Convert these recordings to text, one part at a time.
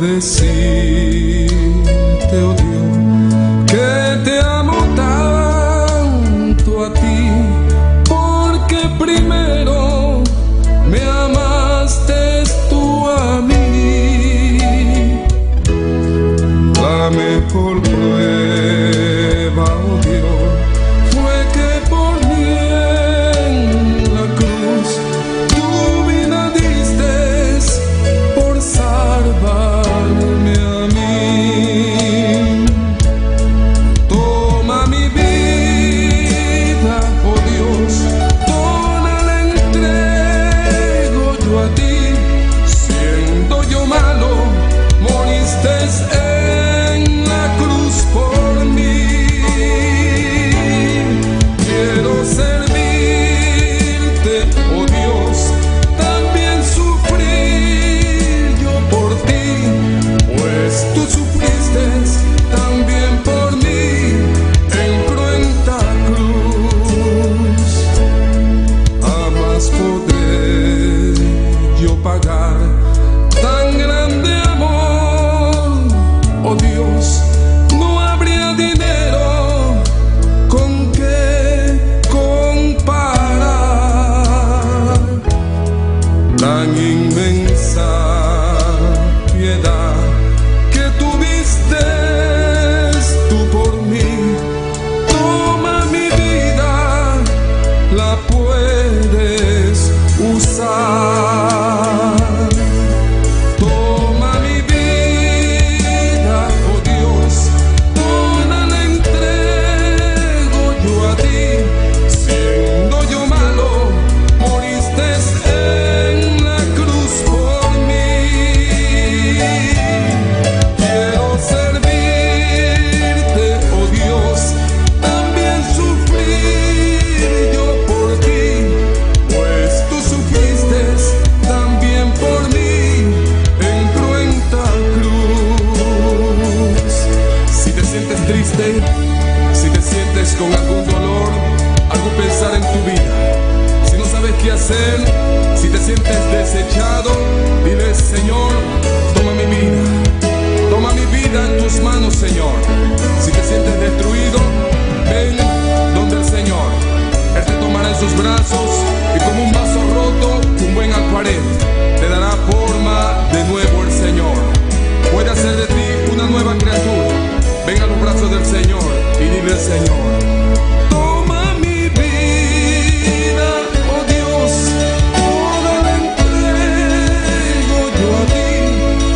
decirte, oh Dios, que te amo tanto a ti, porque primero me amaste tú a mí. La mejor prueba, oh Dios, fue que por mí en la cruz tu vida diste por salvarme a mí. Toma mi vida, oh Dios, toda la entrego yo a ti. Siendo yo malo, moriste en la cruz por mí. Quiero servirte, oh Dios, también sufrir yo por ti, pues tú sufriste también por mí en cruenta cruz. Jamás podré yo pagar tan grande amor, oh Dios, no habría dinero con que comparar tan inmensa piedad que tuviste tú por mí. Toma mi vida, la puedes usar. Toma mi vida, oh Dios, toda la entrego yo a ti. Siendo yo malo, moriste en la cruz por mí. Quiero servirte, oh Dios, también sufrir yo por ti, pues tú sufriste también por mí en cruenta cruz. Si te sientes triste, si te sientes con algún dolor, algún pesar en tu vida, si no sabes qué hacer, si te sientes desechado, dile: Señor, toma mi vida en tus manos, Señor. Si te sientes destruido, ven donde el Señor. Él te tomará en sus brazos y como un vaso roto, un buen alfarero, te dará forma de nuevo el Señor. Puede hacer de ti una nueva criatura. Ven a los brazos del Señor y dile: Señor, toma mi vida, oh Dios, toda la entrego yo a ti.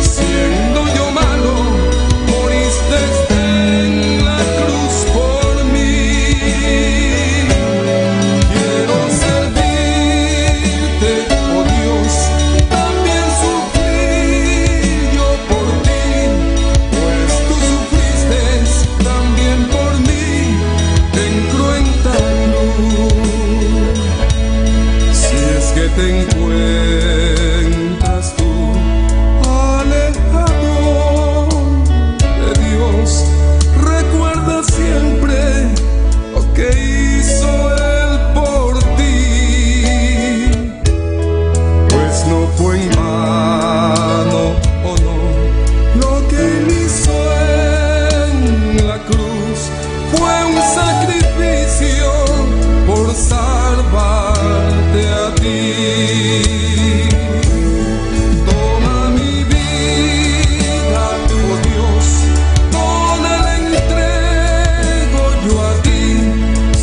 Siendo yo malo, moriste en la cruz por mí. Quiero servirte, oh Dios, también sufrir yo por ti, pues tú sufriste también por mí en cruenta cruz. Si es que te encuentras tú alejado de Dios, recuerda siempre lo que hizo Él por ti, pues no fue en vano, oh no, lo que Él hizo en la cruz fue un sacrificio por salvarte a ti. Toma mi vida, oh Dios, toda la entrego yo a ti.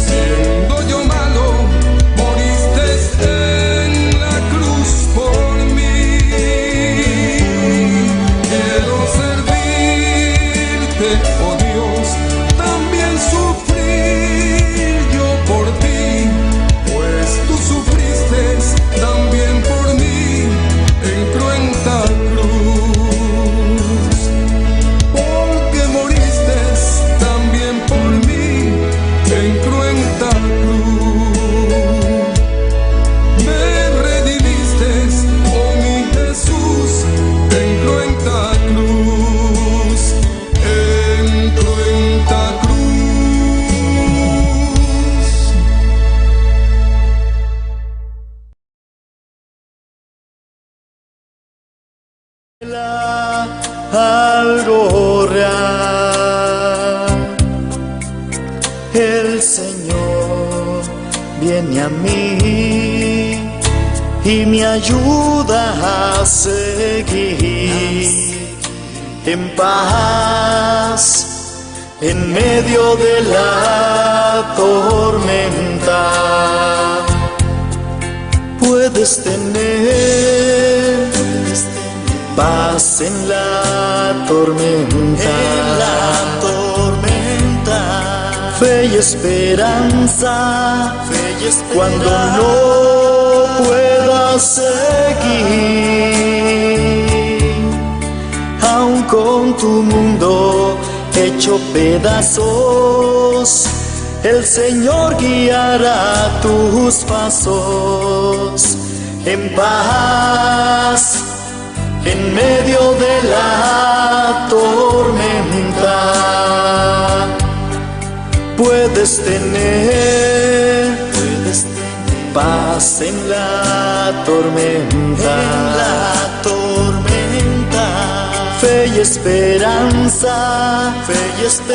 Siendo yo malo, moriste en la cruz por mí. Quiero servirte, oh Dios, también sufrir yo por ti, pues tú sufriste también por mí en cruenta cruz. Porque moriste también por mí en cruenta cruz. Me redimiste, oh mi Jesús, en cruenta cruz, en cruenta cruz. algo real. El Señor viene a mí y me ayuda a seguir en paz en medio de la tormenta. Puedes tener paz en la tormenta, fe y esperanza, cuando no puedas seguir, aun con tu mundo hecho pedazos, el Señor guiará tus pasos en paz en medio de la tormenta. Puedes tener paz en la tormenta, fe y esperanza,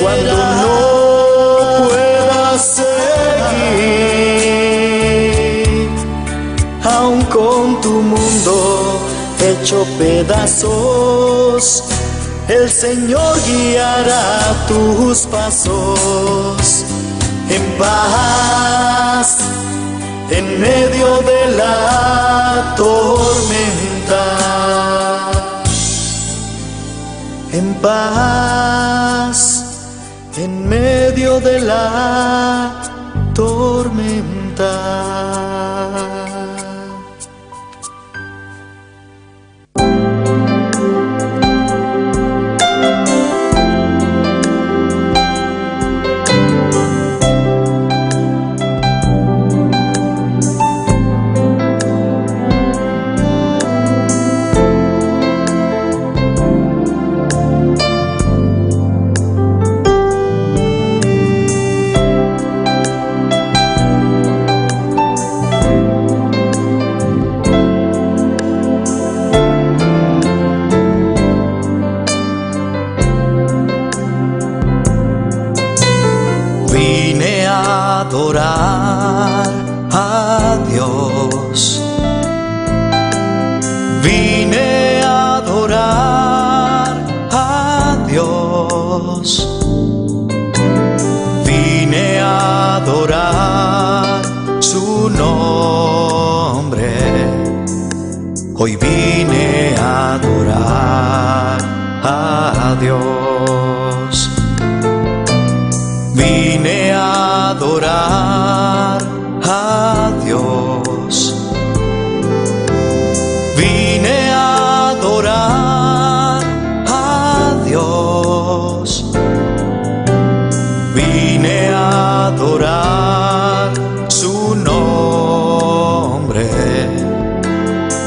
cuando no puedas seguir, aun con tu mundo hecho pedazos, el Señor guiará tus pasos en paz en medio de la tormenta. En paz en medio de la tormenta. Vine a adorar a Dios, vine a adorar a Dios, vine a adorar su nombre, hoy vine a adorar a Dios. Vine a adorar a Dios, vine a adorar a Dios, vine a adorar su nombre,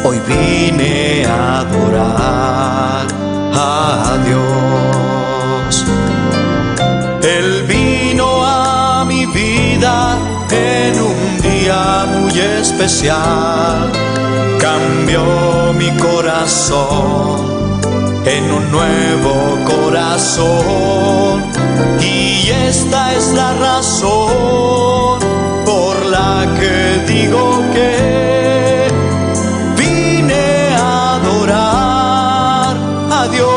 hoy vine a adorar a Dios. Él vino a mi vida en un día muy especial, cambió mi corazón en un nuevo corazón, y esta es la razón por la que digo que vine a adorar a Dios.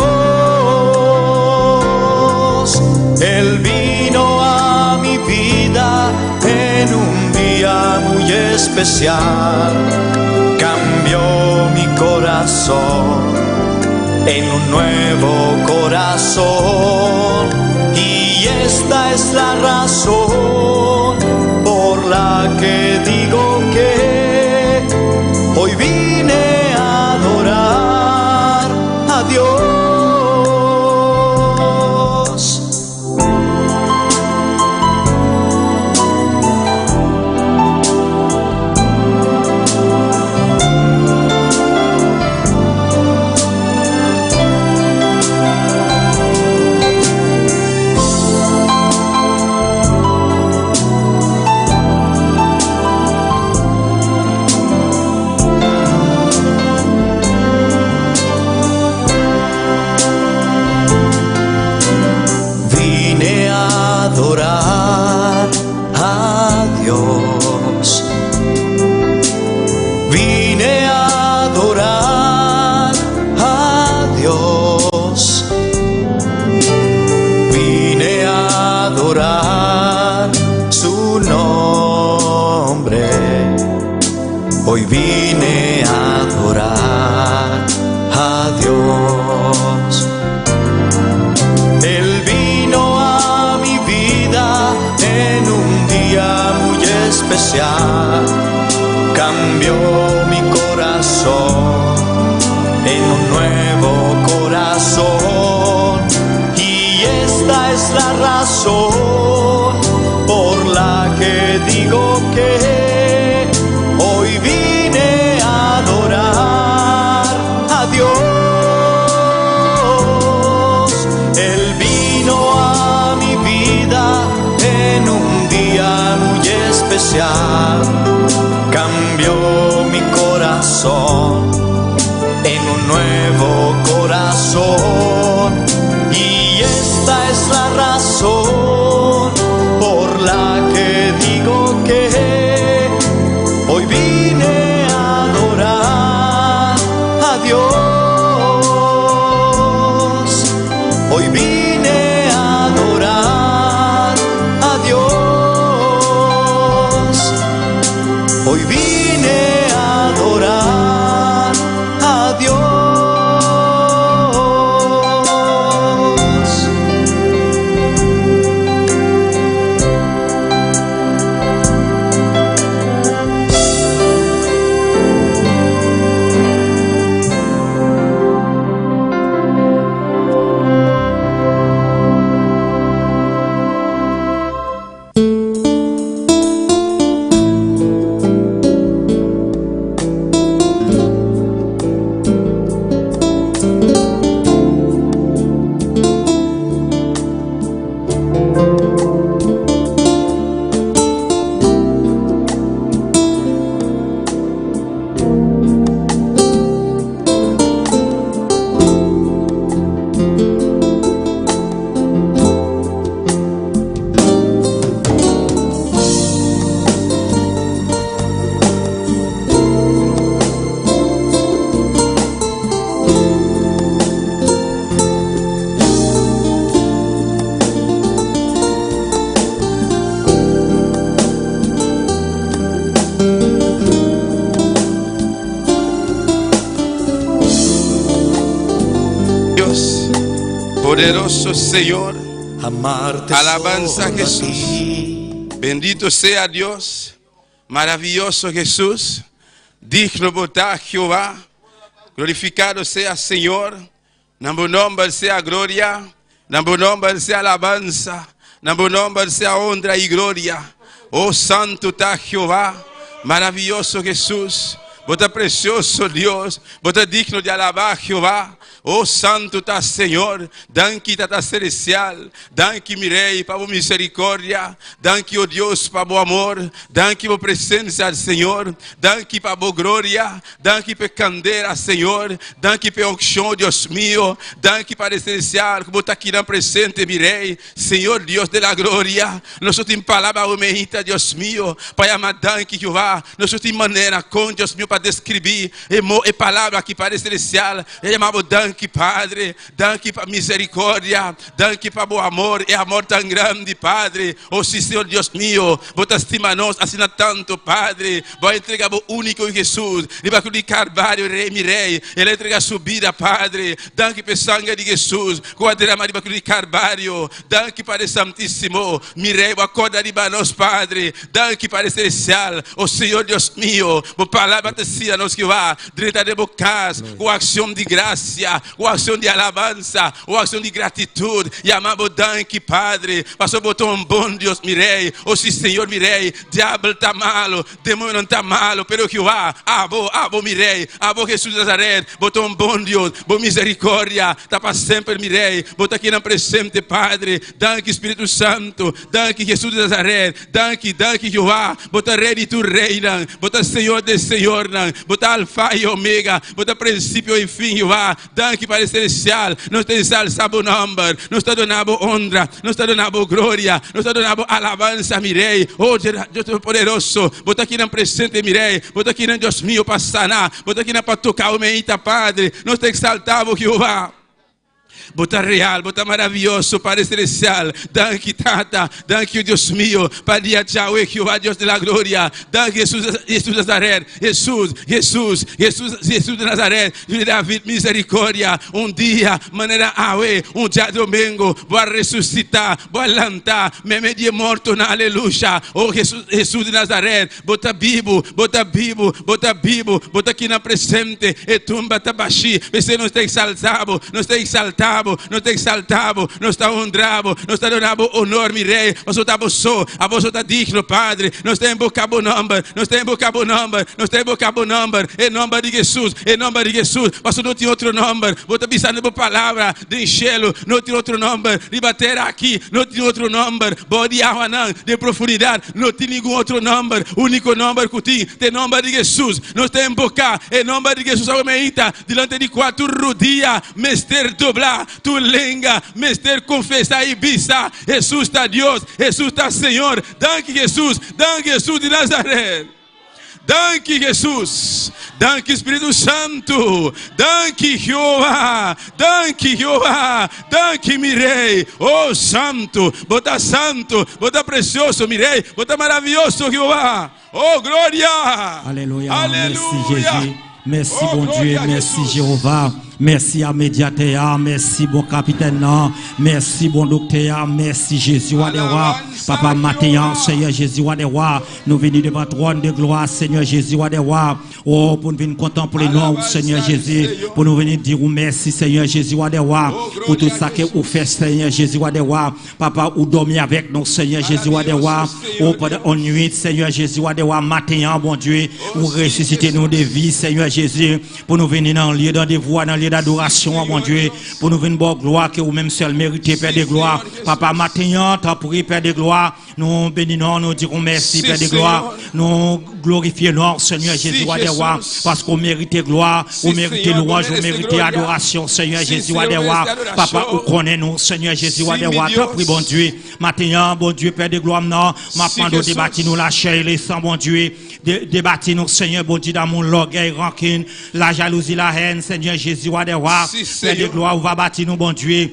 Él vino a mi vida en un día muy especial, cambió mi corazón en un nuevo corazón, y esta es la razón por la que digo que hoy vine a adorar a Dios. Dios. Él vino a mi vida en un día muy especial. Cambió mi corazón en un nuevo corazón. Y esta es la razón por la que digo que hoy vine a adorar a Dios. Hoy vine a adorar a Dios. Hoy vine a adorar a Dios. Poderoso Señor, Amarte alabanza a solo Jesús. ti. Bendito sea Dios, maravilloso Jesús, digno botar Jehová, glorificado sea Señor, nambo nombre sea gloria, nambo nombre sea alabanza, nambo nombre sea honra y gloria. Oh santo está Jehová, maravilloso Jesús, bota precioso Dios, bota digno de alabar Jehová. Oh santo tá Senhor, danke tá celestial, danke mirei para a misericórdia, danke oh Deus para o amor, danke por presença do Senhor, danke para a glória, danke para candeira Senhor, danke para unção Deus meu, danke para celestial, como está aqui na presente mirei, Senhor Deus de la glória, nós temos palavra humilde Deus meu, para amar danke Jeová, nós temos maneira com Deus meu para descrever, e palavra que para celestial, é chamado danke Padre, danke para misericórdia, danke para o amor, é amor tão grande, Padre. Oh sim, Senhor Deus meu, bota estima nós, assina tanto, Padre. Vai entregar o único Jesus, debaixo de Carvalho, Rei, Mirei, ele entrega a sua vida, Padre. Danke para sangue de Jesus, com a derrama debaixo de Carvalho, danke para o Santíssimo, Mirei, o acorda de nós, Padre. Danke para o Celestial, oh Senhor Deus meu, por palavra tecia nos que vá, direita de bocas, com ação de graça, com ação de alabança, com ação de gratitude, e amamos danke, Padre, passou botou um bom Deus, mirei, oh sim, Senhor, mirei, diabo está malo, demônio não está malo, pero que vá, abo, mirei, abo Jesus de Nazaré, botou um bom Deus, boa misericórdia, está para sempre, mirei, botou aqui na presente, Padre, danke, Espírito Santo, danke, Jesus de Nazaré, danke, Jeová, botou Rei de tu reina, botou Senhor de Senhor, botou Alfa e Ômega, botou princípio e fim, Jeová, danke para o celestial, nos tem salsado o nome, nos está donando honra, nos está donando glória, nos está donando alabança, mirei, oh Deus poderoso, bota aqui na presente, mirei, bota aqui na Deus meu para sanar, bota aqui na para tocar o meita, Padre, nos tem exaltado, Jeová. Bota real, bota maravilhoso, Padre celestial. Danke, Tata. Danke, Deus meu. Padre Yahweh, Jeová, Deus de la glória. Danke, Jesus de Nazaré. Jesus de Nazaré. De David, misericórdia. Um dia, maneira Yahweh, um dia domingo, vai ressuscitar, vai levantar, meme de morto na aleluia. Oh, Jesus de Nazaré. Bota vivo, bota aqui na presente. E tumba tabaxi. Você não está exaltado, não está exaltado. louvamos, nós te exaltamos, nós te honramos, nós te damos honor, mi rei. Nós estamos só, a vós está digno, Padre. Nós temos invocado o nome, nós temos invocado o nome, nós temos invocado o nome, em nome de Jesus, em nome de Jesus. Mas não tem outro nome, vou te pensar na palavra de enchê-lo, não tem outro nome, de bater aqui, não tem outro nome, de água não, de profundidade, não tem nenhum outro nome, o único nome que tem nome de Jesus. Nós temos invocado, em nome de Jesus, a meita, diante de qual tu rodia, mester doblar, tu lenga, mester confessar e bisa. Jesus está Deus, Jesus está Senhor. Danke Jesus de Nazaré. Danke Jesus, danke Espírito Santo, danke Jeová, danke mi rei, oh santo, bota precioso mi rei, bota maravilhoso Jeová, oh glória, alléluia, alléluia. Merci Jésus, merci Oh, bon Dieu, gloire à merci Jesus. Jéhovah. Merci à médiateur, merci bon capitaine, merci bon docteur, merci Jésus à des rois. Papa Matéan, Seigneur Jésus à des rois. Nous venons devant le trône de gloire, Seigneur Jésus à des rois. Oh, pour nous venir contempler nous, Seigneur Jésus. Pour nous venir dire merci, Seigneur Jésus à des rois. Pour tout ça que vous faites, Seigneur Jésus à des rois. Papa, vous dormez avec nous, Seigneur Jésus à des rois. Oh, pendant une nuit, Seigneur Jésus à des rois. Matéan, bon Dieu, vous ressuscitez nous de vie, Seigneur Jésus. Pour nous venir dans le lieu de voix, dans le lieu d'adoration, mon Dieu, pour nous venir bonne gloire que vous-même seul méritez, Père de gloire. Papa, matin, tant pour Père de gloire, nous bénissons, nous dirons merci, Père de gloire. Nous glorifions, Seigneur Jésus, des rois, parce qu'on mérite gloire, on mérite louange, on mérite adoration, Seigneur Jésus, des rois. Papa, vous connaissez nous, Seigneur Jésus, des rois. Tant pis, bon Dieu, matin, bon Dieu, Père de gloire, non, maintenant, nous débattons nous la chair et les sangs, bon Dieu, débattons nous, Seigneur, bon Dieu, dans mon l'orgueil, rancune, la jalousie, la haine, Seigneur Jésus, des rois. Père de gloire, on va bâtir nous, bon Dieu.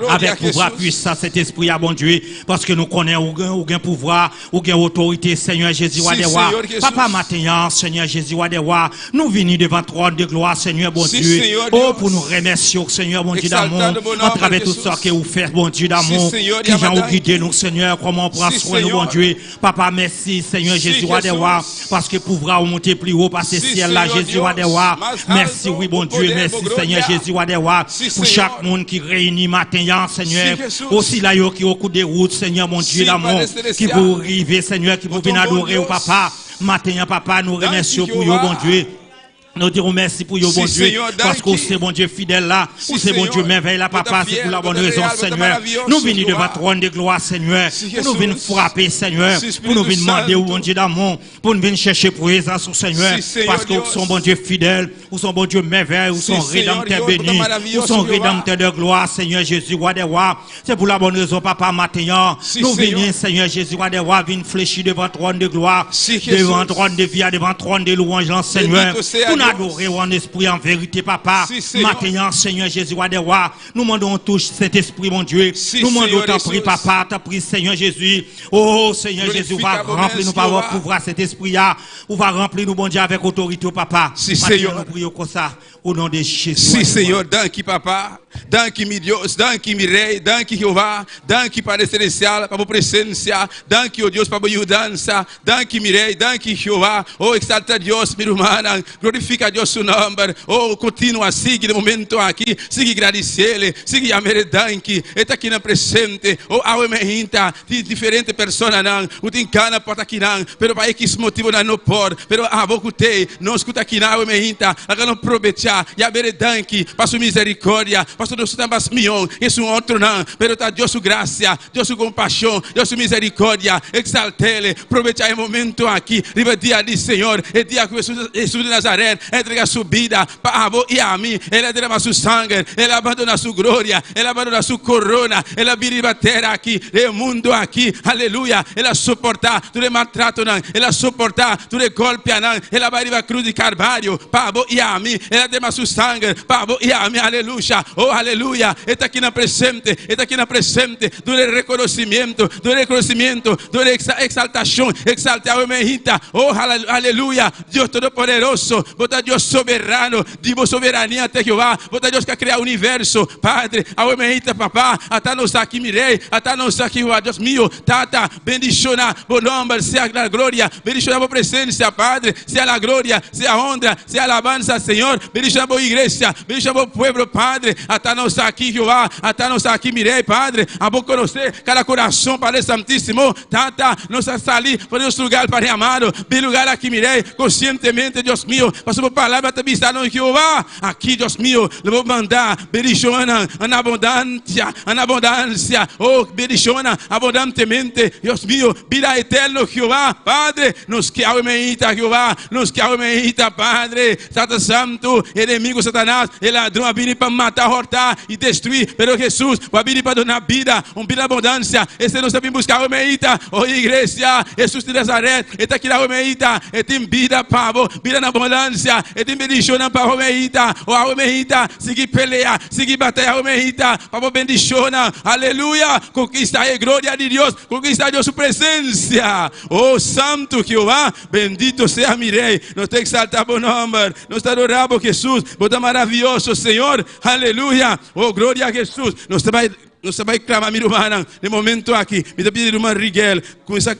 Avec pouvoir puissant, cet esprit à bon Dieu, parce que nous connaissons aucun pouvoir, aucune autorité, Seigneur Jésus, des rois. Papa, matin, Seigneur Jésus, des rois, nous venons devant le trône de gloire, Seigneur, bon Dieu. Oh, pour nous remercier, Seigneur, bon Dieu d'amour, à travers tout ça que vous faites, bon Dieu d'amour, qui vient nous guider, nous, Seigneur, comment on prend soin de nous, bon Dieu. Papa, merci, Seigneur Jésus, des rois, parce que pouvoir monter plus haut, parce que ciel là, Jésus, des rois. Merci, oui, bon Dieu, merci, Seigneur Jésus, des rois, pour chaque monde qui réunit matin, Seigneur, aussi là, qui au coup des routes, Seigneur, mon Dieu, d'amour, qui vous arriver, Seigneur, qui vous venir adorer au papa. Matin, papa, nous remercions pour vous, bon Dieu. Nous dirons merci pour vous, bon Dieu, parce que c'est bon Dieu fidèle là, ou c'est bon Dieu merveille là, papa, c'est pour la bonne raison, Seigneur. Nous venons devant le trône de gloire, Seigneur, pour nous venir frapper, Seigneur, pour nous venir demander au bon Dieu d'amour, pour nous venir chercher présence au Seigneur, parce que vous sont bon Dieu fidèle, vous sont bon Dieu merveille, vous sont rédempteur béni, vous sont rédempteur de gloire, Seigneur Jésus, roi des rois. C'est pour la bonne raison, papa, matin, nous venons, Seigneur Jésus, roi des rois, venir fléchir devant le trône de gloire, devant le trône de vie, devant le trône de louange, Seigneur. Adorer en esprit, en vérité, papa. Maintenant, Seigneur Jésus, des rois, nous demandons touche cet esprit, mon Dieu. Nous demandons t'en prie, papa, t'en prie, Seigneur Jésus. Oh, Seigneur Jésus, va remplir nous par votre pouvoir, cet esprit-là. Ou va remplir nous, bon Dieu, avec autorité, papa. Maintenant, nous prions comme ça, au nom de Jésus. Si, Seigneur, danke, papa. Danke, mi Deus, danke, mi rei, danke, Jeová, danke, Padre Celestial, para a presença, danke, oh Deus, para a ajudança, danke, mi rei, danke, Jeová, oh, exalta Deus, minha irmã, glorifica Deus seu nome, oh, continua, siga no momento aqui, siga agradecer-lhe, siga amar, danke, está aqui na presente, oh, ao emerita, de diferentes pessoas, não, o tincana porta aqui, não, pero para que esse motivo não pode, pero a boca tem, não escuta aqui, não, emerita, agora não aproveitar, e amar, danke, para sua misericórdia, pastor Deus está mais mion, isso um outro não, pero tá Deus sua graça, Deus sua compaixão, Deus sua misericórdia, exalte-le, aproveitar o momento aqui, riba dia de Senhor, é dia que Jesus de Nazaré entrega sua vida para avô e a mim, ele derrama seu sangue, ele abandona sua glória, ele abandona sua corona, ele vira terra aqui, o mundo aqui, aleluia, ele suportar todo maltrato não, ele suportar todo golpe não, ele vai ir à cruz de Carvalho, para avô e a mim, ele derrama seu sangue, para avô e a mim, aleluia. Oh, aleluia, está aqui na presente, do reconhecimento, do exaltação, exaltar o merita, oh, aleluia, Deus Todo-Poderoso, bota Deus soberano, Deus soberania até Jeová, bota Deus que criar o universo, Padre, ao merita, papá, até nos aqui, mirei, até nos aqui, Deus meu, tata, bendiciona, bom nome, seja a glória, bendiciona a presença, Padre, seja a glória, seja a honra, seja a alabança, Senhor, bendiciona a igreja, bendiciona o povo, Padre, até Atanos aqui, Jeová. Atanos aqui, mirei, Padre. A bom conhecer cada coração, Padre Santíssimo. Tata, nos salir para nosso lugar, Padre amado. Bem lugar aqui, mirei. Conscientemente, Deus meu. Para sua palavra te visitar no Jeová. Aqui, Deus meu. Eu vou mandar. Berichona, en abundancia. Oh, berichona, abundantemente. Deus meu. Vida eterno, Jeová. Padre, nos que aumeita, Jeová. Nos que aumeita, Padre. Santo Santo. Inimigo Satanás. E ladrão, vir para matar, hortar e destruir. Pero Jesus, vai vir para dar vida. Vida de abundância. Esse nós devemos buscar aumeita. Oh, igreja. Jesus de Nazaré. Está aqui na aumeita. E tem vida, pavo. Vida na abundância. E tem bendição para aumeita. Oh, aumeita. Seguir pelear. Seguir batalha, aumeita. Para bendição. Aleluia. Conquista a glória de Deus. Conquista a Deus su presença. Oh, santo Jeová. Bendito seja mi rei. Nós temos que exaltar o nome. Nós te adoramos, Jesus. Você é maravilhoso, Senhor. Aleluia. Oh, glória a Jesus. Nós vai clamar, meu irmão, no momento aqui. Me pedir, irmão Rigel,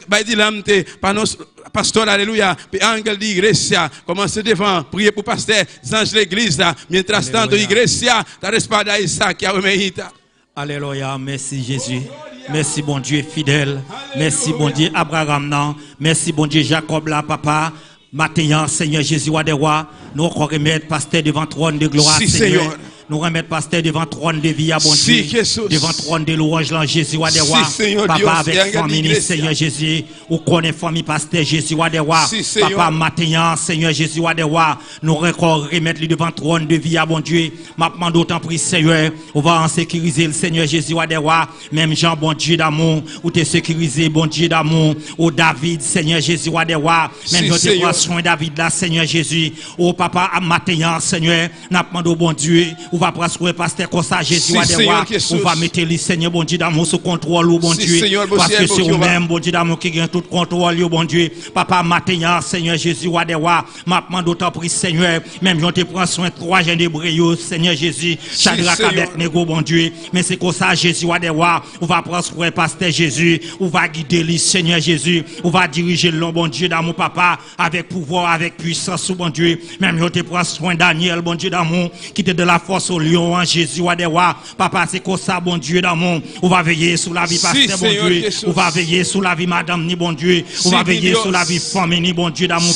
vai adiante para nós, pastor, aleluia, ángel de igreja, comece devant, prier pour pasteur, ange de l'église, mientras tanto, igreja, ta respada Isaac, aumeita. Alléluia, merci Jésus. Merci bon Dieu fidèle. Merci bon Dieu Abraham, non. Merci bon Dieu Jacob, là, papa. Maintenant, Seigneur Jésus, Wadewa, nous remettre pasteur devant trône de gloire, Seigneur. Nous remettre pasteur devant trône de vie, bon Dieu. Devant trône de louange, là, Jésus, Wadewa. Papa, avec famille, Seigneur Jésus. Ou connaît famille, pasteur Jésus, Wadewa. Papa, maintenant, Seigneur Jésus, Wadewa. Nous remettre lui devant trône de vie, bon Dieu. Maintenant, d'autant pris, Seigneur. On va en sécuriser le Seigneur Jésus, Wadewa. Même Jean, bon Dieu d'amour. Ou te sécuriser, bon Dieu d'amour. Ou David, Seigneur Jésus, Wadewa. Même je te prends soin David, là, Seigneur Jésus. Oh, papa, maintenant, Seigneur. N'a demandé, bon Dieu. On va prendre soin pasteur comme ça, Jésus, Wadewa. On va mettre le Seigneur, bon Dieu d'amour, sous contrôle, bon Dieu. Parce que c'est vous-même, bon Dieu d'amour, qui gagne tout contrôle, bon Dieu. Papa, maintenant, Seigneur Jésus, Wadewa. Maintenant, d'autant pris, Seigneur. Même je te prends soin 3 jeunes hébreux, Seigneur Jésus. Shadrach, Abednego, bon Dieu. Mais c'est comme ça, Jésus, Wadewa. On va prendre soin pasteur Jésus. On va guider le Seigneur Jésus. On va diriger le bon Dieu d'amour, papa, avec pouvoir, avec puissance, bon Dieu. Même je te prends soin Daniel, bon Dieu d'amour, qui était de la force au lion, en Jésus, Wadewa. Papa, c'est comme ça, bon Dieu d'amour. On va veiller sur la vie pasteur, bon Dieu. On va veiller sur la vie madame, ni bon Dieu. On va veiller sur la vie famille, ni bon Dieu d'amour,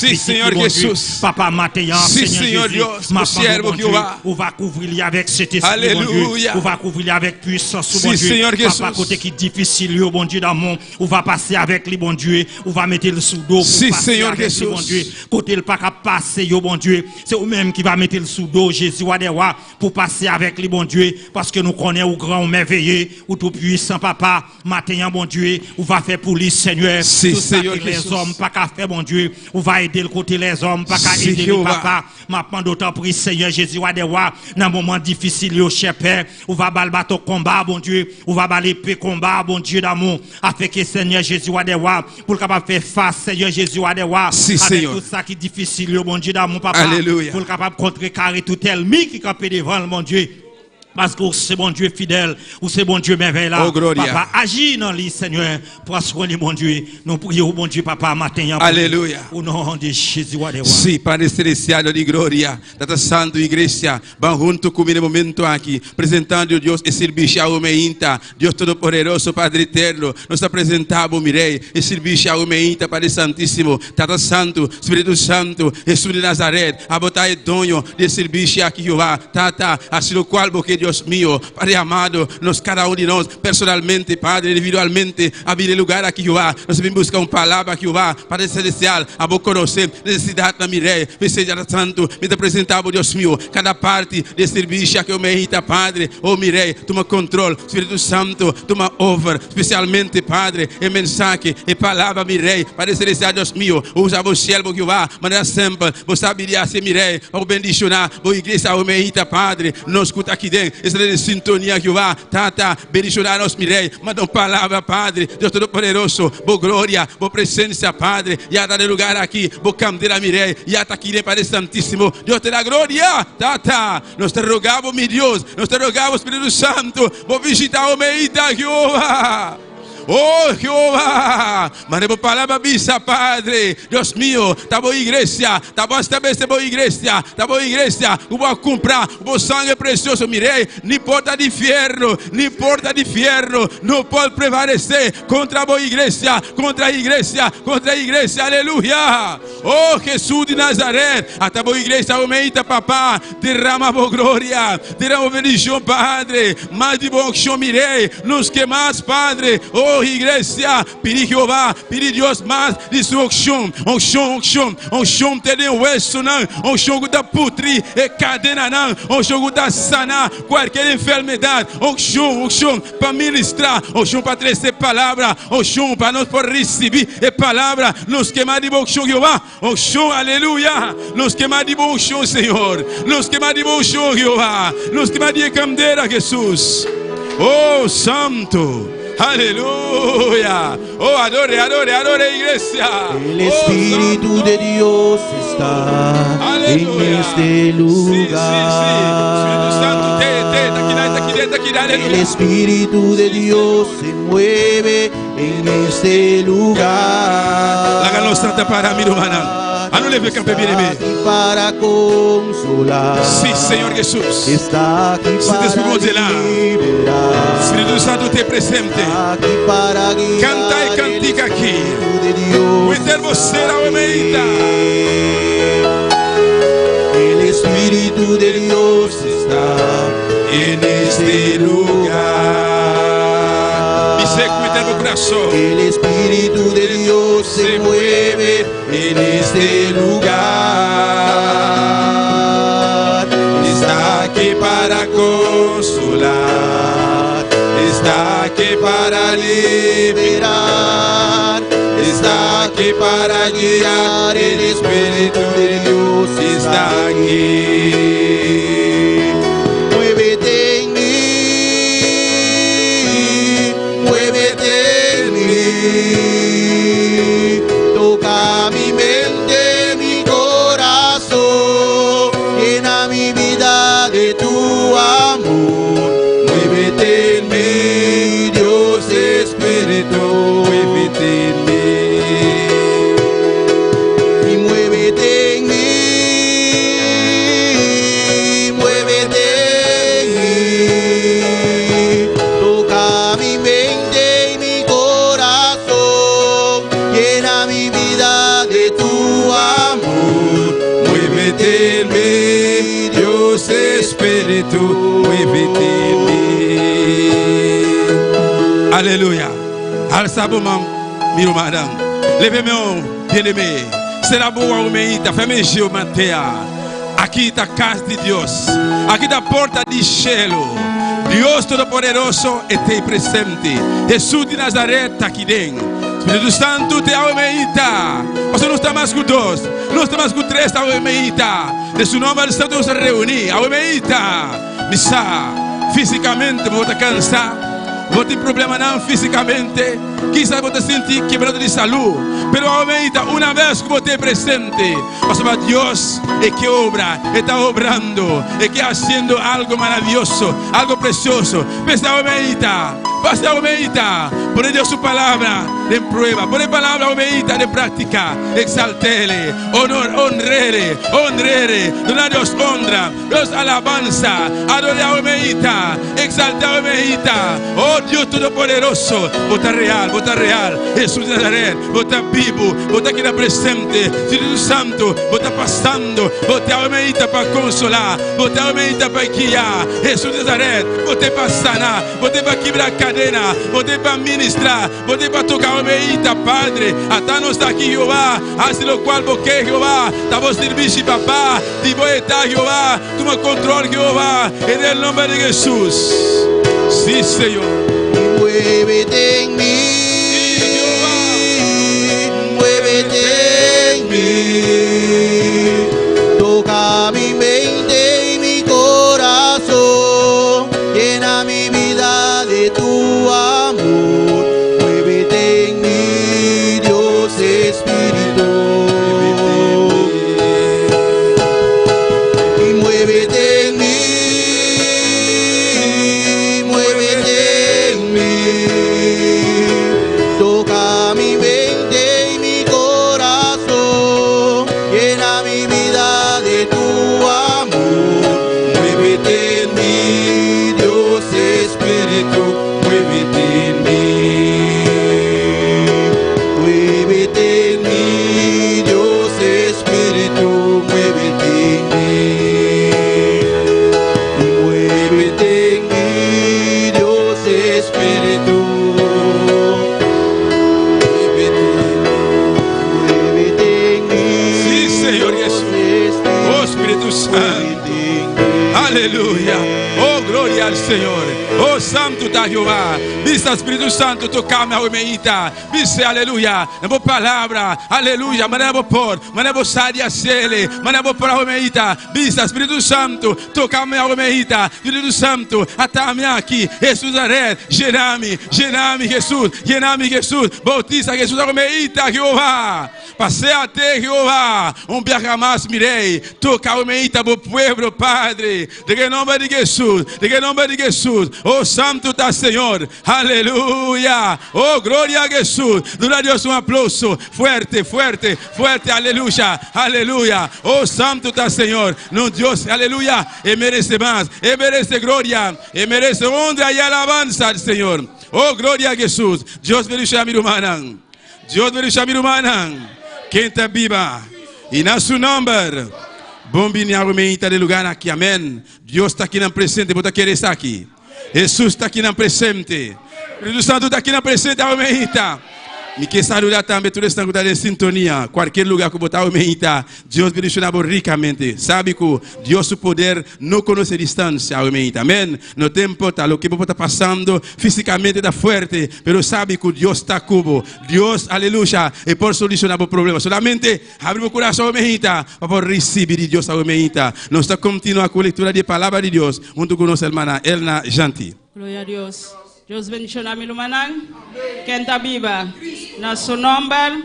bon Dieu. Papa, maintenant, Seigneur Jésus. Bon Dieu. On va couvrir avec cet esprit, bon Dieu. On va couvrir avec puissance, bon Dieu. Papa, côté qui est difficile, bon Dieu d'amour. On va passer avec lui, bon Dieu. On va mettre le sous dos pour passer avec lui, bon Dieu. Côté le pas qu'à passer, bon Dieu. C'est eux-mêmes qui va mettre le sous dos, Jésus, Wadewa, pour passer avec lui, bon Dieu. Parce que nous connaissons au grand, au merveilleux, au tout puissant, papa. Maintenant, bon Dieu, on va faire pour lui, Seigneur. Tout ça que les hommes pas qu'à faire, bon Dieu. On va aider le côté les hommes, pas qu'à aider le papa. Maintenant, d'autant pris, Seigneur Jésus, Wadewa, dans un moment difficile, au cher Père, on va battre au combat, bon Dieu. On va battre l'épée combat, bon Dieu d'amour. Afin que Seigneur Jésus, Wadewa, pour le capable faire face, Seigneur Jésus, Wadewa, avec tout ça qui est difficile, bon Dieu d'amour, papa. Alléluia. Pour le capable contrecarrer tout ennemi qui campait devant, mon Dieu. Parce que c'est bon Dieu fidèle, ou c'est bon Dieu merveilleux là. Oh, papa, agis dans lui, Seigneur. Prends soin de mon Dieu. Nous prions, bon Dieu, papa, matin. Alléluia. Au nom de Jésus. Sim, Padre Celestial de glória. Tata Santo, igreja. Vamos junto comigo no momento aqui. Apresentando Deus e serviço ao meinta. Deus Todo-Poderoso, Padre Eterno. Nós apresentamos, mirei. E serviço ao meinta, Padre Santíssimo. Tata Santo, Espírito Santo. Jesus de Nazaré. A botar edonho de serviço aqui, Jeová. Tata, assim o qual, porque Dios mío, Padre amado, nos cada uno de nosotros personalmente, Padre, individualmente, abrir el lugar aquí, Jehová. Nos vamos a buscar una palabra, Jehová, Padre celestial, a vos conocer necesidad de mi rey, me seja santo, me te presentamos, Dios mío, cada parte de servicio que eu me irrita, Padre, oh mi rey, toma control, Espíritu Santo, toma over, especialmente, Padre, el mensaje, el palabra, mi rey, Padre celestial, Dios mío, usa vos siervo, Jehová, maneira simple, vos saberia ser mi rey, vos bendicionar, vos igreja, oh me irrita, Padre, nos escuta aqui dentro. Essa é a sintonia, Jeová. Tata, bendicionar nos mirei. Manda uma palavra, Padre. Deus Todo-Poderoso. Boa glória, boa presença, Padre. Já está no lugar aqui. Boa candeira, mirei. Já está aqui, Padre Santíssimo. Deus te dá glória. Tata, nós te rogamos, meu Deus. Nós te rogamos, Espírito Santo. Vou visitar o meita, Jeová. Oh Jehová, mandemos palabra visa, Padre. Dios mío, tá boa igreja, tá boa estabelecer boa igreja, tá boa igreja. Eu vou comprar o sangue precioso, mirei, nem porta de ferro, nem porta de ferro, não pode prevalecer contra a boa igreja, contra a igreja, contra a igreja, aleluia. Oh Jesus de Nazaré, até a boa igreja aumenta, papá, derrama a boa glória, derrama a bendição, Padre, mais de bom que mirei, nos que mais, Padre. Oh igreja, pedi Jeová, pedi Deus mais de sua unção, unção te deu hueso não, unção da putri e cadena não, unção da sanar qualquer enfermidade, unção para ministrar, unção para trazer palavra, unção para nós por receber a palavra, nos queimar de bom unção Jeová, unção, aleluia, nos queimar de bom unção Senhor, nos queimar de bom unção Jeová, nos queimar de candeira Jesus, oh santo. Aleluya. Oh, adore, adore, adore, iglesia. El Espíritu de Dios está en este lugar. Espíritu Santo, El Espíritu de Dios se mueve en este lugar. Háganlo santa para mí, hermana. Anuleve campe bien para consolar. Sí, Señor Jesús. Está aquí para liberar. Espíritu Santo te presente. Aquí para guiar. Canta y cantica aquí. Meter será omeita. El Espíritu de Dios está en este lugar. El Espíritu de Dios se mueve en este lugar. Está aquí para consolar, está aquí para liberar, está aquí para guiar. El Espíritu de Dios está aquí. Muévete en mí, muévete en mí. Toca mi mente, mi corazón, llena mi vida de tu amor. Muévete en mí, Dios Espíritu, muévete en mí. Y muévete en mí, muévete en mí. Toca mi mente y mi corazón, llena mi vida de tu amor. Muévete en mí, Dios Espíritu, muévete en mí. Alléluia. Alçabo meu madame. Levez-moi, bien-aimé. Será boa o meita, femme o mantea. Aqui está a casa de Deus. Aqui está a porta de cielo. Deus Todo-Poderoso está presente. Jesus de Nazaré está aqui dentro. Espírito Santo te aumenta. Você não está mais com dois, não está mais com três, aumenta. De seu nome al Santo se reunir, aumenta. Missa, fisicamente vou te cansar. Vou ter problema não fisicamente. Quizás vou te sentir quebrado de saúde. Pero aumenta uma vez que vou ter presente. Mas Deus é que obra, está obrando, é que haciendo algo maravilhoso, algo precioso. Pesa aumenta, pasa aumenta. Pone Dios su palabra en prueba, pone palabra aumenta de práctica. Exaltele, honrere, dona a Dios honra, Dios alabanza, adore aumenta, exalta aumenta. Oh Dios Todopoderoso, vota real, Jesús de Nazaret, vota vivo, vota aquí presente, Espíritu Santo, vota pasando, vota aumenta para consolar, vota aumenta para guiar, Jesús de Nazaret, vota para sanar, vota para quebrar cadena, vota para ministrar, vota para tocar aumenta, Padre, hasta nos está aquí Jehová, hace lo cual porque Jehová, estamos servicio papá, y voy a estar Jehová, toma control Jehová, en el nombre de Jesús. Sí, Señor. Muévete en mí, muévete en mí. Toca mi mente y mi corazón, llena mi vida de tu amor. Muévete en mí, Dios Espíritu. Y muévete en mí, muévete en mí. Aleluia al Senhor. Oh Santo tá Jeová. Vista Espírito Santo tocar minha almeita. Vista aleluia. Na boa palavra. Aleluia. Manebo por. Manebo sair a sele. Manebo por a almeita. Vista Espírito Santo tocar minha almeita. Espírito Santo até-me aqui. Jesus aré. Gerame. Gerame Jesus. Gerame Jesus. Bautiza Jesus a almeita Jeová. Passei até Jeová. Bergamas mirei. Tocar a almeita pro pueblo Padre. De nome de Jesus. De nome de Jesus. Oh Santo tá Senhor. Aleluia. Oh glória a Jesus. Dura Dios un aplauso. Fuerte, fuerte, fuerte. Aleluya. Aleluya. Oh Santo tá Senhor. No Dios. Aleluya. E merece más. E merece gloria. E merece honra y alabanza al Señor. Oh gloria a Jesus. Dios bendiga a mi hermana. Dios bendiga a mi hermana. Quem está viva. E na seu nome. Bom vinho de lugar aqui. Amém. Deus está aqui na presente. Você quer estar aqui. Jesus está aqui na presente. Espírito Santo está aqui na presente. Amém. Me quer saludar também todos estão em sintonia. Qualquer lugar que você está, Deus bendicionar ricamente. Sabe que Deus, o poder, não conhece distância. Amém. No tempo, o que você está passando, fisicamente está forte, mas sabe que Deus está cubo. Deus, aleluia, e por solucionar o problema. Solamente abre o coração, amém, para receber de Deus, amém. Nós estamos continuando com a leitura da palavra de Deus, junto com nossa irmã Elna Janti. Glória a Deus. Deus bendiga a mi hermana. Quem está viva. Na su nombre.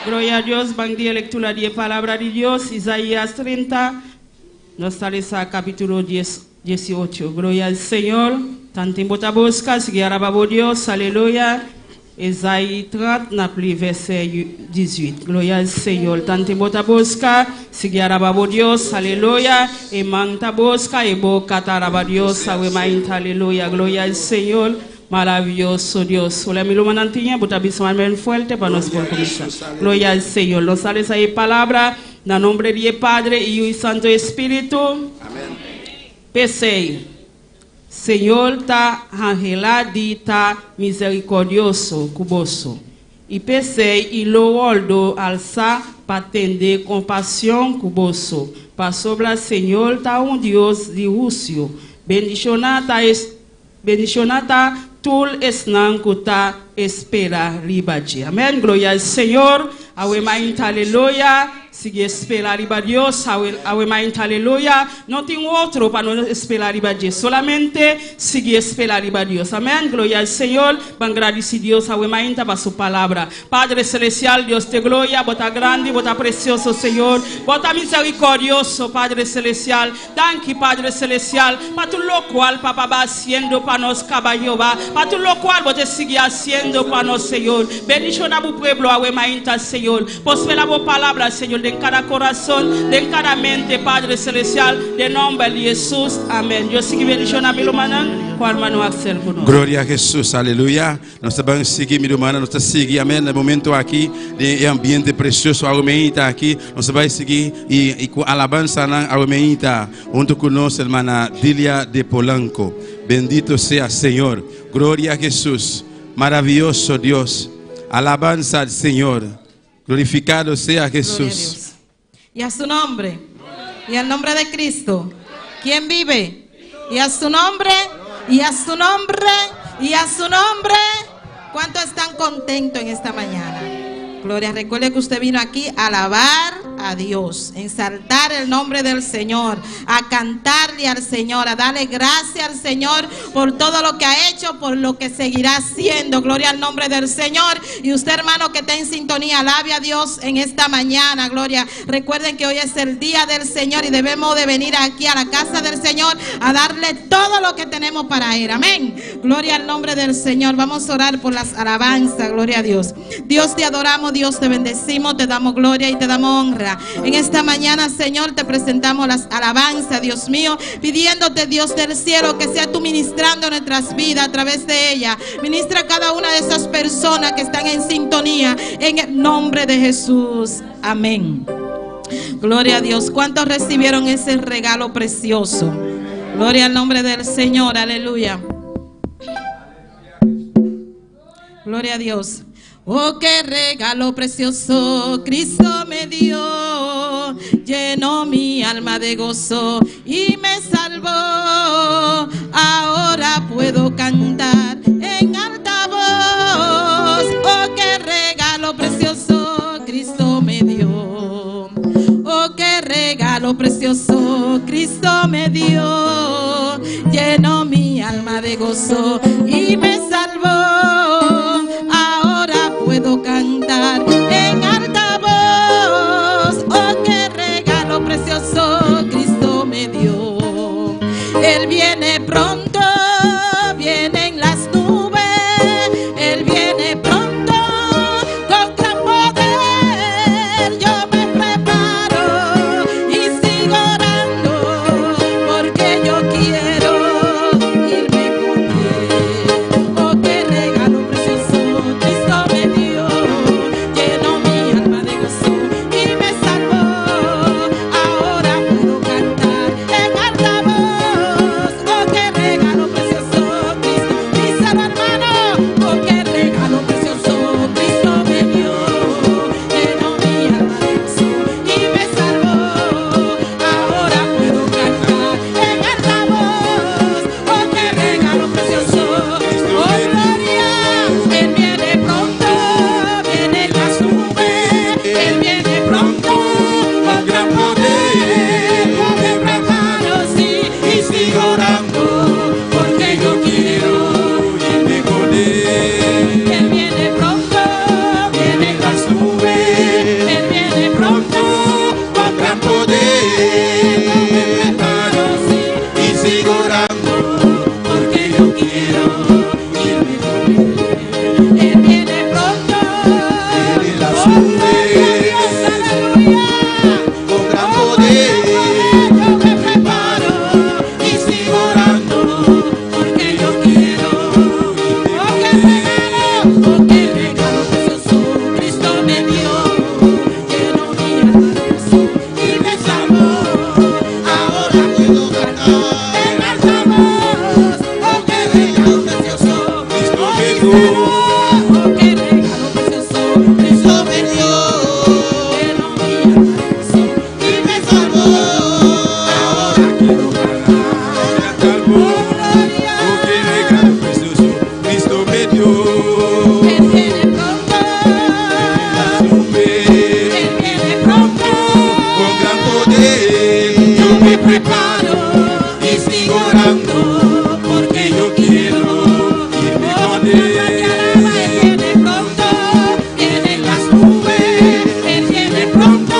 Gloria a Dios. Van a lectura de palabra de Dios. Isaías 30. Nos sale capítulo 18. Gloria al Señor. Tanto bota busca. Sigue a Dios. Aleluya. Isaías 30. Na plus verset 18. Gloria al Señor. Tanto bota busca. Sigue a Dios. Aleluya. E manta busca. E boca taraba Dios. Aleluya. Gloria al Señor. Maravilloso Dios. Hola mi hermana Antiña, bota bismarmen fuerte para nos por comenzar. Gloria al Señor. Nos sales ahí palabra, en el nombre de Padre, Hijo y Santo Espíritu. Amén. Pensei, Señor ta angeladita misericordioso, cuboso. E pensei, e lo oldo alça para atender compaixão cuboso. Para sobre o Senhor ta Deus de Rússio. Bendicionata tul esnankuta espera libati. Amém. Glória ao Senhor. Awemainta aleluia. Sigue esperar riba Dios. Awemainta aleluia. Não tem outro para não esperar riba Dios. Solamente sigue esperar riba Dios. Amém. Glória ao Senhor. Agradecer Deus. Awemainta para sua palavra. Padre celestial, Deus te glória. Bota grande, bota precioso, Senhor. Bota misericordioso, Padre celestial. Danke, Padre celestial. Para tu lo cual, papá, va haciendo para nos caballo, va. Para tu lo cual, vos te sigue haciendo para nos, Señor. Bendición a tu pueblo, Awemainta, Señor. Posvela tu palabra, Señor, de cada corazón, de cada mente, Padre celestial, de nombre de Jesús. Amén. Yo sigo bendición a mi hermana, cual mano Axel. Glória a Jesus, aleluia. Nós vamos seguir, minha irmã, nós estamos seguindo, amém. No momento aqui, de ambiente precioso, Awemainta aqui, nós vamos seguir e com alabança na Awemainta, junto com nossa irmã Dilia de Polanco. Bendito sea Señor. Gloria a Jesús. Maravilloso Dios. Alabanza al Señor. Glorificado sea Jesús. Y a su nombre. Y al nombre de Cristo. ¿Quién vive? Y a su nombre. Y a su nombre. Y a su nombre. ¿Cuántos están contentos en esta mañana? Gloria, recuerde que usted vino aquí a alabar a Dios, ensaltar el nombre del Señor, a cantarle al Señor, a darle gracias al Señor por todo lo que ha hecho, por lo que seguirá haciendo. Gloria al nombre del Señor. Y usted, hermano, que está en sintonía, alabe a Dios en esta mañana. Gloria. Recuerden que hoy es el día del Señor y debemos de venir aquí a la casa del Señor a darle todo lo que tenemos para Él. Amén. Gloria al nombre del Señor. Vamos a orar por las alabanzas. Gloria a Dios. Dios, te adoramos, Dios, te bendecimos, te damos gloria y te damos honra. En esta mañana, Señor, te presentamos las alabanzas, Dios mío, pidiéndote, Dios del cielo, que sea tú ministrando nuestras vidas a través de ella. Ministra a cada una de esas personas que están en sintonía, en el nombre de Jesús. Amén. Gloria a Dios. ¿Cuántos recibieron ese regalo precioso? Gloria al nombre del Señor. Aleluya. Gloria a Dios. Oh, qué regalo precioso Cristo me dio, llenó mi alma de gozo y me salvó. Ahora regalo precioso Cristo me dio, llenó mi alma de gozo y me salvó. Ahora puedo cantar en alta voz, oh qué regalo precioso Cristo me dio. Él viene pronto, viene en las nubes, Él viene pronto con gran poder. Yo me preparo y sigo orando porque yo quiero irme con Él. Oh, qué regalo precioso Cristo me dio, llenó mi alma de gozo y me salvó. Ahora puedo cantar en alta voz, oh qué regalo precioso Cristo. Díselo, hermano, oh qué regalo precioso Cristo me dio, llenó mi alma de gozo y me salvó. Ahora puedo cantar en alta voz, oh qué regalo precioso. Oh gloria, Él viene pronto, viene en las nubes, Él viene pronto con gran poder. Yo me preparo, sí, y sigo orando porque yo quiero irme con Él. Él viene pronto, viene en las nubes, Él viene pronto con gran poder. Yo me preparo, sí, y sigo orando porque yo quiero irme con Él. Él viene pronto, Viene en las oh, gloria a nubes, Dios, aleluya. con gran Oh, poder. yo me preparo y sigo orando porque yo quiero. Oh, qué regalo precioso Cristo me dio, llenó mi alma de gozo y me salvó. Ahora puedo cantar en alta voz, oh, qué regalo precioso Cristo me dio. Oh, qué regalo precioso Cristo me dio, llenó mi alma de gozo y me salvó. Ahora quiero cantar, oh gloria. Oh, qué regalo precioso Cristo me dio. Él viene pronto, Él viene pronto Con gran poder yo me preparo y sigo orando porque yo quiero irme con Él. Él viene pronto, viene en las nubes, Él viene pronto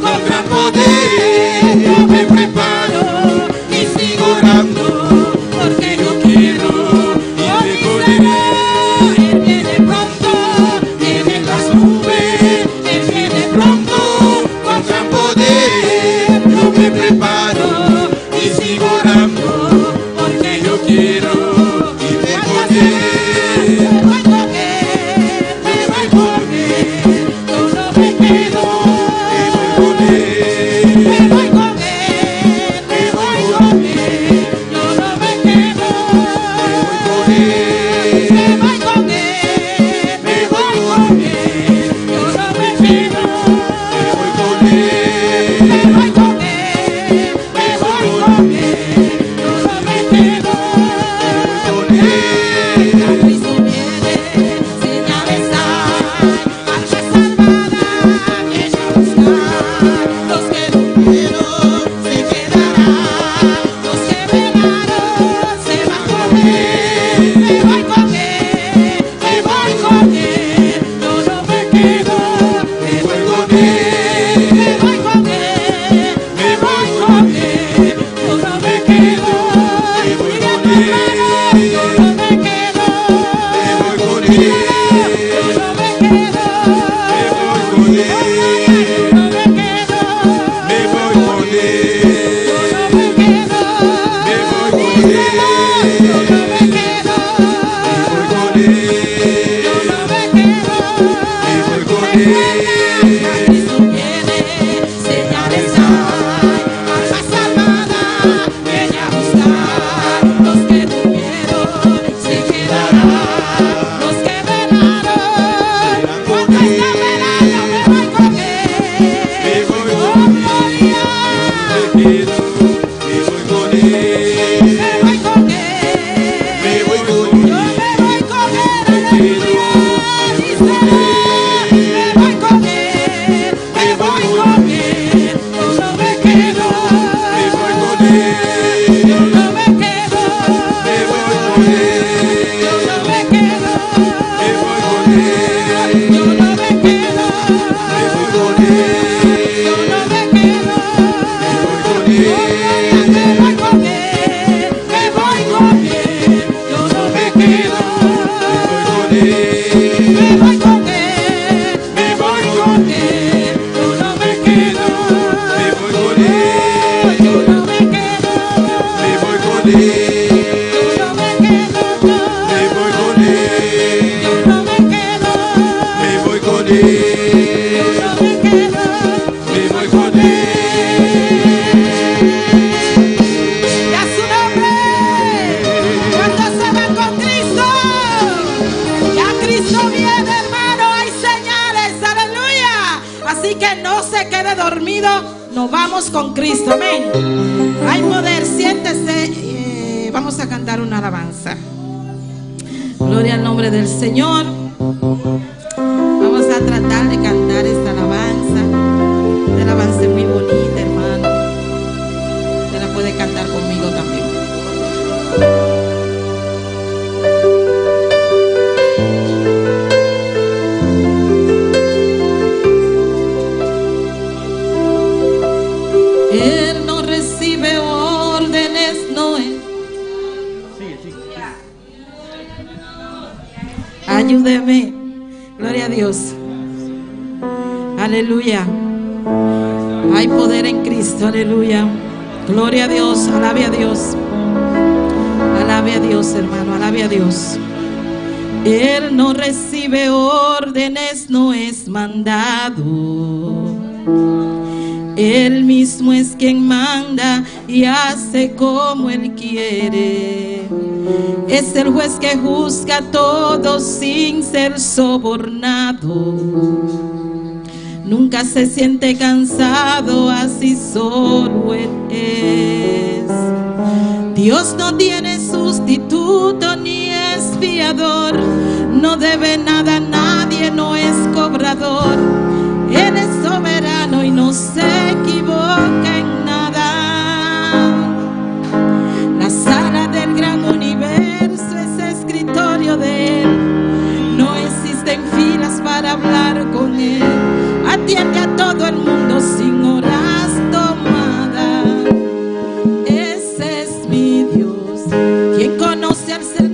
con gran poder. Yo me preparo y sigo orando porque yo quiero irme con Él. Él viene pronto, viene en las nubes, Él viene pronto con gran poder. Yo me preparo y sigo orando porque yo quiero irme con Él. Me voy con Él, me voy con Él, yo no me quedo. Me voy con Él, me voy con Él, me voy con Él, yo no me quedo. Me voy con Él, me voy con Él, yo no me quedo. Me voy con Él, me voy con Él, me voy con Él, yo no me quedo. Con Él, a Cristo viene, señales hay, alma salvada, viene a buscar. Los que durmieron se quedarán, los que velaron se van con Él. Me voy con Él, me voy con Él, yo no me quedo. Me voy con Él, me voy con Él, me voy con Él, yo no me quedo. Me voy con Él, yo no me quedo. Me voy con Él, yo no me quedo. Me voy con Él, yo no me quedo. Me voy con Él. Yo no me quedo. Me voy con Él. Yo no me quedo. Me voy con Él. Yo no me quedo. Me voy con Él. Recuerda, Cristo viene, señales hay, alma salvada, viene a buscar. Los que durmieron se quedarán, los que velaron. Cuando están velando me voy con Él. Me voy Oh, con gloria. Me quedo. Me voy con Él. Me voy con Él. con Él. Yo no me quedo. Me voy con Él. Yo no me quedo. Me voy con Él. Yo no me quedo. Me voy con Él. Me voy con Él. Me voy con Él. Yo no me quedo. Me voy con Él. Me voy con Él. Yo no me quedo. Me voy con Él. Yo no me quedo. Me voy con Él. Yo no me quedo. Me voy con Él. Yo no me quedo. Me voy con Él. Yo no me quedo. Me voy con Él. Y a su nombre. ¿Cuántos se van con Cristo? Ya Cristo viene, hermano. Hay señales. Aleluya. Así que no se quede dormido. Nos vamos con Cristo. Amén. Hay poder. Siéntese. Vamos a cantar una alabanza. Gloria al nombre del Señor. Vamos a tratar de cantar esta alabanza. Esta alabanza es muy bonita, hermano. Usted la puede cantar conmigo también. Él no recibe órdenes, no es. Ayúdeme. Gloria a Dios. Aleluya. Hay poder en Cristo. Aleluya. Gloria a Dios. Alabe a Dios. Alabe a Dios, hermano. Alabe a Dios. Él no recibe órdenes, no es mandado. Él mismo es quien manda y hace como Él quiere. Es el juez que juzga a todos sin ser sobornado. Nunca se siente cansado, así solo Él es. Dios no tiene sustituto ni es fiador. No debe nada a nadie, no es cobrador. Él es soberano y no se equivoca en nada. La sala del gran universo es escritorio de Él. No existen filas para hablar con Él. Atiende a todo el mundo sin horas tomadas. Ese es mi Dios, quien conoce al ser.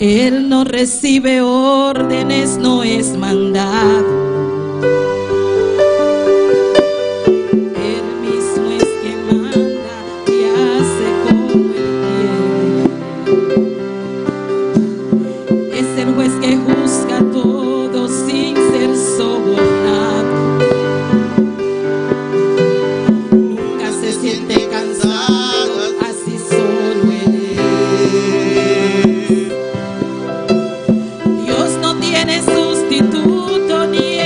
Él no recibe órdenes, no es mandado. Él mismo es quien manda y hace como Él quiere. Es el juez que juzga a todos sin ser sobornado. Nunca se siente cansado, así solo Él es. Dios no tiene sustituto ni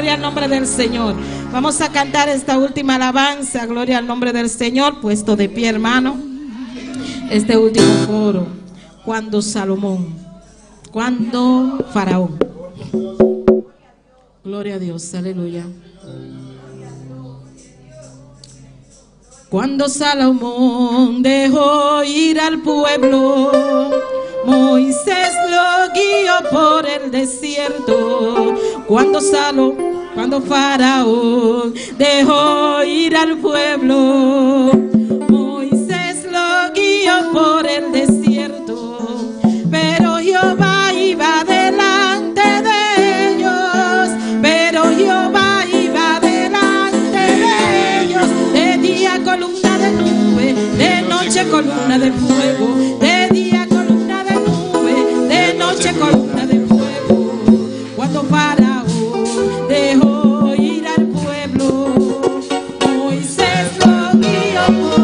gloria al nombre del Señor. Vamos a cantar esta última alabanza, gloria al nombre del Señor, puesto de pie, hermano. Este último coro, cuando Salomón, cuando Faraón. Gloria a Dios, aleluya. Cuando Salomón dejó ir al pueblo, Moisés lo guió por el desierto. Cuando Faraón dejó ir al pueblo, Moisés lo guió por el desierto. Pero Jehová iba delante de ellos, pero Jehová iba delante de ellos. De día columna de nube, de noche columna de fuego. De día columna de nube, de noche columna de fuego. Cuando Faraón dejó ir al pueblo, Moisés lo guió.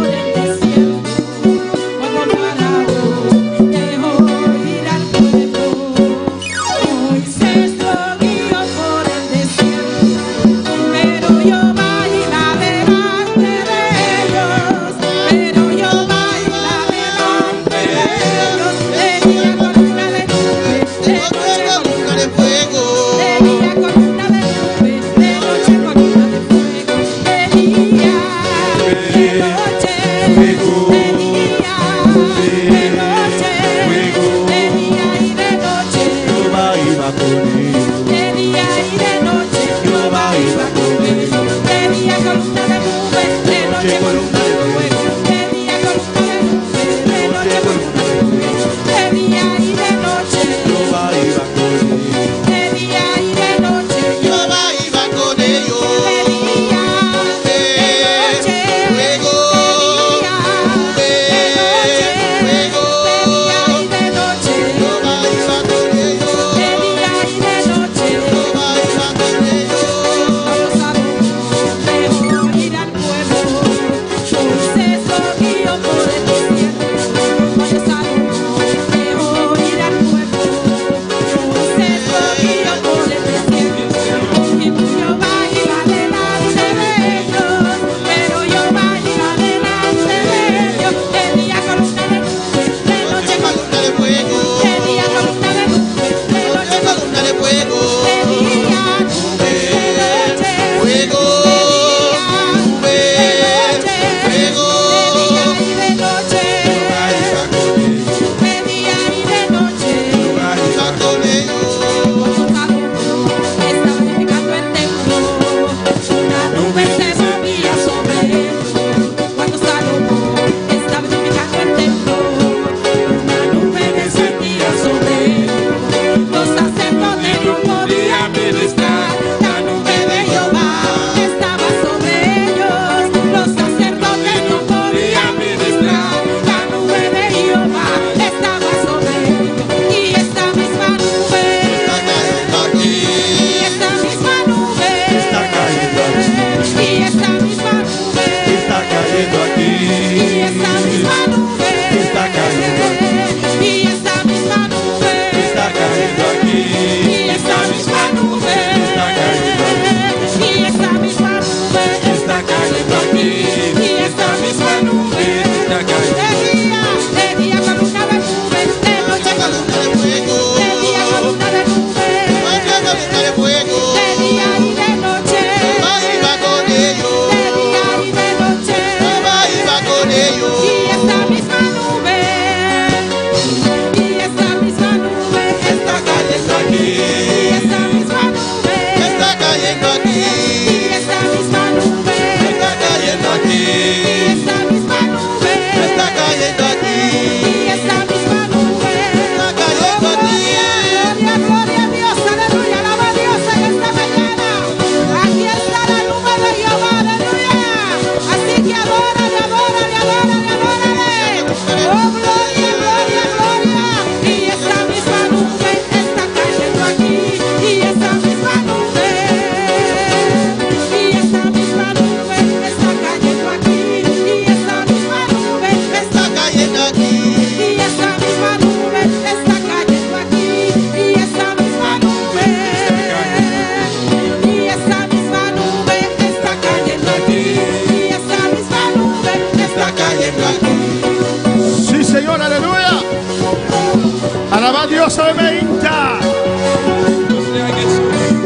Dios aumenta.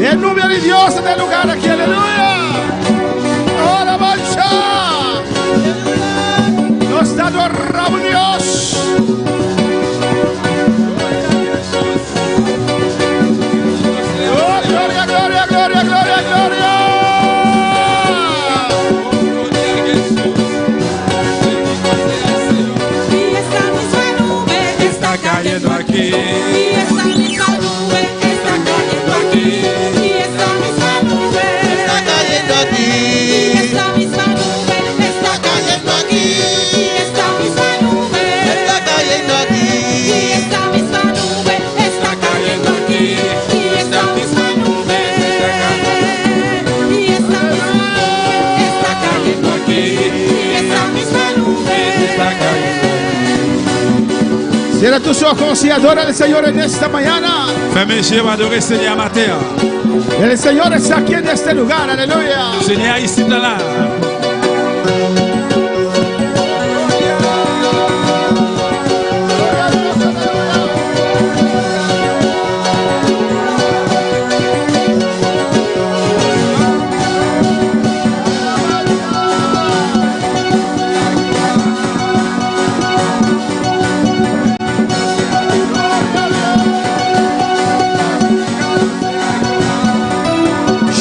El número de Dios en el lugar aquí, aleluya. Ahora marcha. Nos adoramos Dios. Oh, gloria, gloria, gloria, gloria, gloria. Y esta misma nube está cayendo aquí. Y esta misma nube está cayendo aquí. Y esta misma nube Está cayendo aquí. Y esta misma nube está cayendo aquí. Y esta misma nube Está cayendo aquí. Y esta misma nube está cayendo aquí. Y esta misma nube Y esta misma nube está cayendo aquí. Y esta misma nube está cayendo. Cierra tus ojos y adora al Señor en esta mañana. Fais-moi Jésus adorer Seigneur matin. El Señor está aquí en este lugar, aleluya. Seigneur ici dans là.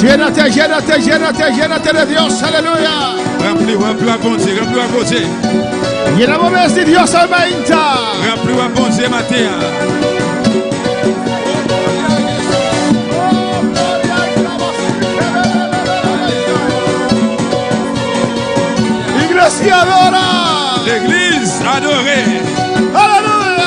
Llénate, llénate, llénate, llénate de Dios, aleluya. Remplis-moi à bon Dieu, remplis-moi à bon Dieu. Y el amor de Dios aumenta. Remplis-moi à bon Dieu matin. Iglesia adora. L'église adorée. Aleluya.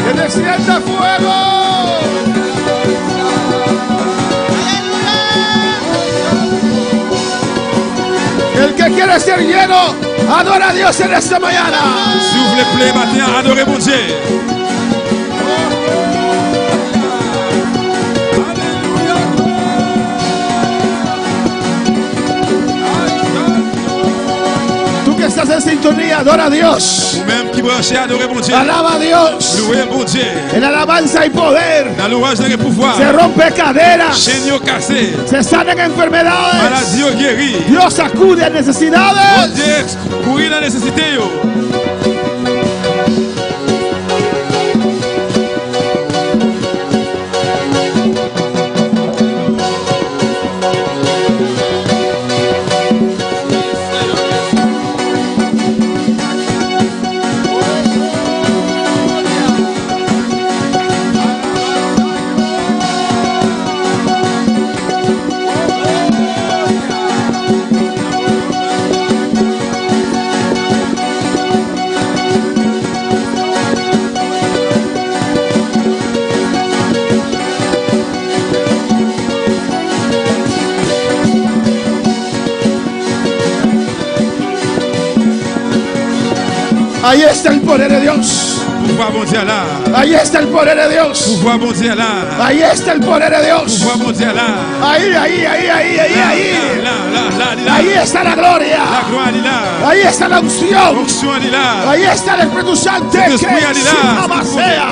Que descienda fuego. El que quiere ser lleno, adora a Dios en esta mañana. Si vous voulez plaire matin, adorez mon Dieu. Tú que estás en sintonía, adora a Dios. Vous-même qui branchez, adorez mon Dieu. Alaba a Dios. Louez bon Dieu. En alabanza y poder. Dans l'ouvrage de pouvoir. Se rompe cadenas. Chaînes cassées. Se sanan enfermedades. Maladies guéries. Dios acude a necesidades. Mon Dieu, courir dans la nécessité. Ahí está el poder de Dios. Pouvoir bon Dieu là. Ahí está el poder de Dios. Pouvoir bon Dieu là. Ahí está el poder de Dios. Pouvoir bon Dieu là. Ahí, ahí, ahí, ahí, ahí, ahí. Là. Ahí está la gloria. La gloire est là. Ahí está la unción. L'onction est là. Ahí está el Espíritu Santo que Espíritu Santo. sin amasea.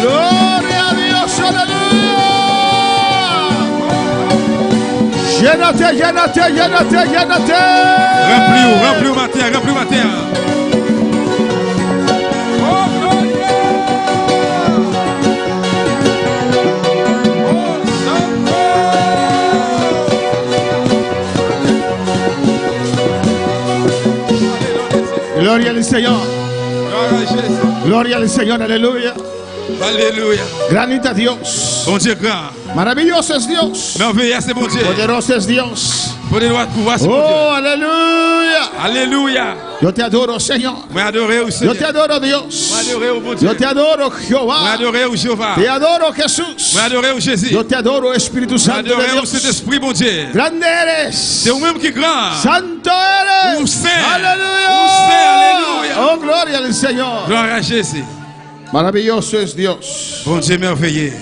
Gloria a Dios, aleluya. Llénate, llénate, llénate, llénate. Remplis-vous matin. Gloria al Señor. Gloria al Señor, aleluya. Alléluia. Grande es Dios. Bon Dieu grand. Maravilloso es Dios. Merveilleux c'est bon Dieu. Poderoso es Dios. Pour des droits de pouvoir, c'est mon Oh, Dieu. aleluya. Alléluia. Yo te adoro, Señor. Moi adoré au Yo Seigneur. te adoro, Moi Dios. adoré au bon Dieu. Yo te adoro, Moi Jehová. adoré au Jéhovah. Te adoro, Jesús. Moi adoré au Jésus. Yo te adoro, Espíritu Moi Santo de adoré au Dios. Saint-Esprit, mon Dieu. Grande eres. C'est vous-même qui est grand. Santo eres. Ou saint. Aleluya. Ou saint, alléluia. Oh, gloria al Señor. Gloire à Jésus. Maravilloso es Dios. Bon Dieu merveilleux.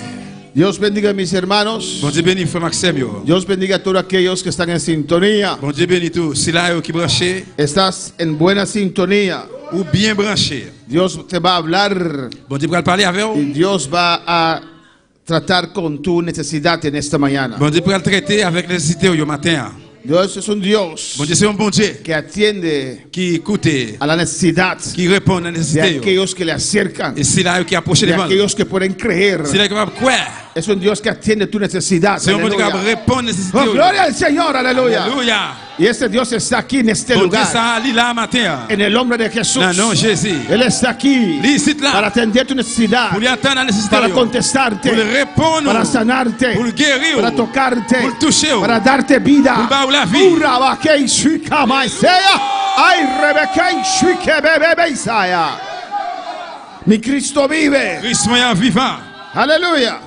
Dios bendiga a mis hermanos. Bon Dieu bénit frère Maxime. Yo. Dios bendiga a todos aquellos que están en sintonía. Bon Dieu bénit tout. Si là qui branché Estás en buena sintonía. ou bien branché. Dios te va a hablar Bon Dieu va parler avec y vous. Dios va a tratar con tu necesidad en esta mañana. Bon Dieu va traiter avec les nécessités au matin. Dios es un Dios Bon Dieu c'est un bon Dieu que atiende qui écoute, a la necesidad qui répond à la de nécessité. aquellos que le acercan, Et c'est là qui approche de devant. aquellos que pueden creer. C'est là qui va quoi? Es un Dios que atiende tu necesidad. C'est un bon Dieu qui va Aleluya. répondre à la nécessité. Oh, gloria al Señor, aleluya. Alléluia. Y este Dios está aquí en este Bon Dieu lugar, ça lit là matin. en el nombre de Jesús. Non, non, Jésus. Él está aquí Lui ici para là. atender tu necesidad, Pour lui attendre la nécessité. para Pour contestarte, le répondre. para sanarte, Pour le guérir. para tocarte, Pour le toucher. para darte vida. Pour dar la vie. Urabakei shuika maisea, ay rebekei shuike bebebe isaya. Mi Cristo vive. Christ moyen vivant. Aleluya.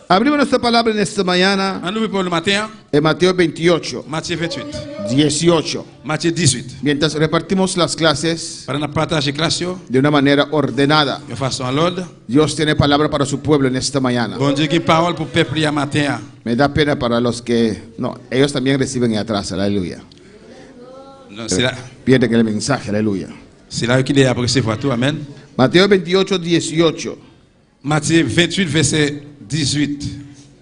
Abrimos nuestra palabra en esta mañana On ouvre pour le matin. en Mateo 28, Matthieu 28. 18. Matthieu 18. Mientras repartimos las clases Para nous partager classe yo, de una manera ordenada, de façon à l'ordre. Dios tiene palabra para su pueblo en esta mañana. Bon Dieu qui parole pour peuple à matin. Me da pena para los que no, ellos también reciben en atrás, aleluya. Non, Pierden el mensaje, aleluya. c'est là qu'il est à recevoir tout. Amen. Mateo 28, 18. Matthieu 28, verset 18.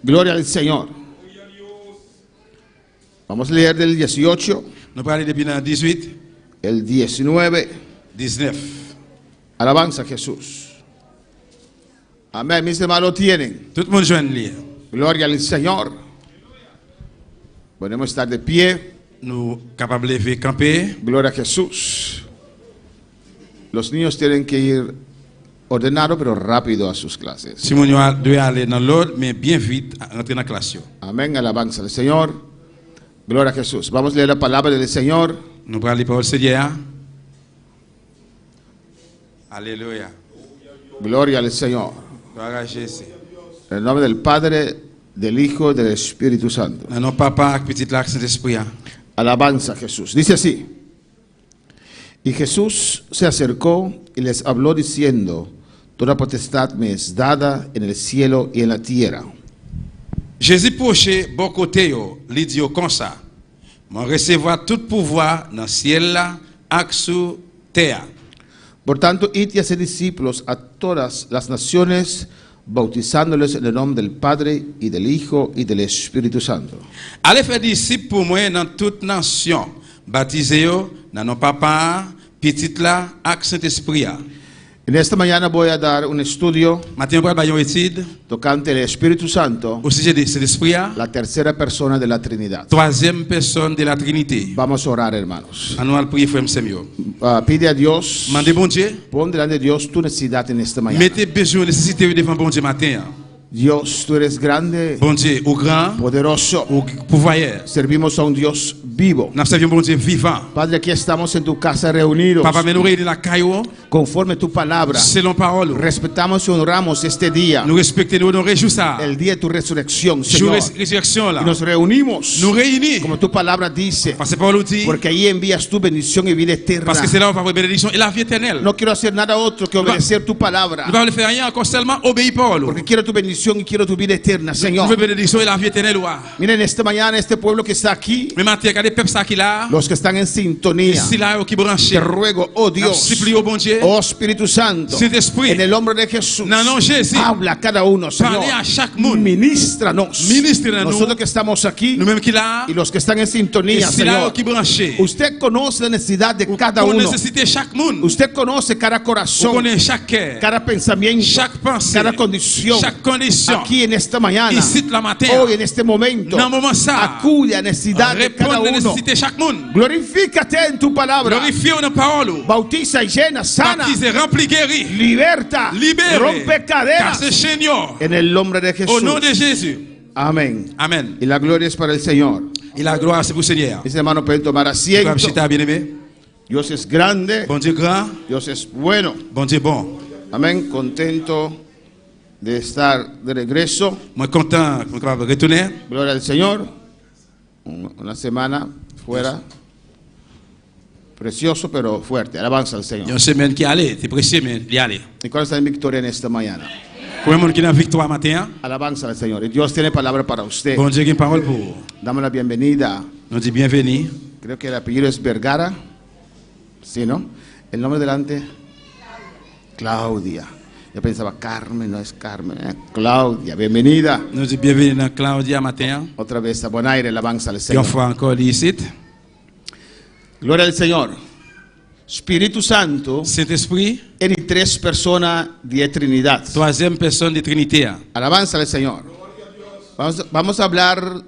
Gloria al Señor. Vamos a leer del 18, Nous parlons depuis dans 18, el 19. 19. Alabanza a Jesús. Amén, mis hermanos lo tienen. Tout le monde joue lire. Gloria al Señor. Podemos estar de pie. Nous capables de lever, camper. Gloria a Jesús. Los niños tienen que ir ordenado pero rápido a sus clases. Si mon doit aller dans l'ordre, mais bien vite, rentrer dans la classe. Amén, alabanza al Señor. Gloria a Jesús. Vamos a leer la palabra del Señor. Nous parlons les paroles du Seigneur. Alléluia. Gloria al Señor. Gloire à Jésus. En el nombre del Padre, del Hijo y del Espíritu Santo. Dans notre papa, petit lac Saint-Esprit. Alabanza a Jesús. Dice así. Y Jesús se acercó y les habló diciendo, toda potestad me es dada en el cielo y en la tierra. Jésus proche bon côté yo, li dit yo comme ça. Moi recevoir tout pouvoir dans le ciel là, ak sous terre. Por tanto, id y haced discípulos a todas las naciones, bautizándoles en el nombre del Padre y del Hijo y del Espíritu Santo. Allez faire disciples pour moi dans toute nation. Baptisez yo dans nos papa, petit là, ak Saint-Esprit. En esta mañana voy a dar un estudio Matin on va faire une étude tocante el Espíritu Santo, au sujet de Saint-Esprit, la tercera persona de la Trinidad. troisième personne de la Trinité. Vamos a orar, hermanos. On va prier frère Samuel. Pide a Dios, Mandez bon Dieu, pon delante de Dios tu necesidad en esta mañana. mettez besoin nécessité devant bon Dieu matin. Dios, tú eres grande, Bon Dieu, au grand, poderoso. au pouvoirs. Servimos a un Dios vivo. Nous servons bon Dieu vivant. Padre, aquí estamos en tu casa reunidos Papa, mais nous réunissons la caillou conforme tu palabra. selon parole. Respetamos y honramos este día, Nous respectons, nous réjouissons ça. el día de tu resurrección, Jour Señor. de résurrection là. Y nos reunimos, Nous réunis. como tu palabra dice, Parce que Paul dit, porque ahí envías tu bendición y vida eterna. parce que c'est là où on va avoir bénédiction et la vie éternelle. No quiero hacer nada otro que obedecer tu palabra, Nous ne pouvons faire rien encore seulement obéir Paul. porque quiero tu bendición y quiero tu vida eterna, Nous Señor. voulons bénédiction et la vie éternelle. Ouais. Miren, esta mañana este pueblo que está aquí, Mais maintenant, regardez le peuple ça qui là. los que están en sintonía, Ici là qui branché. te ruego, oh Dios, Supplie au bon Dieu. oh Espíritu Santo, Saint-Esprit. en el nombre de Jesús, Non, non, Jésus. habla a cada uno, Señor. Parlez à chaque monde. Ministranos. Ministre-nous. Nosotros que estamos aquí Nous-mêmes qui là. y los que están en sintonía, Ici là Señor. qui branché. Usted conoce la necesidad de cada Pour uno. nécessiter chaque monde. Usted conoce cada Vous corazón, connaissez chaque cœur. cada pensamiento, Chaque pensée. cada condición. Chaque condition. Aquí en esta mañana, Ici la matin. hoy en este momento, Dans le moment ça. acude a necesidad de cada Répondre à la uno. nécessité chaque monde. Glorifícate en tu palabra. Glorifions nos paroles. Bautiza y llena, sana, Baptisez, remplis, guéris. liberta, Libérez. rompe cadenas. Cassez chaînes. En el nombre de Au Jesús. nom de Jésus. Amén. Amen. Y la gloria es para el Señor. Et la gloire, c'est pour le Seigneur. Mis hermanos pueden tomar asiento. Frère Chita, bien-aimé. Dios es grande. Bon Dieu grand, Dios es bueno. bon Dieu bon. Amén. Contento de estar de regreso. Moi content qu'on capable retourner. Gloria al Señor. Una semana fuera. Precioso pero fuerte. Alabanza al Il y a Señor. une semaine qui allait, c'est précieux, mais il y allait. ¿Y cuál está en victoria en esta mañana? Combien de monde qui est en victoire matin? Alabanza al Señor. Y Dios tiene palabra para usted. Bon Dieu qui a une parole pour vous. Dame la bienvenida. Nous dit bienvenue. Creo que el apellido es Vergara. Sí, ¿no? El nombre delante. Claudia. Yo pensaba Carmen, no es Carmen. Claudia, bienvenida. Nous dit bienvenue dans Claudia matin. Otra vez a buen aire, alabanza al Et Señor. on fois encore ici. Gloria al Señor. Espíritu Santo, Saint-Esprit, en tres personas de Trinidad. troisième personne de Trinité. Alabanza al Señor. Vamos a hablar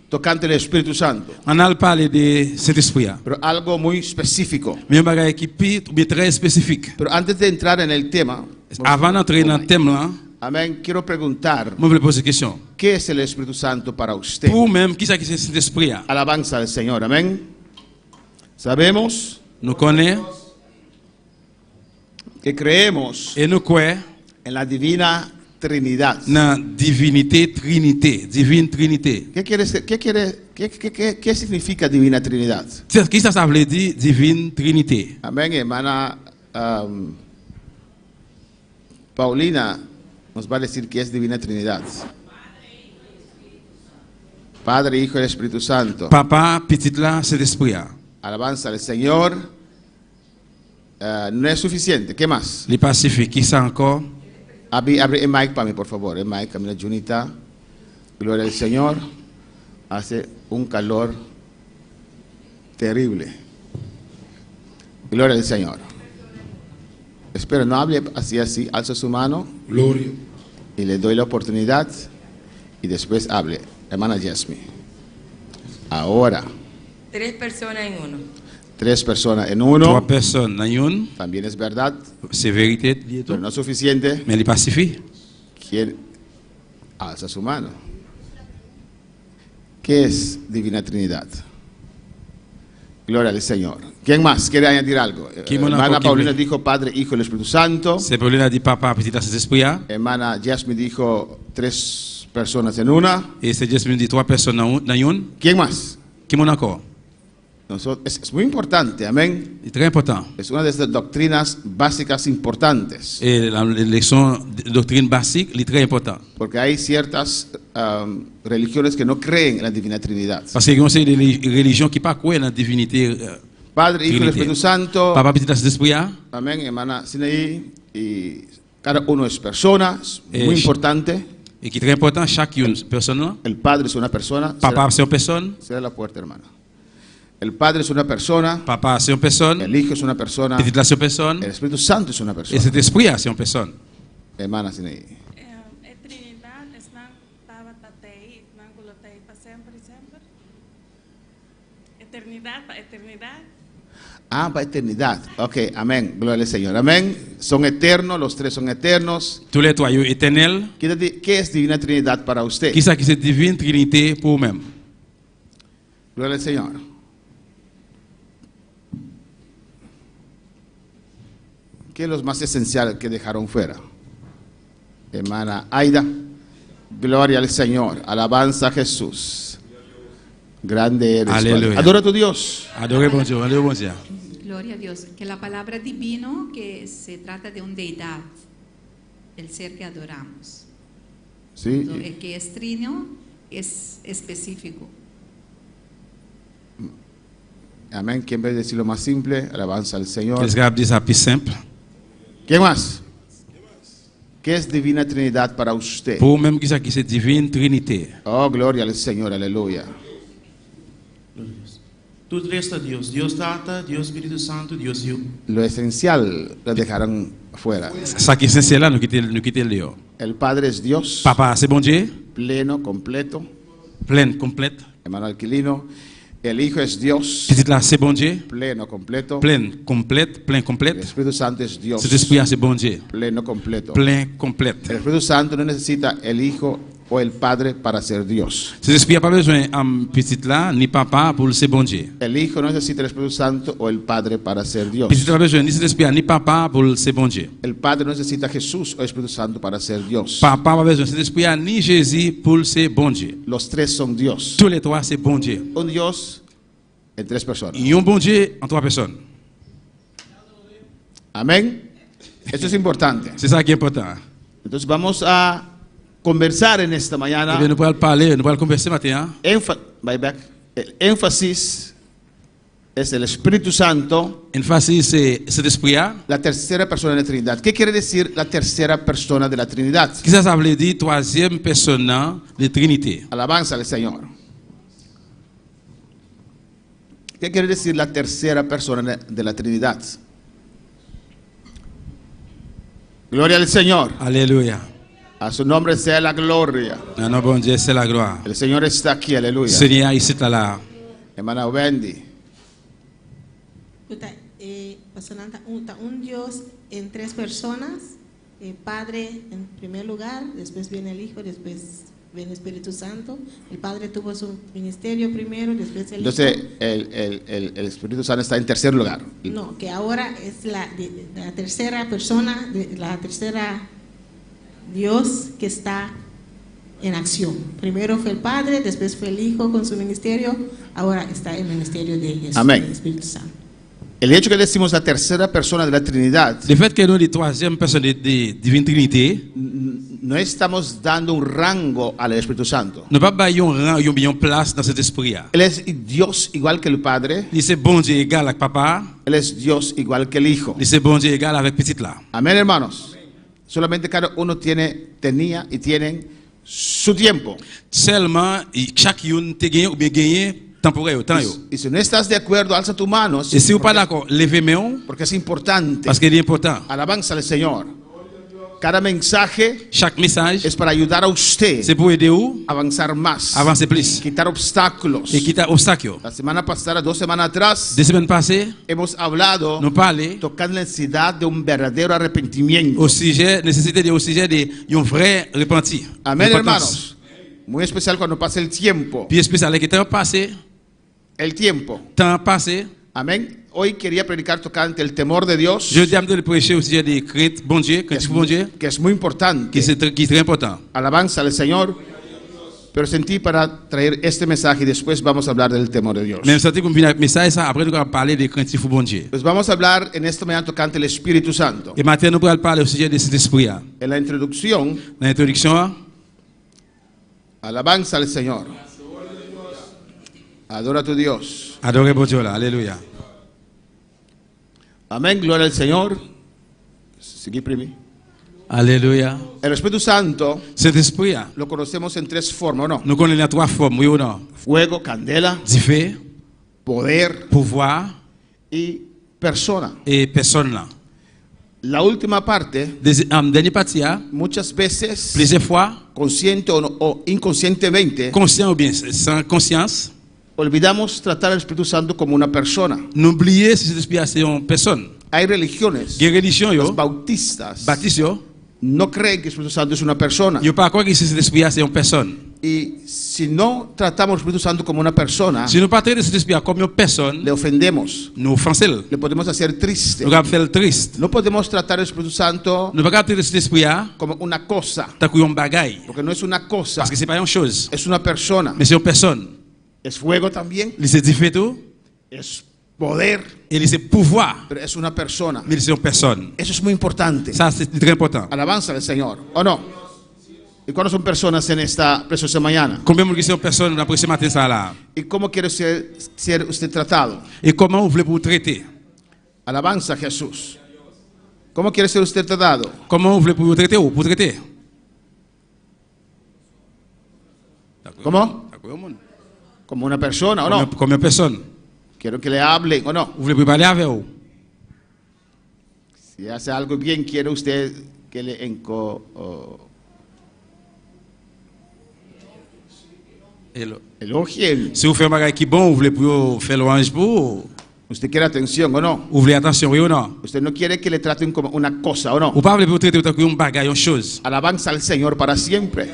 tocante el Espíritu Santo, On a parlé de Saint-Esprit. pero algo muy específico. Mais un bagage qui est très spécifique. Pero antes de entrar en el tema, Avant d'entrer dans le thème là, amén, quiero preguntar, je voulais poser une question. ¿qué es el Espíritu Santo para usted? Pour vous-même, qui c'est que c'est Saint-Esprit? Alabanza al Señor, amén. Sabemos Nous connaissons que creemos et nous croyons en la divina Trinidad. dans la divinité Trinité, divine Trinité. ¿Qué significa divina Trinidad? Qui ça veut dire divine Trinité? Amén, hermana Paulina nos va a decir qué es divina Trinidad. Padre, Hijo y Espíritu Santo. Papa, petit là, Saint-Esprit. Alabanza al Señor. No es suficiente. ¿Qué más? Les pacifiques, qui ça encore? Abre el mic para mí, por favor. El mic, Camila Junita. Gloria al Señor. Hace un calor terrible. Gloria al Señor. Espero, no hable así. Alza su mano. Gloria. Y le doy la oportunidad. Y después hable. Hermana Jasmine. Ahora. 3 personas en uno. 3 personas en 3 uno. personnes dans une. También es verdad. C'est vérité, Pero no es suficiente. mais les pacifiques. ¿Quién alza su mano? ¿Qué es divina Trinidad? Gloria al Señor. ¿Quién más quiere añadir algo? Hermana Paulina dijo Padre, Hijo y el Espíritu Santo. C'est Paulina a dit papa, petit là, Saint-Esprit. Hermana Jasmine dijo 3 personas en una. Et c'est Jasmine dit 3 personnes dans une. ¿Quién más? Qui m'en encore? Es muy importante, amén. C'est très important. Es una de estas doctrinas básicas importantes. Et la leçon de doctrine basique, est très important. Porque hay ciertas religiones que no creen en la divina Trinidad. Parce qu'il y a des religions qui ne croient pas dans la divinité. Padre, Hijo y el Espíritu Santo. Papa, petit là, Saint-Esprit. Amén, hermana Sinaí. Y cada uno es persona, es muy importante. Et qui est très important, chaque personne. El Padre es una persona. Papa, c'est une personne. Cierra la puerta, hermana. El Padre es una persona. Papa, c'est une personne. El Hijo es una persona. Petit là, c'est une personne. El Espíritu Santo es una Et persona. cet esprit, c'est une personne. Hermana Sinaí. Trinidad están tabatei, nangulotei para siempre, siempre. Eternidad, para eternidad. Ah, para eternidad. Ok, amén. Gloria al Señor. Amén. Son eternos, los 3 son eternos. Tous les trois, éternels. ¿Qué es divina Trinidad para usted? Qui c'est qui c'est divine Trinité pour vous-même? Gloria al Señor. ¿Qué es lo más esencial que dejaron fuera? Hermana Aida. Gloria al Señor. Alabanza a Jesús. Grande eres. Aleluya. Adora a tu Dios. Adorez bon Dieu, adorez bon Dieu. Gloria a Dios. Que la palabra divino, que se trata de una deidad, el ser que adoramos. Sí. El que es trino es específico. Amén. ¿Quién va a decir lo más simple? Alabanza al Señor. Qu'est-ce que dit ça plus simple? ¿Qué más? ¿Qué es divina Trinidad para usted? Pour vous-même, qui c'est qui c'est divine Trinité? Oh, gloria al Señor. Aleluya. Tudo resta a Deus. Deus Tata, Deus Espírito Santo, Deus Hijo. Lo esencial lo dejaron fuera. Ça qui est essentiel là, nous quittons le lieu. El Padre es Dios. Papa, c'est bon Dieu. Pleno, completo. Pleine, complète. Hermano Alquilino. El Hijo es Dios. Petit là, c'est bon Dieu. Pleno, completo. Pleine, complète, plein, El complète. Espíritu Santo es Dios. Cet esprit, c'est bon Dieu. Pleno, completo. Plein, complète. El Espíritu Santo no necesita el Hijo o el Padre para ser Dios. Saint-Esprit n'a pas besoin de petit là, ni papa pour ser bon Dieu. El Hijo no necesita el Espíritu Santo o el Padre para ser Dios. Petit n'a pas besoin ni Saint-Esprit ni papa pour ser bon Dieu. El Padre no necesita Jesús o el Espíritu Santo para ser Dios. Papa n'a pas besoin de Saint-Esprit ni Jésus pour ser bon Dieu. Los tres son Dios. Tous les trois c'est bon Dieu. Un Dios en tres personas. Et un bon Dieu en trois personnes. Amén. Esto es importante. C'est ça qui est important. Entonces vamos a conversar en esta mañana. Eh bien, nous pourrons parler, nous pourrons converser maintenant. El énfasis es el Espíritu Santo. Énfasis c'est cet esprit. La tercera persona de la Trinidad. ¿Qué quiere decir la tercera persona de la Trinidad? Qu'est-ce que ça veut dire troisième personne de Trinité? Alabanza al Señor. ¿Qué quiere decir la tercera persona de la Trinidad? Gloria al Señor. Aleluya. A su nombre sea la gloria. A notre bon Dieu c'est la gloire. El Señor está aquí, aleluya. Seigneur ici là. Hermana Wendy. Un Dios en tres personas, el Padre en primer lugar, después viene el Hijo, después viene el Espíritu Santo. El Padre tuvo su ministerio primero, después el Entonces, Hijo. el Espíritu Santo está en tercer lugar. No, que ahora es la tercera persona, la tercera Dios que está en acción. Primero fue el Padre, después fue el Hijo con su ministerio, ahora está el ministerio de Jesús, Amén. del Espíritu Santo. El hecho que decimos la tercera persona de la Trinidad, Le fait que nous la troisième personne de divine Trinité, no estamos dando un rango al Espíritu Santo. nous pas bailler un rang, une place dans cet esprit. Él es Dios igual que el Padre. Il c'est bon Dieu égal avec papa. Él es Dios igual que el Hijo. Il c'est bon Dieu égal avec petit là. Amén, hermanos. Solamente cada uno tenía y tienen su tiempo. Seulement chacun te gagné ou bien gagné temporaire autant yo. Y si no estás de acuerdo, alza tu mano. Et si vous pas d'accord, levez main Porque es importante. parce que c'est important. Alabanza al Señor. Cada mensaje Chaque message es para ayudar a usted c'est pour aider vous a avanzar más, avancer plus quitar obstáculos. et quitter obstacle. La semana pasada, 2 semanas atrás, 2 semaines passées, hemos hablado nous parlé tocando la necesidad de un verdadero arrepentimiento. au sujet nécessité au sujet de un vrai repenti. Amén, Repentance. hermanos. Muy especial cuando pasa el tiempo. Puis spécial avec temps passé, El tiempo. temps passé, Amén. Hoy quería predicar tocante el temor de Dios, je dis de prêcher au sujet de crainte bon Dieu, crainte bon Dieu, que es muy importante. qui est très important. Alabanza al Señor. Pero sentí para traer este mensaje y después vamos a hablar del temor de Dios. Même senti comme vient avec message ça après nous allons parler de crainte bon Dieu. Pues vamos a hablar en esta mañana tocante el Espíritu Santo. Et maintenant nous allons parler au sujet de cet esprit. En la introducción, L'introduction, alabanza al Señor. Adora a tu Dios. adorez bon Dieu là, alléluia. Amén, gloria al Señor. Seguí primi. Alléluia. El Espíritu Santo Cet esprit, lo conocemos en tres formas, ¿o no? nous connaissons les trois formes, oui ou non? Fuego, candela, Du feu, poder pouvoir y persona. et personne là. La última parte, Dernière partie, muchas veces, plusieurs fois, consciente o inconscientemente, conscient ou bien sans conscience, olvidamos tratar al Espíritu Santo como una persona. n'oubliez si cet esprit c'est une personne. Hay religiones, Les religions, los yo, bautistas, baptistes, yo, no creen que el Espíritu Santo es una persona. yo pas croire que cet esprit c'est une personne. Y si no tratamos al Espíritu Santo como una persona, Si nous pas traitons cet esprit comme une personne, le ofendemos, nous offensons. le podemos hacer triste. Nous allons faire triste. No podemos tratar al Espíritu Santo Nous ne pouvons pas traiter cet esprit como una cosa, tant qu'il y a un bagaille. porque no es una cosa, Parce que c'est pas une chose, es una persona. mais c'est une personne. Es fuego también, Il c'est différent tout, es poder, et il c'est pouvoir, pero es una persona. mais c'est une personne. Eso es muy importante. Ça c'est très important. Alabanza al Señor, ¿o no? ¿Y cuándo son personas en esta preciosa mañana? Combien de gens sont personnes dans ce matin ça là? ¿Y cómo quiere ser usted tratado? Et comment vous voulez vous traiter? Alabanza a Jesús. ¿Cómo quiere ser usted tratado? Comment vous voulez vous traiter ou vous traiter? ¿Cómo? Como una persona, ¿o no? Comme une personne. Quiero que le hablen, ¿o no? Vous voulez parler avec vous? Si hace algo bien, quiere usted que le elogien. Si vous faites un bagage qui est bon, vous voulez faire l'orange pour? Usted quiere atención, ¿o no? Vous voulez attention, oui ou non? Usted no quiere que le traten como una cosa, ¿o no? Ou pas voulez vous traiter comme un bagage, une chose? Alabanza al Señor para siempre.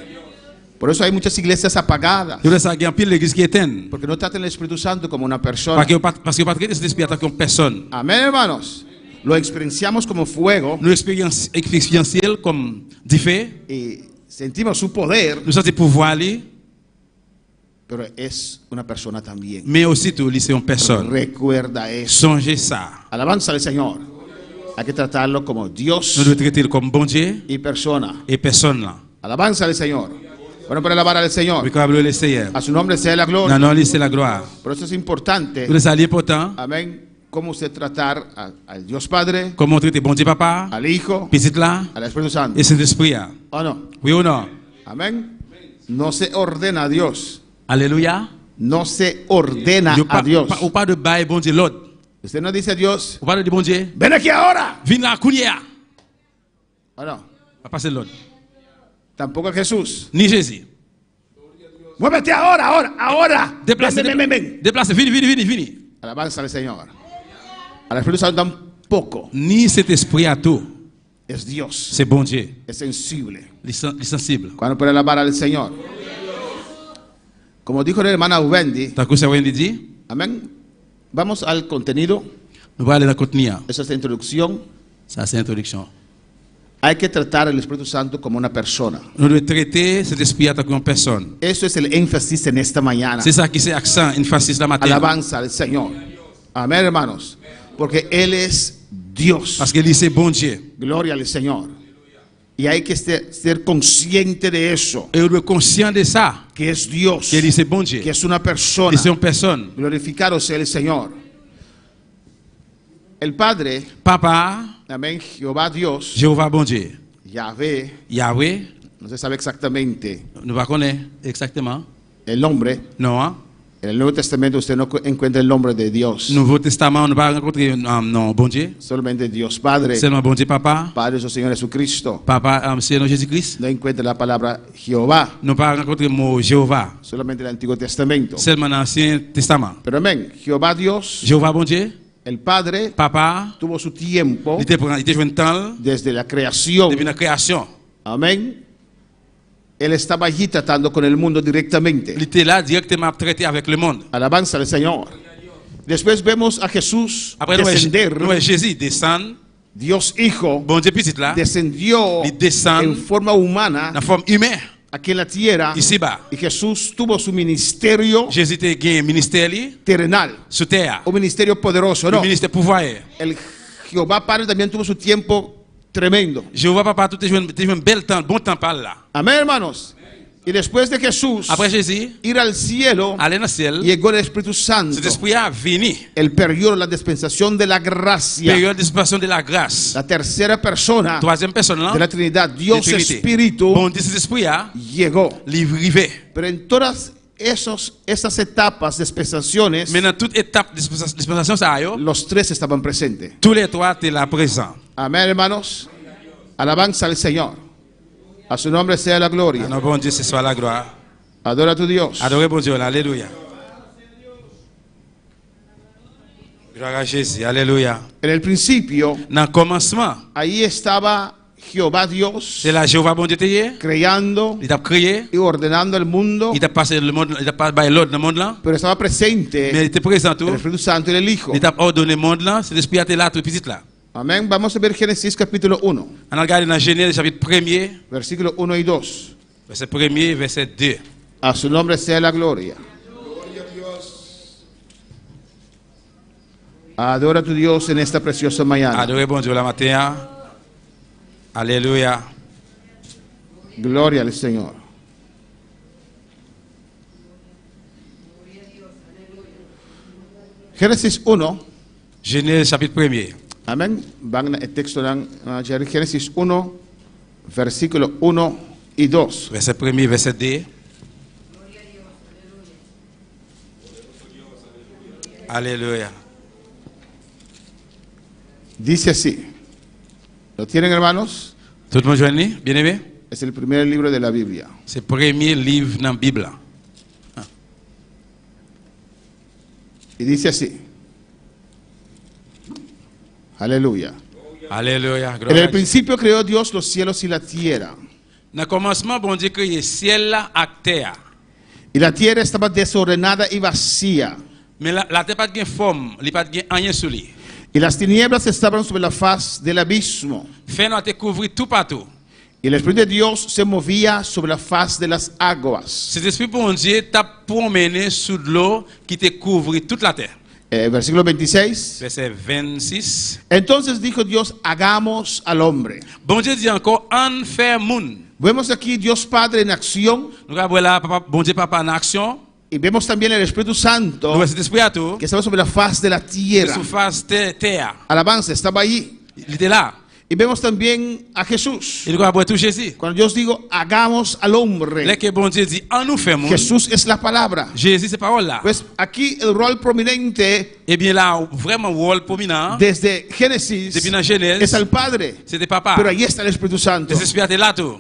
Por eso hay muchas iglesias apagadas. Yo ça qu'il y a pile l'église qui éteint. Porque no tratan el Espíritu Santo como una persona. Parce que pas traiter cet esprit comme personne. Amén, hermanos. Lo experienciamos como fuego. Nous expérientiel comme du feu. Y sentimos su poder. Nous sentons pouvoir lui. Pero es una persona también. Mais aussi tout, c'est une personne. Recuerda eso. Songez ça. Alabanza al Señor. Hay que tratarlo como Dios. Nous devons traiter comme bon Dieu y persona. Et personne là. Alabanza al Señor. Bueno, para alabar al Señor. A su nombre sea la gloria. Non, c'est la gloire. Por eso es importante. Amén. Cómo usted tratar al Dios Padre. Comment traiter bon Dieu Papa. Al Hijo. Petit là. Al Espíritu Santo. Et Saint-Esprit. ¿O no? Oui ou non? Amén. No se ordena a Dios. Alléluia. No se ordena a Dios. Ou pas de bail bon Dieu l'autre. Usted no dice a Dios. Ou pas de bon Dieu. Ven aquí ahora. Viens là, kounia. ¿O no? Va passer l'autre. Tampoco a Jesús. Ni Jésus. Muévete ahora. Déplace, ven. Déplace, vini. Alabanza al Señor. Al Espíritu Santo tampoco. Ni cet esprit à tout. Es Dios. C'est bon Dieu. Es sensible. Sensible. Cuando puede alabar al Señor. Como dijo la hermana Wendy. Amén. Vamos al contenido. Nous allons aller dans le contenu. Esa es la introducción. Ça c'est l'introduction. Hay que tratar al Espíritu Santo como una persona. Nous devons traiter cet esprit comme une personne. Eso es el énfasis en esta mañana. C'est ça qui c'est accent, énfasis la matin. Alabanza al Señor. Amén, hermanos. Porque Él es Dios. Parce que lui c'est bon Dieu. Gloria al Señor. Y hay que ser consciente de eso. Et on doit être conscient de ça. Que es Dios. Que lui c'est bon Dieu. Que es una persona. C'est une personne. Glorificado sea el Señor. El Padre. Papa. Amén. Jehová Dios. Jehová bon Dieu. Yahvé. No se sabe exactamente. No va con exactement. El nombre. No. En el Nuevo Testamento usted no encuentra el nombre de Dios. Nouveau Testament, on ne va rencontrer non bon Dieu. Solamente Dios Padre. Seulement bon Dieu Papa. Padre de Señor Jesucristo. Papa, Seigneur Jésus-Christ. No encuentra la palabra Jehová. No va rencontrer le mot Jehová. Solamente el Antiguo Testamento. Seulement l'Ancien Testament. Pero amén. Jehová Dios. Jehová bon Dieu. El Padre. Papa. Tuvo su tiempo. Il était joué un temps. Desde la creación. Depuis la création. Amén. Él estaba allí tratando con el mundo directamente. Il était là directement traité avec le monde. Alabanza al Señor. Después vemos a Jesús descender. Jésus descend. Dios Hijo bon Dieu petit là. Descendió en forma humana. En forme humaine. Aquí en la tierra. Ici-bas. Y Jesús tuvo su ministerio. Jésus a un ministère terrenal. Sur terre. Un ministerio poderoso, ¿no? Un ministère pouvoir. El Jehová Padre también tuvo su tiempo tremendo. Jehová Papa tout un bel temps, bon temps par là. Amén, hermanos. Y después de Jesús ir al cielo, llegó el Espíritu Santo. El periodo, la dispensación de la gracia. La tercera persona de la Trinidad, Dios Espíritu, llegó. Pero en todas esas etapas, dispensaciones, los tres estaban presentes. Amén, hermanos. Alabanza al Señor. A su nombre sea la gloria. Bon Dieu, ce soit la gloire. Adora a tu Dios. Adorez bon Dieu, alléluia. Gloire à Jésus, alléluia. En el principio, dans le commencement, ahí estaba Jehová Dios. C'est la Jehová bon Dieu creando y ordenando el mundo. Il a passé le monde, il a passé l'ordre le monde là. Pero estaba presente. Mais il était présent tout. El Espíritu Santo y el Hijo. Il a ordonné le monde là, c'est l'esprit était là tout petit là. Amén. Vamos a ver Génesis capítulo 1. On a regardé dans Genèse chapitre 1er. Versículo 1 y 2. Verset 1er, verset 2. A su nombre sea la gloria. Adora a tu Dios en esta preciosa mañana. Adorez bon Dieu la matin. Alléluia. Gloria al Señor. Génesis 1. Genèse chapitre 1er. Amén. Van el texto en Génesis 1, versículo 1 y 2. Verset 1er, verset 2. Alléluia. Dice así. ¿Lo tienen, hermanos? Tout le monde joigne, bien aimé? Es el primer libro de la Biblia. C'est le premier livre dans la Bible. Y dice así. Aleluya. Aleluya. En el principio creó Dios los cielos y la tierra. Dans le commencement, bon Dieu créé ciel là ak terre. Y la tierra estaba desordenada y vacía. Mais la terre pas de forme, il pas de rien sur lui. Y las tinieblas estaban sobre la faz del abismo. Fait nous te couvrir tout partout. Y el Espíritu de Dios se movía sobre la faz de las aguas. Cet esprit bon Dieu t'a promené sous l'eau qui te couvre toute la terre. Versículo 26. Verset 26. Entonces dijo Dios, hagamos al hombre. Bon Dieu dit encore, en faire moun. Vemos aquí Dios Padre en acción. Nous avons là bon Dieu papa en action. Y vemos también el Espíritu Santo que estaba sobre la faz de la tierra. Alabanza, estaba allí. Il était là. Y vemos también a Jesús. Cuando Dios digo, hagamos al hombre. Jesús es la palabra. Pues aquí el rol prominente desde Génesis es el Padre. Pero ahí está el Espíritu Santo.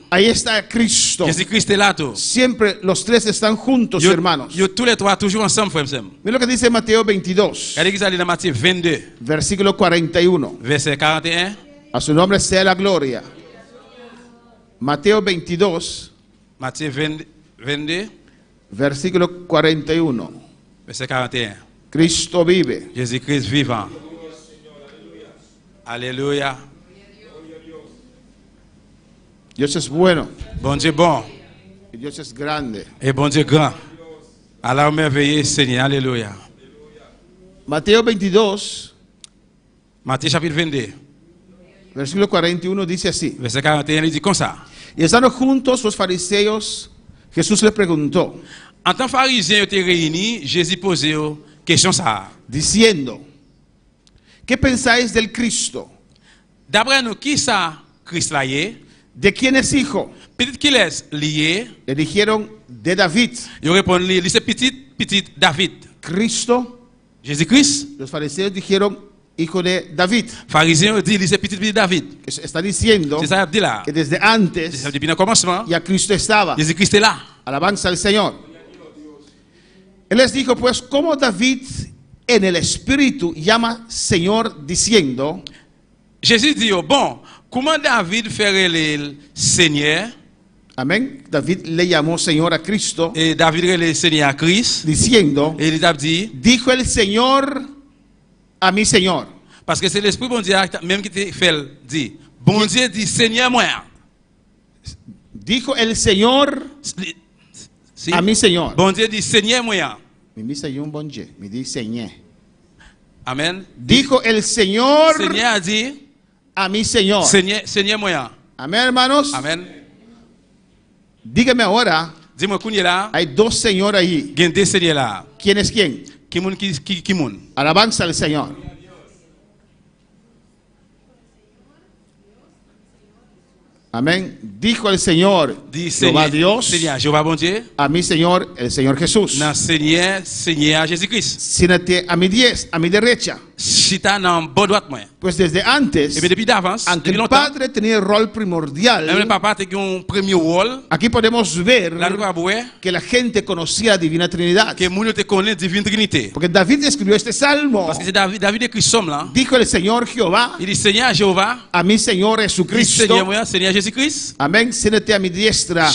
Ahí está Cristo. Siempre los tres están juntos, hermanos. Mira lo que dice Mateo 22. Versículo 41. A su nombre sea la gloria. Mateo 22. Mateo 22. Versículo 41. Verset 41. Cristo vive. Jésus-Christ vivant. Alléluia. Dios es bueno. Bon Dieu bon. Y Dios es grande. Et bon Dieu grand. Allah merveilleux Seigneur. Alléluia. Mateo 22. Matthieu chapitre 22. Versículo 41 dice así. Verset 41 dit comme ça. Y estando juntos los fariseos, Jesús le preguntó. En tant que pharisien étaient réunis, Jésus posait une question ça. Diciendo, ¿qué pensáis del Cristo? D'après nous, qui ça Christ là est? ¿De quién es hijo? Petit qu'il est lié. Le dijeron de David. Ils répondent, c'est petit David. Cristo. Jésus-Christ. Los fariseos dijeron, hijo de David. Fariseo dit c'est petit David. Está diciendo que desde antes ya Cristo estaba. Jésus-Christ est là. Alabanza al Señor. Él les dijo, pues, ¿cómo David en el Espíritu llama Señor diciendo? Jésus dit, bon, comment David fait le Seigneur? Amén. David le llamó Señor a Cristo. Et David le Seigneur a Christ. Diciendo, et il a dit, dijo el Señor a mi Señor. Parce que c'est l'Esprit bon Dieu même qui te fait dire. Bon Dieu dit Seigneur moi. Dijo el Señor a mi Señor. Bon Dieu dit Seigneur moi. Mi misa y un bon Dieu, me dice Señor. Amen. Dijo el Señor. Seigneur a dit a mi Señor. Seigneur moi. Amén, hermanos. Amen. Dígame ahora. Dis-moi là. Hay dos señores ahí. ¿Quién es quién? Alabanza al Señor. Amén. Dijo el Señor, Jehová Dios, a mi Señor, el Señor Jesús. Seigneur Jésus-Christ. Siéntate a mi derecha. Pues desde antes, aunque el Padre tenía el rol primordial, aquí podemos ver que la gente conocía la Divina Trinidad. Porque David escribió este salmo. Dijo el Señor Jehová, a mi Señor Jesucristo. Amén. Siéntate a mi diestra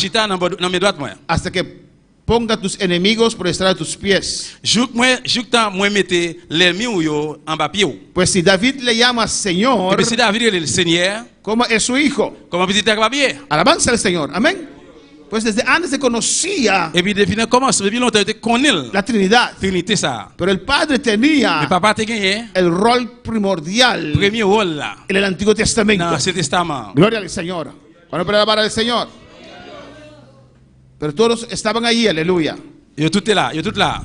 hasta que ponga tus enemigos por estar a tus pies. Pues si David le llama Señor, ¿cómo es su hijo? Alabanza al Señor. Amén. Pues desde antes se conocía la Trinidad. Pero el Padre tenía el rol primordial en el Antiguo Testamento. Gloria al Señor. Bueno, para alabar al Señor. Pero todos estaban allí, aleluya. Yo tout là.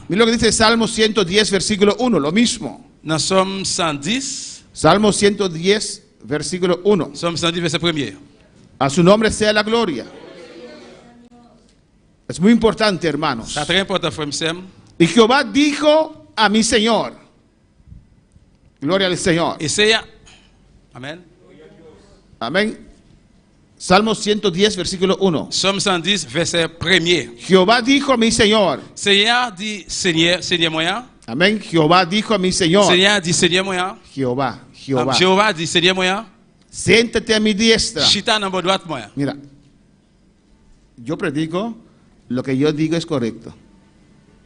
Mira lo que dice Salmo 110, versículo 1, lo mismo. Salmo 110. Salmo 110, versículo 1. Salmo 110, verset 1. A su nombre sea la gloria. Es muy importante, hermanos. Y Jehová dijo a mi Señor. Gloria al Señor. Amén. Amén. Salmo 110, versículo 1. Salmo 110, verset 1. Jehová dijo a mi Señor. Seigneur dit Seigneur moi. Amén. Jehová dijo a mi Señor. Seigneur dit Seigneur moi. Jehová. Jehová dit Seigneur moi. Siéntate a mi diestra. Chita dans ma droite moi. Mira. yo predico, lo que yo digo es correcto.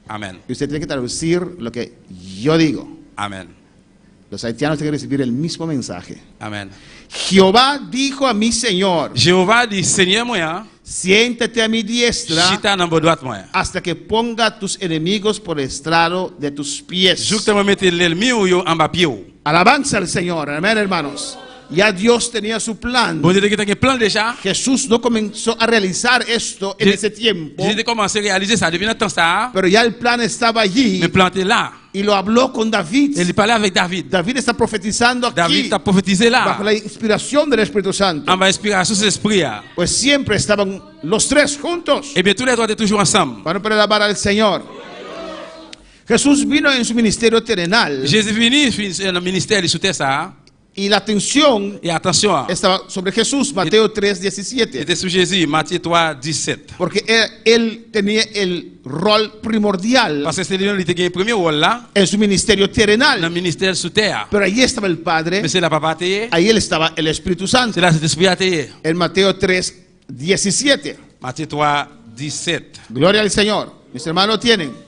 Amén. Y usted tiene que traducir lo que yo digo. Amén. Los haitianos tienen que recibir el mismo mensaje. Amén. Jehová dijo a mi Señor, Jehová dit, Seigneur moi, siéntate a mi diestra chita dans droite moi. hasta que ponga tus enemigos por estrado de tus pies. Jouk te me mette l'ennemi ou yo en bas pied ou. Alabanza al Señor, amén, hermanos. Ya Dios tenía su plan. Bon Dieu te gen plan déjà. Jesús no comenzó a realizar esto en ese tiempo. Jésus commencé à réaliser ça depuis longtemps ça. Pero ya el plan estaba allí. Mais planté là. Y lo habló con David. Il parlait avec David. David está profetizando aquí. David está prophétisé là. Bajo la inspiración del Espíritu Santo. En inspiration de l'esprit. Pues siempre estaban los tres juntos. Et bien tous les trois étaient toujours ensemble. Para alabar al Señor. Jesús vino en su ministerio terrenal. Jésus venu en le ministère de sous terre ça. Y la atención estaba sobre Jesús, Mateo 3:17. Était sur Jésus, Matthieu 3:17. Porque él tenía el rol primordial. Parce que c'est lui qui a le premier rôle là. En su ministerio terrenal. Dans le ministère sous terre. Pero ahí estaba el Padre. Mais c'est la papa teye. Ahí él estaba el Espíritu Santo. C'est là cet esprit teye. En Mateo 3:17. Matthieu 3:17. Gloria al Señor. Mis hermanos tienen.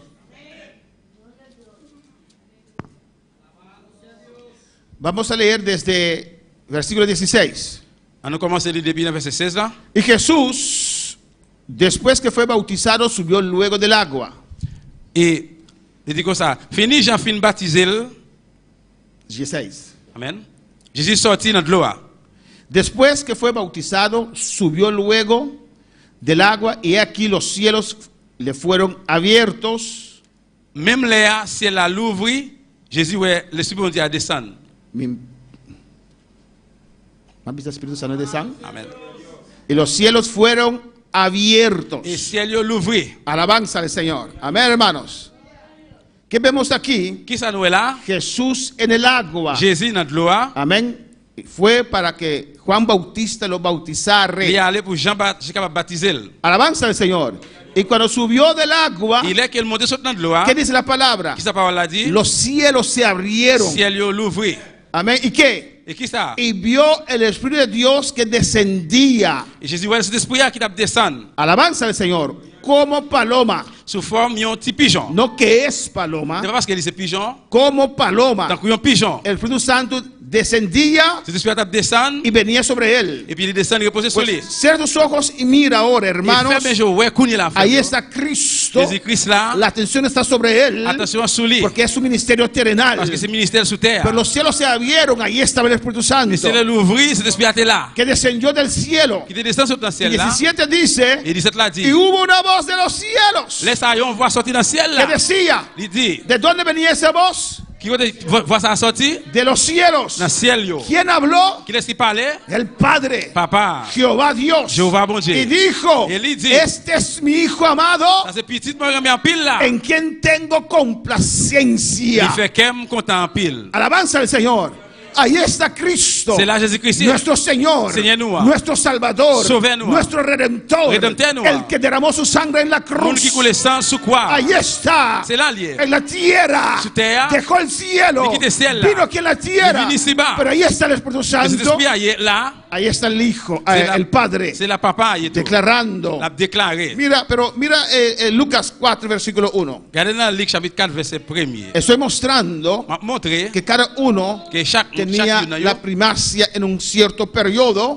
Vamos a leer desde versículo 16. Y Jesús, después que fue bautizado, subió luego del agua. Y digo ça, fini Jean fin baptisé. 16. Amen. Jésus sorti dans l'eau. Después que fue bautizado, subió luego del agua y aquí los cielos le fueron abiertos. Même là, si la l'ouvrit, Jésus ouais, l'Esprit de Dieu a descendu. Espíritu Santo de San. Amén. Y los cielos fueron abiertos. El cielo l'ouvrit. Alabanza al Señor. Amén, hermanos. ¿Qué vemos aquí? Jesús en el agua. Jésus dans l'eau. Amén. Fue para que Juan Bautista lo bautizara. Alabanza al Señor. Y cuando subió del agua, ¿qué dice la palabra? Los cielos se abrieron. Amén. ¿Y qué? Y vio el Espíritu de Dios que descendía. Alabanza al Señor. Como paloma. Sous forme un petit pigeon. No que es paloma. C'est parce qu'il dit pigeon. Como paloma. Donc un pigeon. El Espíritu Santo descendía y venía sobre él. Et puis il descend et repose sur lui. Cierra tus ojos y mira ahora, hermanos. Ahí está Cristo. La atención está sobre él. Porque es su ministerio terrenal. Pero los cielos se abrieron. Ahí estaba el Espíritu Santo. Que descendió del cielo. Y 17 dice. Y hubo una voz de los cielos. Que decía. ¿De dónde venía esa voz? De los cielos. ¿Quién habló? El Padre. Papa. Jehová Dios. Y dijo, este es mi Hijo amado, en quien tengo complacencia. Alabanza al Señor. Ahí está Cristo, nuestro Señor, nuestro Salvador, nuestro Redentor, el que derramó su sangre en la cruz. Ahí está, en la tierra, dejó el cielo, vino aquí en la tierra, pero ahí está el Espíritu Santo. Ahí está el Hijo, el Padre, declarando. Mira Lucas 4, versículo 1. Estoy mostrando que cada uno tenía la primacia en un cierto periodo.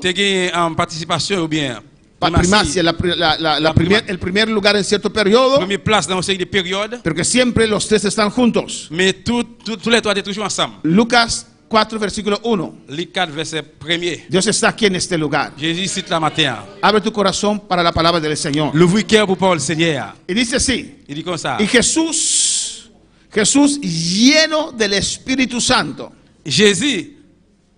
El primer lugar en cierto periodo. Pero que siempre los tres están juntos. Lucas 4, versículo 1. Dios está aquí en este lugar. Abre tu corazón para la palabra del Señor. Y dice así. Y Jesús lleno del Espíritu Santo. Jésus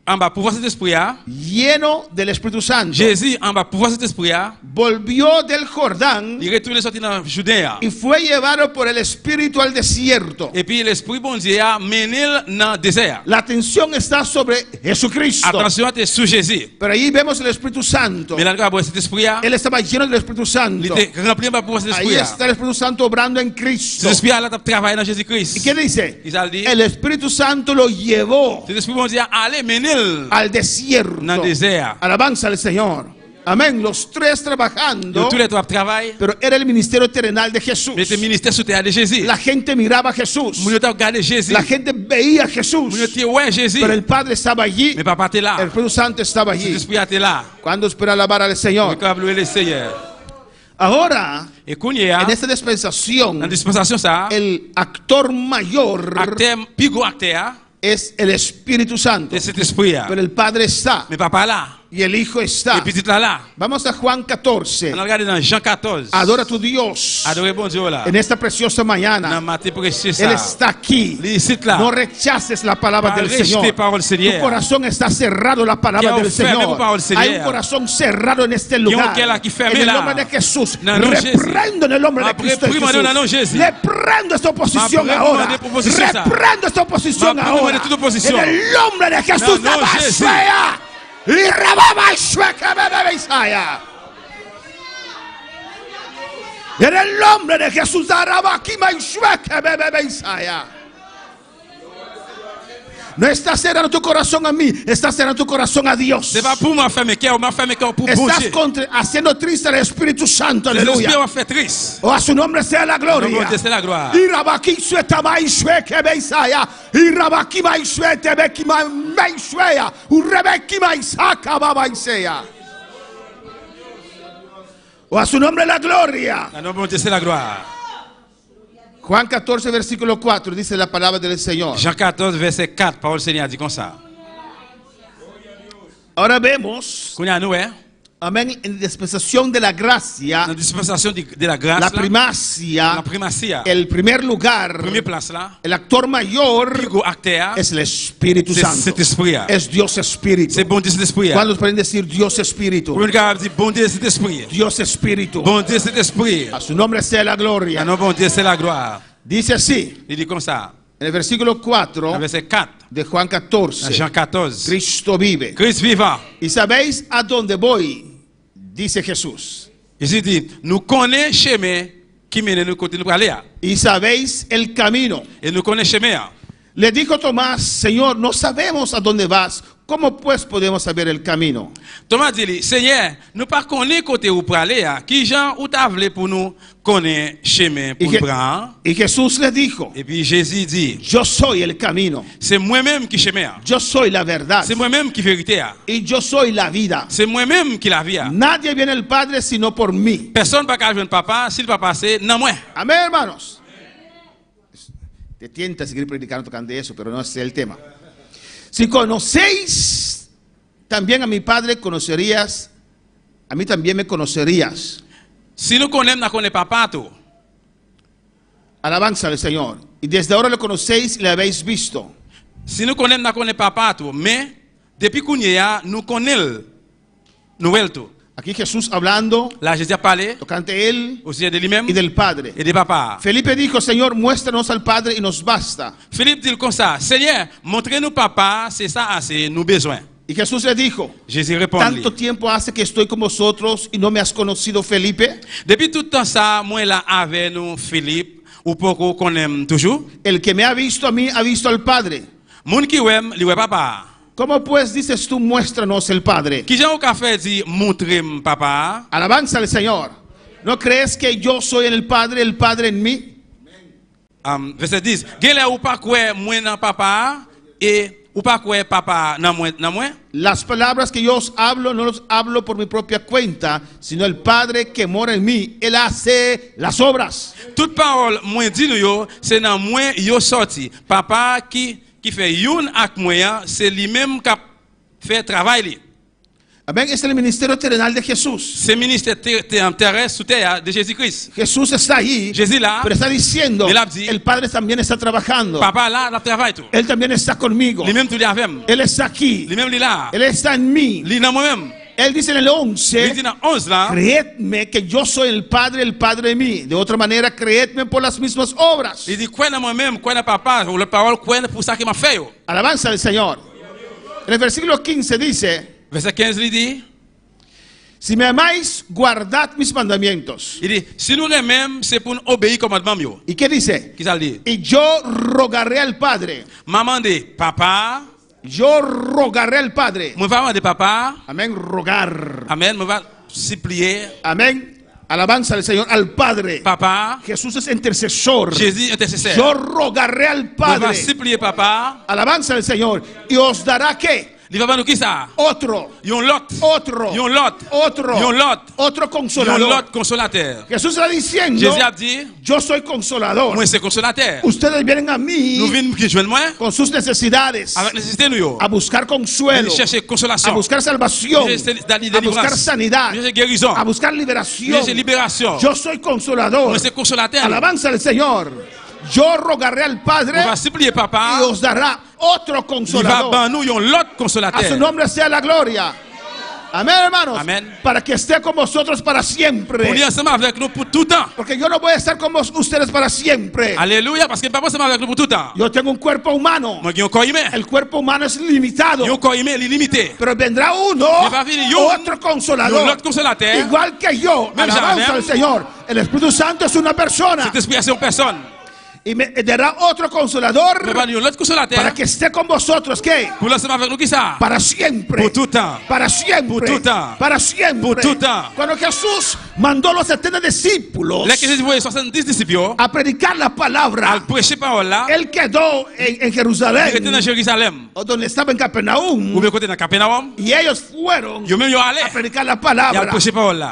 en bas pouvoir cet esprit lleno del Espíritu Santo. Jésus en bas pouvoir cet esprit volvió del Jordán. Il retourne sorti dans Judéa. Y fue llevado por el Espíritu al desierto. Et puis l'esprit bon Dieu a mené dans désert. La atención está sobre Jesucristo. Attention est sur Jésus. Pero ahí vemos el Espíritu Santo. Mais là cet esprit él estaba lleno del Espíritu Santo. Ahí está el Espíritu Santo obrando en Cristo. Cet esprit là travaille dans Jésus-Christ. ¿Y qué dice? El Espíritu Santo lo llevó. Cet esprit bon Dieu allait mener al desierto. Alabanza al Señor. Amén, los tres trabajando, pero era el ministerio terrenal de Jesús. La gente miraba a Jesús, la gente veía a Jesús, pero el Padre estaba allí, el Espíritu Santo estaba allí. ¿Cuándo espera alabar al Señor? Ahora, en esta dispensación, el actor mayor es el Espíritu Santo, pero el Padre está y el Hijo está. Vamos a Juan 14. Adora a tu Dios en esta preciosa mañana. Él está aquí. No rechaces la palabra del Señor. Tu corazón está cerrado a la palabra del Señor. Hay un corazón cerrado en este lugar. En el nombre de Jesús, reprendo en el nombre de Cristo Jesús. Reprendo esta oposición ahora. Reprendo esta oposición ahora. En el nombre de Jesús. Y rababa y sueca bebé Isaia. En el nombre de Jesús, arabakima y sueca bebé Isaia. No estás cerrando tu corazón a mí, estás cerrando tu corazón a Dios. Estás haciendo triste al Espíritu Santo, aleluya. O a su nombre sea la gloria. Y rabaki sueta mai sueca bebé Isaia. Y rabaki mai sueta beki mai suea. Urebeki mai saca baba Isaia. O a su nombre la gloria. Juan 14, versículo 4, dice la palabra del Señor. Jean 14, verset 4, parole du Seigneur dit comme ça. Ahora vemos, amén, en dispensación de la gracia, la primacia, el primer lugar, el actor mayor es el Espíritu Santo. Es Dios Espíritu. ¿Cuántos pueden decir Dios Espíritu? Dios Espíritu. A su nombre sea la gloria. Dice así, en el versículo 4 de Juan 14, Cristo vive. ¿Y sabéis a dónde voy? Dice Jesús. Y sabéis el camino. Le dijo Tomás, Señor, no sabemos a dónde vas. ¿Cómo pues podemos saber el camino? Thomas dit, Seigneur, nous pas connaître côté où pour aller, qui gens ou t'a voulu pour nous connaître chemin pour prendre. Y Jesús le dijo, et puis Jésus dit, yo soy el camino. C'est moi-même qui chemin. Yo soy la verdad. C'est moi-même qui vérité. Y yo soy la vida. C'est moi-même qui la vie. Nadie viene al Padre sino por mí. Personne pas venir papa, s'il pas passer, non moi. Amén, hermanos. Te tienta seguir predicando tocando eso, pero no es el tema. Si conocéis también a mi Padre, conocerías, a mí también me conocerías. Si no conocemos papá tú. Alabanza al Señor. Y desde ahora lo conocéis y le habéis visto. Si no conocemos papá tú, me depuis qu'on y a, nous connaissons nouvelle tú. Aquí Jesús hablando, tocante él y del Padre. Felipe dijo, Señor, muéstranos al Padre y nos basta. Philippe dit comme ça, Seigneur, montrez-nous papa, c'est ça assez nous besoin. Y Jesús le dijo, ¿tanto tiempo hace que estoy con vosotros y no me has conocido, Felipe? Depuis tout temps ça, moi là avec nous, Philippe, ou poco connaît toujours. El que me ha visto a mí, ha visto al Padre. Mon qui wem, li wè papa. ¿Cómo pues dices tú, muéstranos el Padre? Alabanza al Señor. ¿No crees que yo soy en el Padre en mí? Verset 10. Las palabras que yo os hablo, no los hablo por mi propia cuenta, sino el Padre que mora en mí. Él hace las obras. Toute parole, moi dit yo, c'est dans moi yo sorti. Papa qui fait une ak moyen, c'est lui-même qui fait travail. Amén, es el ministerio terrenal de Jesús. C'est ministère terrestre de Jésus-Christ. Jesús está ahí, Jésus là, pero está diciendo, el Padre también está trabajando. Papa là, la travaille tout. Él también está conmigo. Lui-même tout avec. Él está aquí. Lui-même là. Él está en mí. Lui dans moi-même. Él dice en el 11, creedme que yo soy el Padre en mí. De otra manera, creedme por las mismas obras. Alabanza al Señor. En el versículo 15 dice, si me amáis, guardad mis mandamientos. ¿Y qué dice? Y yo rogaré al Padre. Yo rogaré al Padre. Mon de papa. Amén, rogar. Amén. supplier. Amén. Alabanza al Señor, al Padre. Papa. Jesús es intercesor. Jésus intercesseur. Yo rogaré al Padre. Va supplier papa. Alabanza al Señor. Y os dará ¿qué? Otro. Otro consolateur. Jesús está diciendo, yo soy consolador. Ustedes vienen a mí con sus necesidades, a buscar consuelo, a buscar salvación, a buscar sanidad, a buscar liberación. Yo soy consolador. Alabanza al Señor. Yo rogaré al Padre y os dará otro consolador. A su nombre sea la gloria. Amén, hermanos. Amen. Para que esté con vosotros para siempre. Porque yo no voy a estar con ustedes para siempre. Alléluia, parce que papa c'est avec nous pour tout temps. Yo tengo un cuerpo humano. El cuerpo humano es limitado. Pero vendrá otro consolador. Igual que yo. Alabanza al Señor. El Espíritu Santo es una persona. Y me dará otro consolador para que esté con vosotros. ¿Qué? Para siempre. Para siempre. Para siempre. Cuando Jesús mandó a los 70 discípulos a predicar la palabra, él quedó en Jerusalén, o donde estaba en Capernaum, y ellos fueron a predicar la palabra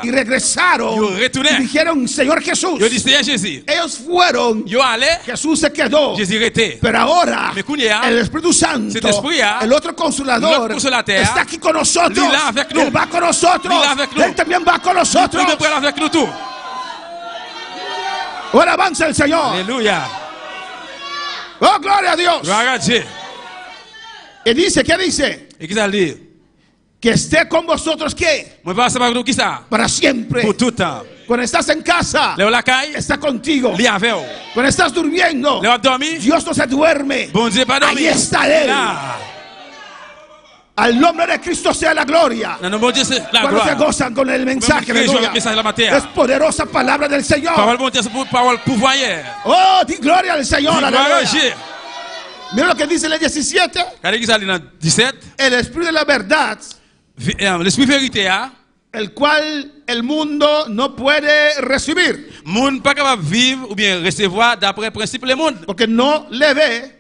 y regresaron y dijeron, Señor Jesús. Ellos fueron, Jesús se quedó, pero ahora el Espíritu Santo, el otro consolador, está aquí con nosotros. Él va con nosotros. Él también va con nosotros. Ahora avanza el Señor. Aleluya. Oh, gloria a Dios. Y dice, ¿qué dice? Que esté con vosotros, ¿qué? Para siempre. Cuando estás en casa, está contigo. Cuando estás durmiendo, Dios no se duerme. Ahí está Él. Al nombre de Cristo sea la gloria. Cuando se gozan con el mensaje, es poderosa palabra del Señor. Oh, di gloria al Señor. Mira lo que dice el 17. El Espíritu de la verdad, el cual el mundo no puede recibir. Porque no le ve,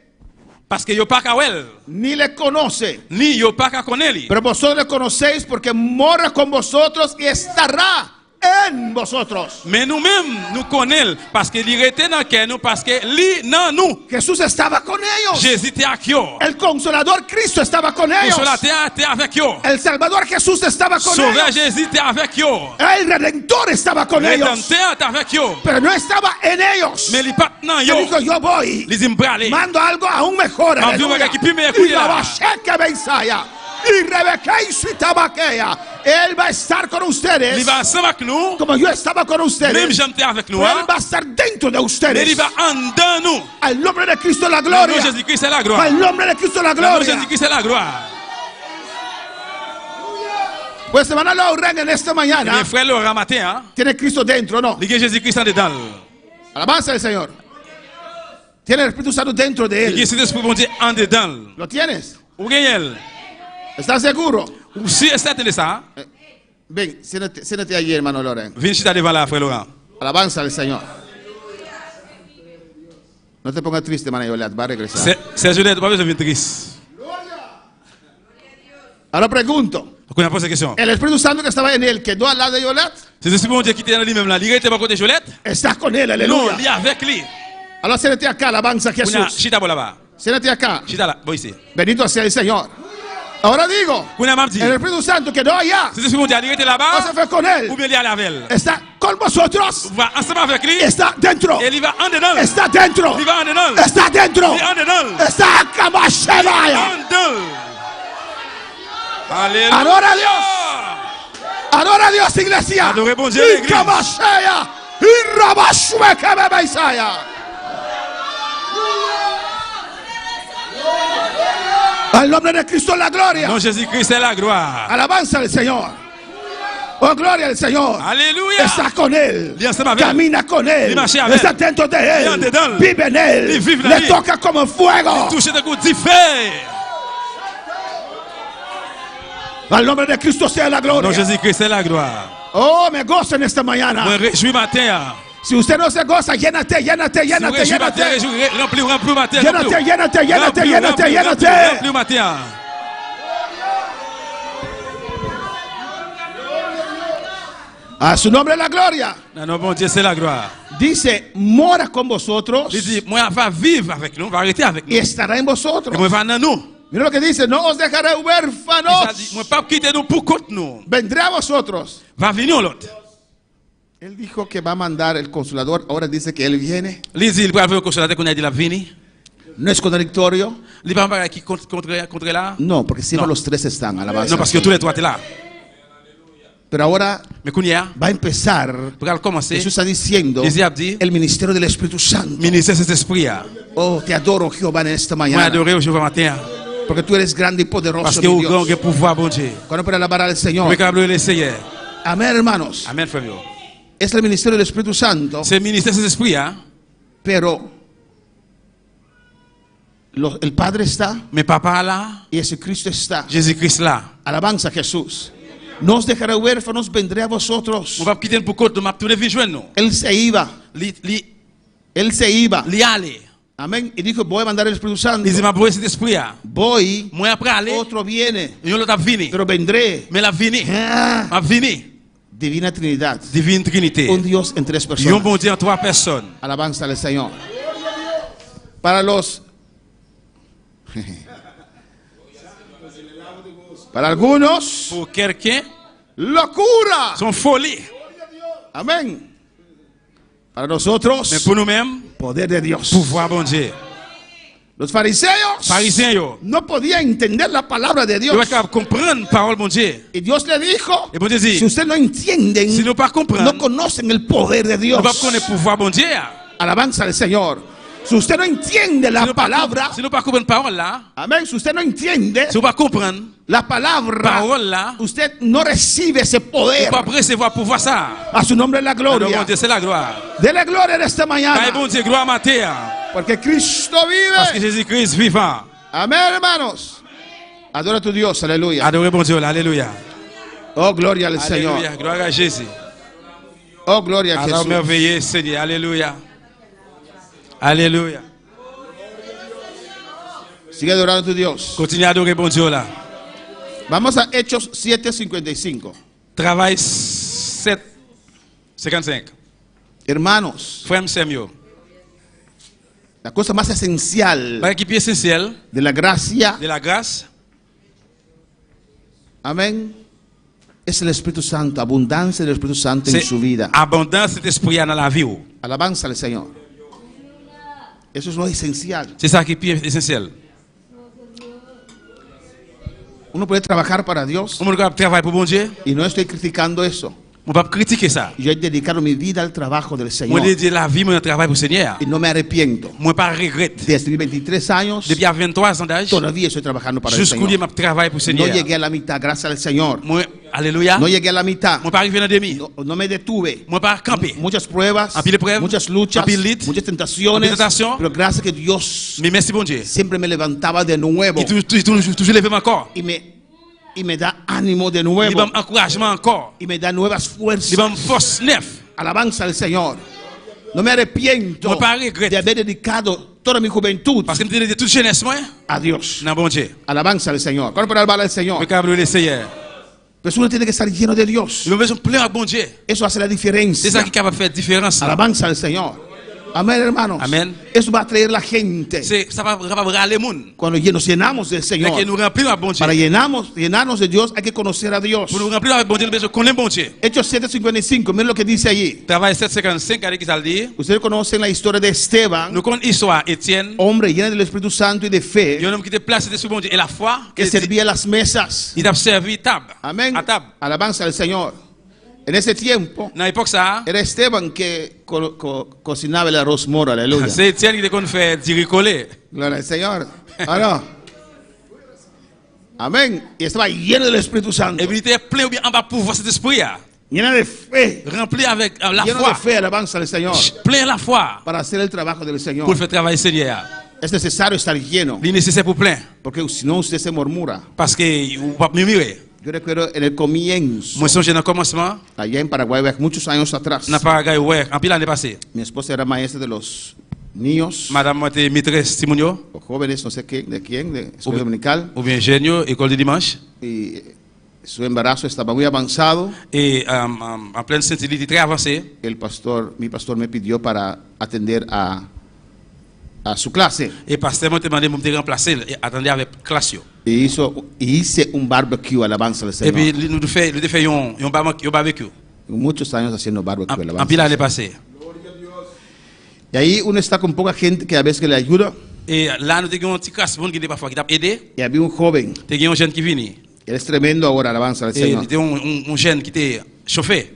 ni le conoce. Pero vosotros le conocéis porque mora con vosotros y estará en vosotros. Mais nous-mêmes, nous connaissons parce qu'il était dans nous, parce que lui dans nous. Jesús estaba con ellos. Jésus était avec eux. El Consolador Cristo estaba con ellos. Consolateur avec eux. El Salvador Jesús estaba con ellos. Sauveur Jésus était avec eux. El Redentor estaba con ellos. Rédempteur était avec eux. Pero no estaba en ellos. Mais il pas dans eux. Dijo, yo voy. Mando algo aún mejor. Y Rebeca y su tabaquea. Él va a estar con ustedes. Como yo estaba con ustedes. Él va a estar dentro de ustedes. Al nombre de Cristo la gloria. Al nombre de Cristo la gloria. Pues hermano Lauren, en esta mañana tiene Cristo dentro, ¿no? Alabanza al Señor. Tiene el Espíritu Santo dentro de él. ¿Lo tienes? ¿Estás seguro? Ven, siéntate allí, hermano Loren. Alabanza al Señor. No te pongas triste, hermano Yolet, va a regresar. Ahora pregunto. ¿El Espíritu Santo que estaba en él quedó al lado de Yolet? Está con él, aleluya. Ahora siéntate acá, alabanza a Jesús. Siéntate acá. Bendito sea el Señor. Ahora digo, el Espíritu Santo quedó allá. O se fue con él. Está con vosotros. Está dentro. Está dentro. Está dentro. Está acá. Adora a Dios. Adora a Dios, iglesia. Y cabashea. Y rabashue que me beisaya. Al nombre de Cristo la gloria. No, Jésus-Christ es la gloire. Alabanza al Señor. Oh, gloria al Señor. Aleluya. Está con él. Camina con él. Está dentro de él. Vive en él. Le toca como fuego. Al nombre de Cristo sea la gloria. No, Jésus-Christ es la gloire. Oh, me gozo en esta mañana. Me réjouis matin. Si usted no se goza, llénate, llénate, llénate, llénate. Remplis matin. Llénate, llénate, llénate, llénate, llénate. Remplis matin. A su nombre la gloria. Non, bon Dieu, c'est la gloire. Dice, mora con vosotros. Il dit, moi va vivre avec nous, va arrêter avec nous. Y estará en vosotros. Et moi va dans nous. Mira lo que dice, no os dejaré huérfanos. Moi pas quitter nous pour contre nous. Vendré a vosotros. Va venir l'autre. Él dijo que va a mandar el consolador. Ahora dice que él viene. Il dit, il va venir le consolateur qu'on a dit la venir. No es contradictorio. Il va pas qui contre là. No, porque siempre los tres están. Alabanza. No, parce que tous les trois étaient là. Pero ahora va a empezar. Jesús está diciendo el ministerio del Espíritu Santo. Oh, te adoro, Jehová, en esta mañana. Porque tú eres grande y poderoso, mi Dios. Cuando para alabar al Señor. Amén, hermanos. Amén, frère. Es el ministerio del Espíritu Santo. Pero el Padre está. Y Jesucristo está. Alabanza a Jesús. No os dejaré huérfanos, vendré a vosotros. Él se iba. Él se iba. Amén. Y dijo, voy a mandar el Espíritu Santo. Voy. Otro viene. Pero vendré. Divina Trinidad. Un Dios en tres personas. Alabanza al Señor. Para los... Para algunos, locura. Son folie. Amén. Para nosotros, poder de Dios. Pouvoir bon Dieu. Los fariseos no podían entender la palabra de Dios. Y Dios le dijo, si usted no entienden, no conocen el poder de Dios. Alabanza al Señor. Si usted no entiende la palabra, amén, si usted no entiende la palabra, usted no recibe ese poder. A su nombre la gloria. Dele gloria en esta mañana. Porque Cristo vive. Amén, hermanos. Adora a tu Dios, aleluya. Oh, gloria al Señor. Oh, gloria a Jesús. Aleluya. Aleluya. Sigue adorando a tu Dios. Continue à adorer bon Dieu là. Vamos a Hechos 7:55. Travail 7:55. Hermanos, la cosa más esencial de la gracia, amén, es el Espíritu Santo, abundancia del Espíritu Santo en su vida. Abundancia de esprit dans la vie. Alabanza al Señor. Eso es lo esencial. C'est ça qui est essentiel. Uno puede trabajar para Dios. Y no estoy criticando eso. Yo he dedicado mi vida al trabajo del Señor. Y no me arrepiento. Desde mis 23 años, todavía estoy trabajando para el Señor. No llegué a la mitad, gracias al Señor. No llegué a la mitad. No me detuve. Muchas pruebas, muchas luchas, muchas tentaciones. Pero gracias a que Dios siempre me levantaba de nuevo. Y me da ánimo de nuevo. Y me da nuevas fuerzas. Alabanza al Señor. No me arrepiento de haber dedicado toda mi juventud a Dios. Alabanza al Señor. ¿Cuándo para alabar al Señor? Pero uno tiene que estar lleno de Dios. Eso hace la diferencia. Alabanza al Señor. Amén, hermanos. Amén. Eso va a traer la gente. Cuando nos llenamos del Señor. Para llenarnos de Dios hay que conocer a Dios. Hechos 7:55, miren lo que dice allí. Ustedes conocen la historia de Esteban, hombre lleno del Espíritu Santo y de fe, que servía las mesas. Amén. Alabanza al Señor. En ese tiempo era Esteban que cocinaba el arroz moro, aleluya. Gloria al Señor. Ah, no. Amén. Y estaba lleno del Espíritu Santo. Lleno de fe. Lleno de fe, alabanza al Señor. Para hacer el trabajo del Señor. Es necesario estar lleno. Porque si no usted se murmura. Yo recuerdo en el comienzo, allá en Paraguay, muchos años atrás, mi esposa era maestra de los niños, o jóvenes, no sé qué, de quién, de escuela dominical, y su embarazo estaba muy avanzado. Mi pastor me pidió para atender a su clase. Y hice un barbecue, alabanza al Señor. Muchos años haciendo barbecue, alabanza. Y ahí uno está con poca gente que a veces le ayuda. Y había un joven. Él es tremendo ahora, alabanza al Señor.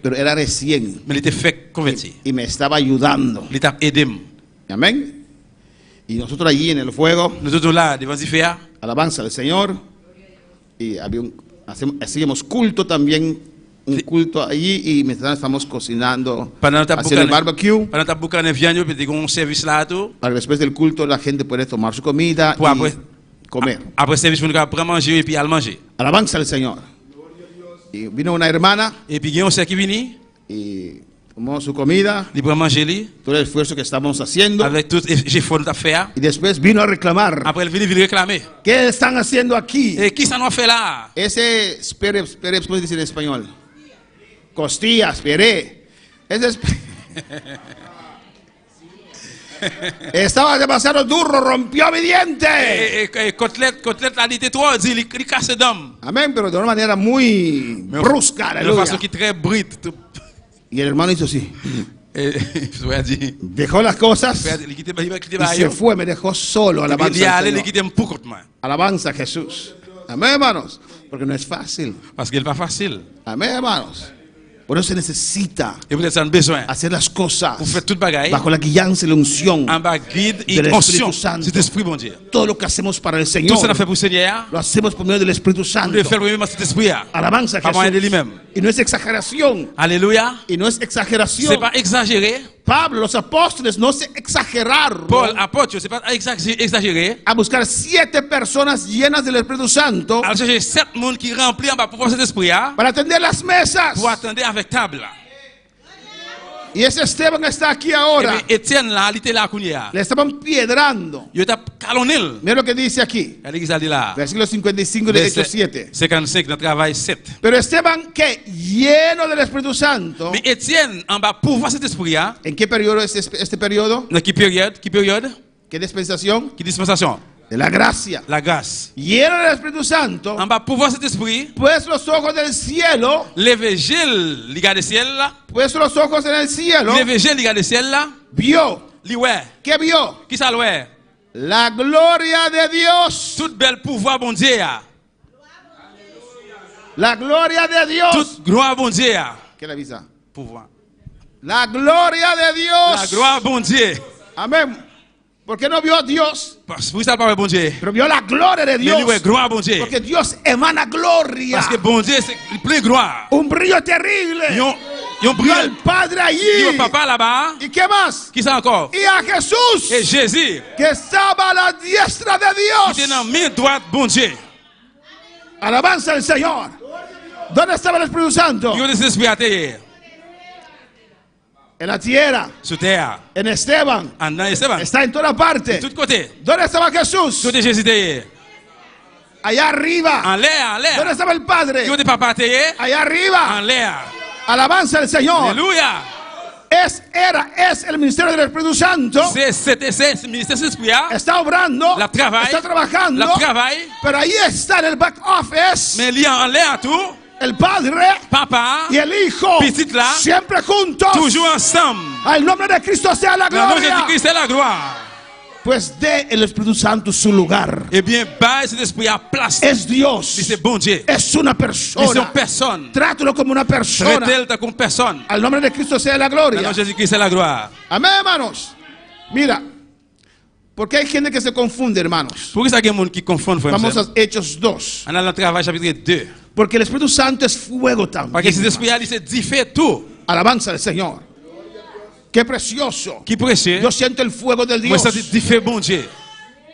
Pero era recién. Y me estaba ayudando. Amén. Y nosotros allí en el fuego, alabanza al Señor, y hacíamos culto también, un culto allí, y mientras estamos cocinando, haciendo el barbecue, para que después del culto la gente puede tomar su comida y comer. Alabanza al Señor. Y vino una hermana, y tomó su comida, todo el esfuerzo que estábamos haciendo, y después vino a reclamar. ¿Qué están haciendo aquí? Ese, espere, ¿cómo se dice en español? Costillas, esperé. Estaba demasiado duro, rompió mi diente. Amén, pero de una manera muy brusca. Aleluya. Y el hermano hizo así. Dejó las cosas y se fue, me dejó solo. Alabanza al Señor. Alabanza a Jesús. Amén, hermanos. Porque no es fácil. Amén, hermanos. Por eso se necesita hacer las cosas bajo la guianza y la unción del Espíritu Santo. Todo lo que hacemos para el Señor lo hacemos por medio del Espíritu Santo. Alabanza a Jesús. Y no es exageración. Aleluya. Y no es exageración. Pablo, los apóstoles no se exageraron. A buscar 7 personas llenas del Espíritu Santo para atender las mesas. Y ese Esteban está aquí ahora. Le estaban piedrando. Mira lo que dice aquí. Versículo 55 de Hechos 7. Pero Esteban, que lleno del Espíritu Santo. ¿En qué periodo es este periodo? ¿Qué dispensación? De la gracia. Lleno del Espíritu Santo. Pues los ojos del cielo. Pues los ojos en el cielo. Vio. ¿Qué vio? La gloria de Dios. La gloria de Dios. ¿Qué le avisa? La gloria de Dios. Amén. ¿Por qué no vio a Dios? Pero vio la gloria de Dios. Porque Dios emana gloria. Un brillo terrible. Vio al Padre allí. ¿Y qué más? Y a Jesús. Que estaba a la diestra de Dios. Alabanza al Señor. ¿Dónde estaba el Espíritu Santo? En la tierra. En Esteban. Está en toda parte. ¿Dónde estaba Jesús? Allá arriba. ¿Dónde estaba el Padre? Allá arriba. Alabanza al Señor. Aleluya. Es el ministerio del Espíritu Santo. Está obrando. Está trabajando. Pero ahí está en el back office. El Padre y el Hijo siempre juntos. Al nombre de Cristo sea la gloria. Pues dé el Espíritu Santo su lugar. Es Dios. Es una persona. Trátalo como una persona. Al nombre de Cristo sea la gloria. Amén, hermanos. Mira, porque hay gente que se confunde, hermanos. Vamos a Hechos 2. Porque el Espíritu Santo es fuego también. Alabanza al Señor. Qué precioso. Yo siento el fuego del Dios.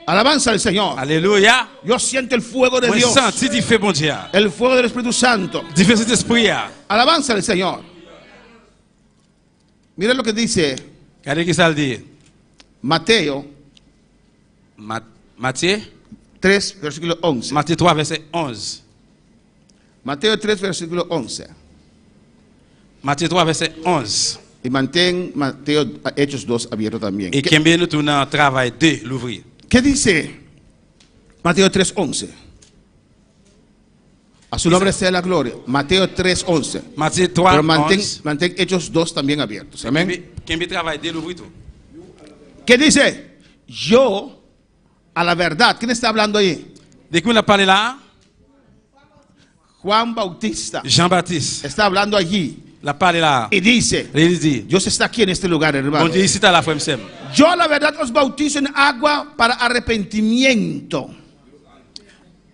Alabanza al Señor. Alléluia. Yo siento el fuego de Dios. El fuego del Espíritu Santo. Alabanza al Señor. Mira lo que dice Mateo. Matthieu 3, versículo 11. Matthieu 3, verset 11. Mateo 3, versículo 11. Matthieu 3, verset 11. Y mantén Mateo Hechos 2 abierto también. Et combien nous tournons travail de l'ouvrir. ¿Qué dice Mateo 3, 11? A su nombre sea la gloria. Mateo 3, 11. Matthew 3, pero 11. mantén Hechos 2 también abiertos. Amén. Combien travail de l'ouvrir tout. ¿Qué dice? Yo a la verdad. ¿Quién está hablando ahí? ¿De quién la parle là? Juan Bautista. Jean-Baptiste. Está hablando allí. La parle là. Y dice, Dios está aquí en este lugar, hermano. Bon Dieu ici à la frère. Yo a la verdad os bautizo en agua para arrepentimiento.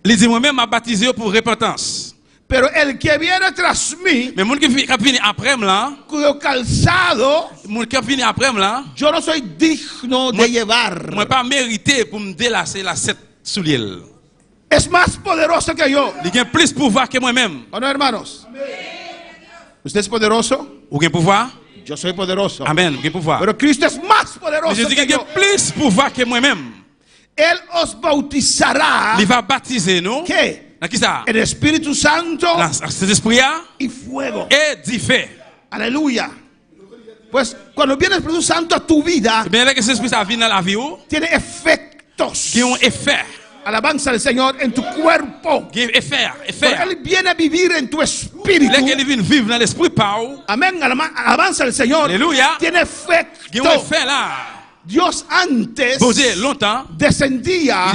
Il dit moi-même m'a baptisé pour repentance. Pero el que viene tras mí, mais mon qui vient après moi, cuyo calzado, mon qui vient après moi, yo no soy digno de llevar. Moi pas mérité pour me délasser la cette soulier. Es más poderoso que yo. Il a plus pouvoir que moi-même. ¿O no, hermanos? ¿Usted es poderoso? ¿Ou quel pouvoir? Yo soy poderoso. Amen. Quel pouvoir? Pero Cristo es más poderoso que yo. Que yo. Plus pouvoir que moi-même. Él os bautizará. Il va baptiser nous. ¿Qué? Qui ça? El Espíritu Santo Saint-Esprit y fuego. Et du feu. Aleluya. Pues cuando viene el Espíritu Santo a tu vida, tiene efectos. Qui ont effet. Alabanza al Señor en tu cuerpo. Él viene a vivir en tu espíritu. Amén. Alabanza al Señor. Aleluya. Tiene efecto. Dios antes descendía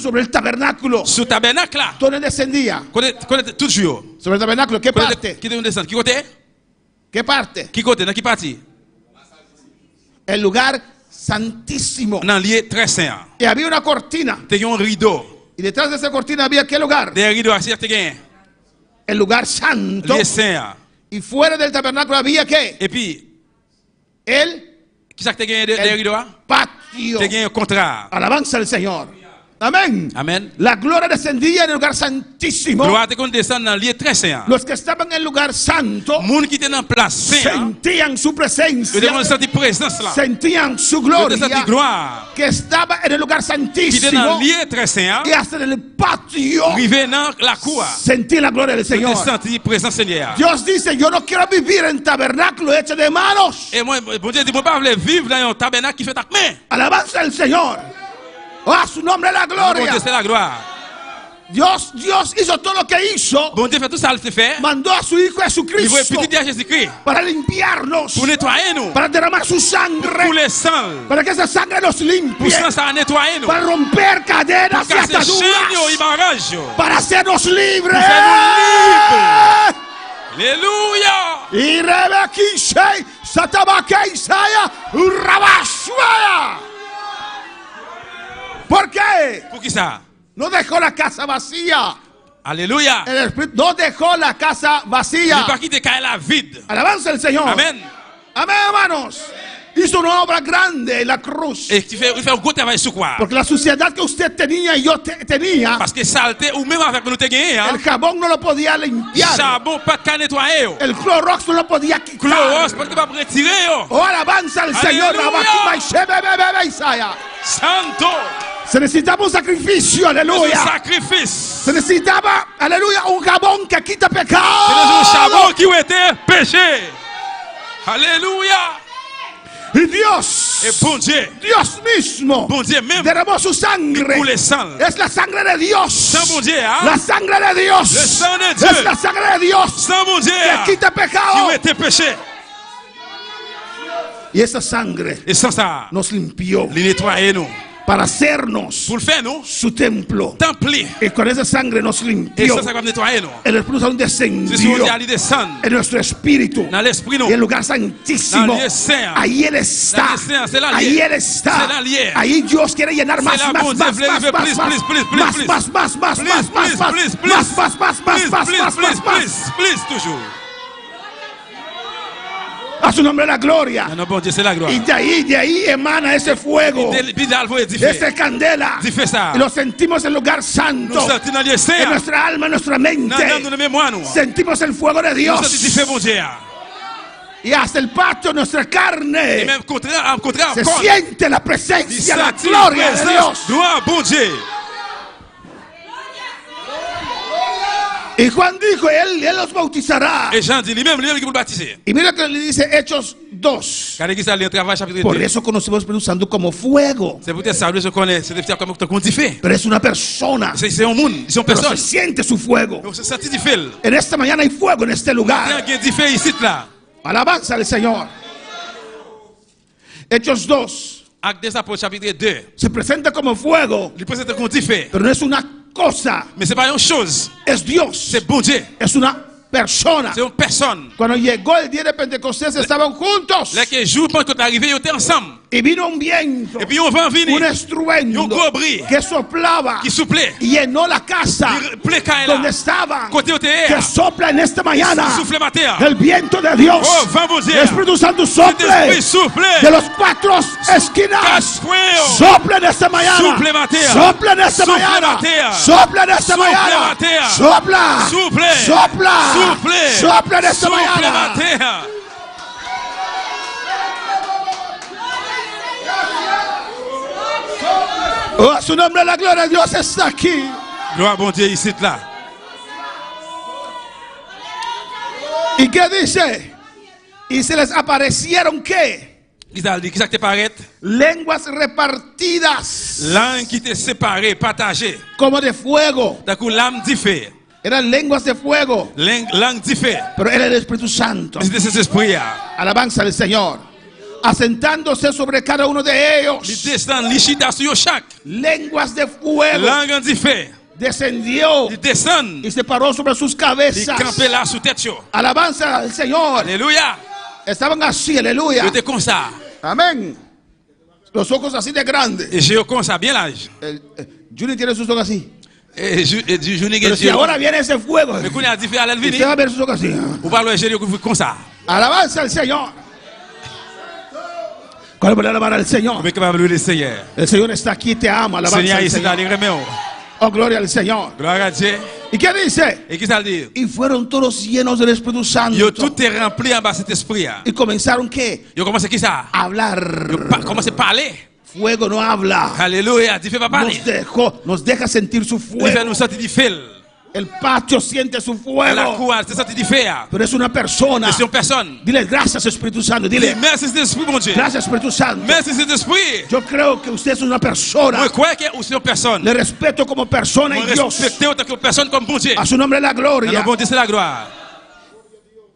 sobre el tabernáculo. Su tabernacle. ¿Dónde descendía? Toujours. Sobre el tabernáculo. ¿Qué parte? ¿Qué parte? ¿Qué côté? ¿Dans quelle partie? El lugar santísimo. Dans le lieu très saint. Y había una cortina. Tenía un rideau. Y detrás de esa cortina había ¿qué lugar? Des rideaux así te el lugar santo. Le saint. Y fuera del tabernáculo había ¿qué? Et puis el patio. Alabanza al Señor. Amén. Amen. La gloria descendía en el lugar santísimo. Los que estaban en el lugar santo sentían su presencia, sentían su gloria que estaba en el lugar santísimo y hasta en el patio sentí la gloria del Señor. Dios dice, yo no quiero vivir en tabernáculo hecho de manos. Alabanza al Señor. A su nombre la gloria. Dios hizo todo lo que hizo. Mandó a su Hijo Jesucristo para limpiarnos, para derramar su sangre, para que esa sangre nos limpie, para romper cadenas y ataduras, para hacernos libres. Aleluya. Y Rebequisei, Satabakeisaya, Rabashua. ¿Por qué? ¿Por qué ça? No dejó la casa vacía. Aleluya. El Espíritu no dejó la casa vacía. Alabanza al Señor. Amén. Amén, hermanos. Hizo una obra grande en la cruz. Porque la suciedad que usted tenía y yo tenía, el jabón no lo podía limpiar. El Clorox no lo podía quitar. Oh, alabanza al Señor. Santo. Se necesitaba un sacrificio, aleluya. Se necesitaba, aleluya, un jabón que quita pecado. Un jabón que quita péché. Aleluya. Y Dios, Dios mismo, derramó su sangre. Es la sangre de Dios. La sangre de Dios. Es la sangre de Dios que quita pecado. Y esa sangre nos limpió para hacernos su templo. Y con esa sangre nos limpió. El Espíritu Santo descendió en nuestro espíritu. Y el lugar santísimo. Ahí Él está. Ahí Él está. Ahí Dios quiere llenar más. A su nombre la gloria. Dans le nom de Dieu, c'est la gloire. Y de ahí emana ese fuego, esa candela. Y lo sentimos en el lugar santo, en nuestra alma, en nuestra mente. Sentimos el fuego de Dios. Y hasta el pacto de nuestra carne se siente la presencia, la gloria de Dios. Y Juan dijo, él los bautizará. Y mira que le dice Hechos 2. Por eso conocemos al Espíritu Santo como fuego. Pero es una persona. Pero se siente su fuego. En esta mañana hay fuego en este lugar. Alabanza al Señor. Hechos 2. Se presenta como fuego. Pero no es una cosa. Es Dios. Es una persona. Cuando llegó el día de Pentecostés estaban juntos. Y vino un viento, un estruendo que soplaba y llenó la casa donde estaban. Que sopla en esta mañana el viento de Dios. El Espíritu Santo sople de los cuatro esquinas. Sopla en esta mañana. Sopla en esta mañana. Sopla en esta mañana. Sopla. Sopla. Sopla en esta mañana. Oh, a su nombre la gloria de Dios está aquí. Gloire bon Dieu ici là. ¿Y qué dice? Y se les aparecieron ¿qué? Lenguas repartidas. Langue qui étaient séparées, partagées. Como de fuego. L'âme diffère. Eran lenguas de fuego. Langue diffère. Pero era el Espíritu Santo. C'était esprit. Alabanza al Señor. Asentándose sobre cada uno de ellos. Lenguas de fuego. Descendió y se paró sobre sus cabezas. Alabanza al Señor. Aleluya. Estaban así, aleluya. Amén. Los ojos así de grandes. Juni tiene sus ojos así. Pero si ahora viene ese fuego, usted va a ver sus ojos así. Alabanza al Señor. ¿Cuál va a alabar al Señor? El Señor está aquí, te ama. Alabanza al Señor. Oh, gloria al Señor. ¿Y qué dice? Y fueron todos llenos del Espíritu Santo. Y comenzaron ¿qué? A hablar. Fuego no habla. Aleluya. Nos deja sentir su fuego. El patio siente su fuego. Pero es una persona. Dile gracias Espíritu Santo. Dile gracias Espíritu Santo. Yo creo que usted es una persona. Le respeto como persona y Dios. A su nombre la gloria.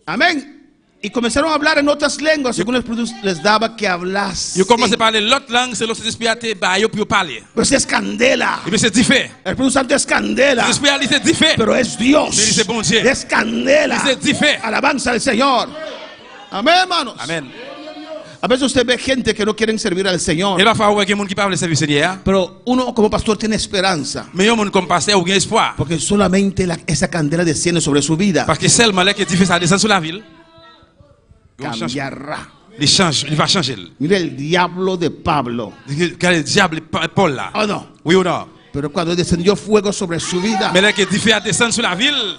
Amén. Y comenzaron a hablar en otras lenguas según el Espíritu les daba que hablasen. Pero es candela. El Espíritu Santo es candela. Pero es Dios. Es candela. Alabanza al Señor. Amén, hermanos. Amén. A veces usted ve gente que no quieren servir al Señor. Pero uno como pastor tiene esperanza. Porque solamente esa candela desciende sobre su vida. Cambiará. Il va changer. Mire el diablo de Pablo. El diable Paul là. Oh no. Oui ou non? Pero cuando descendió fuego sobre su vida, mais là que Dieu a descendu sur la ville,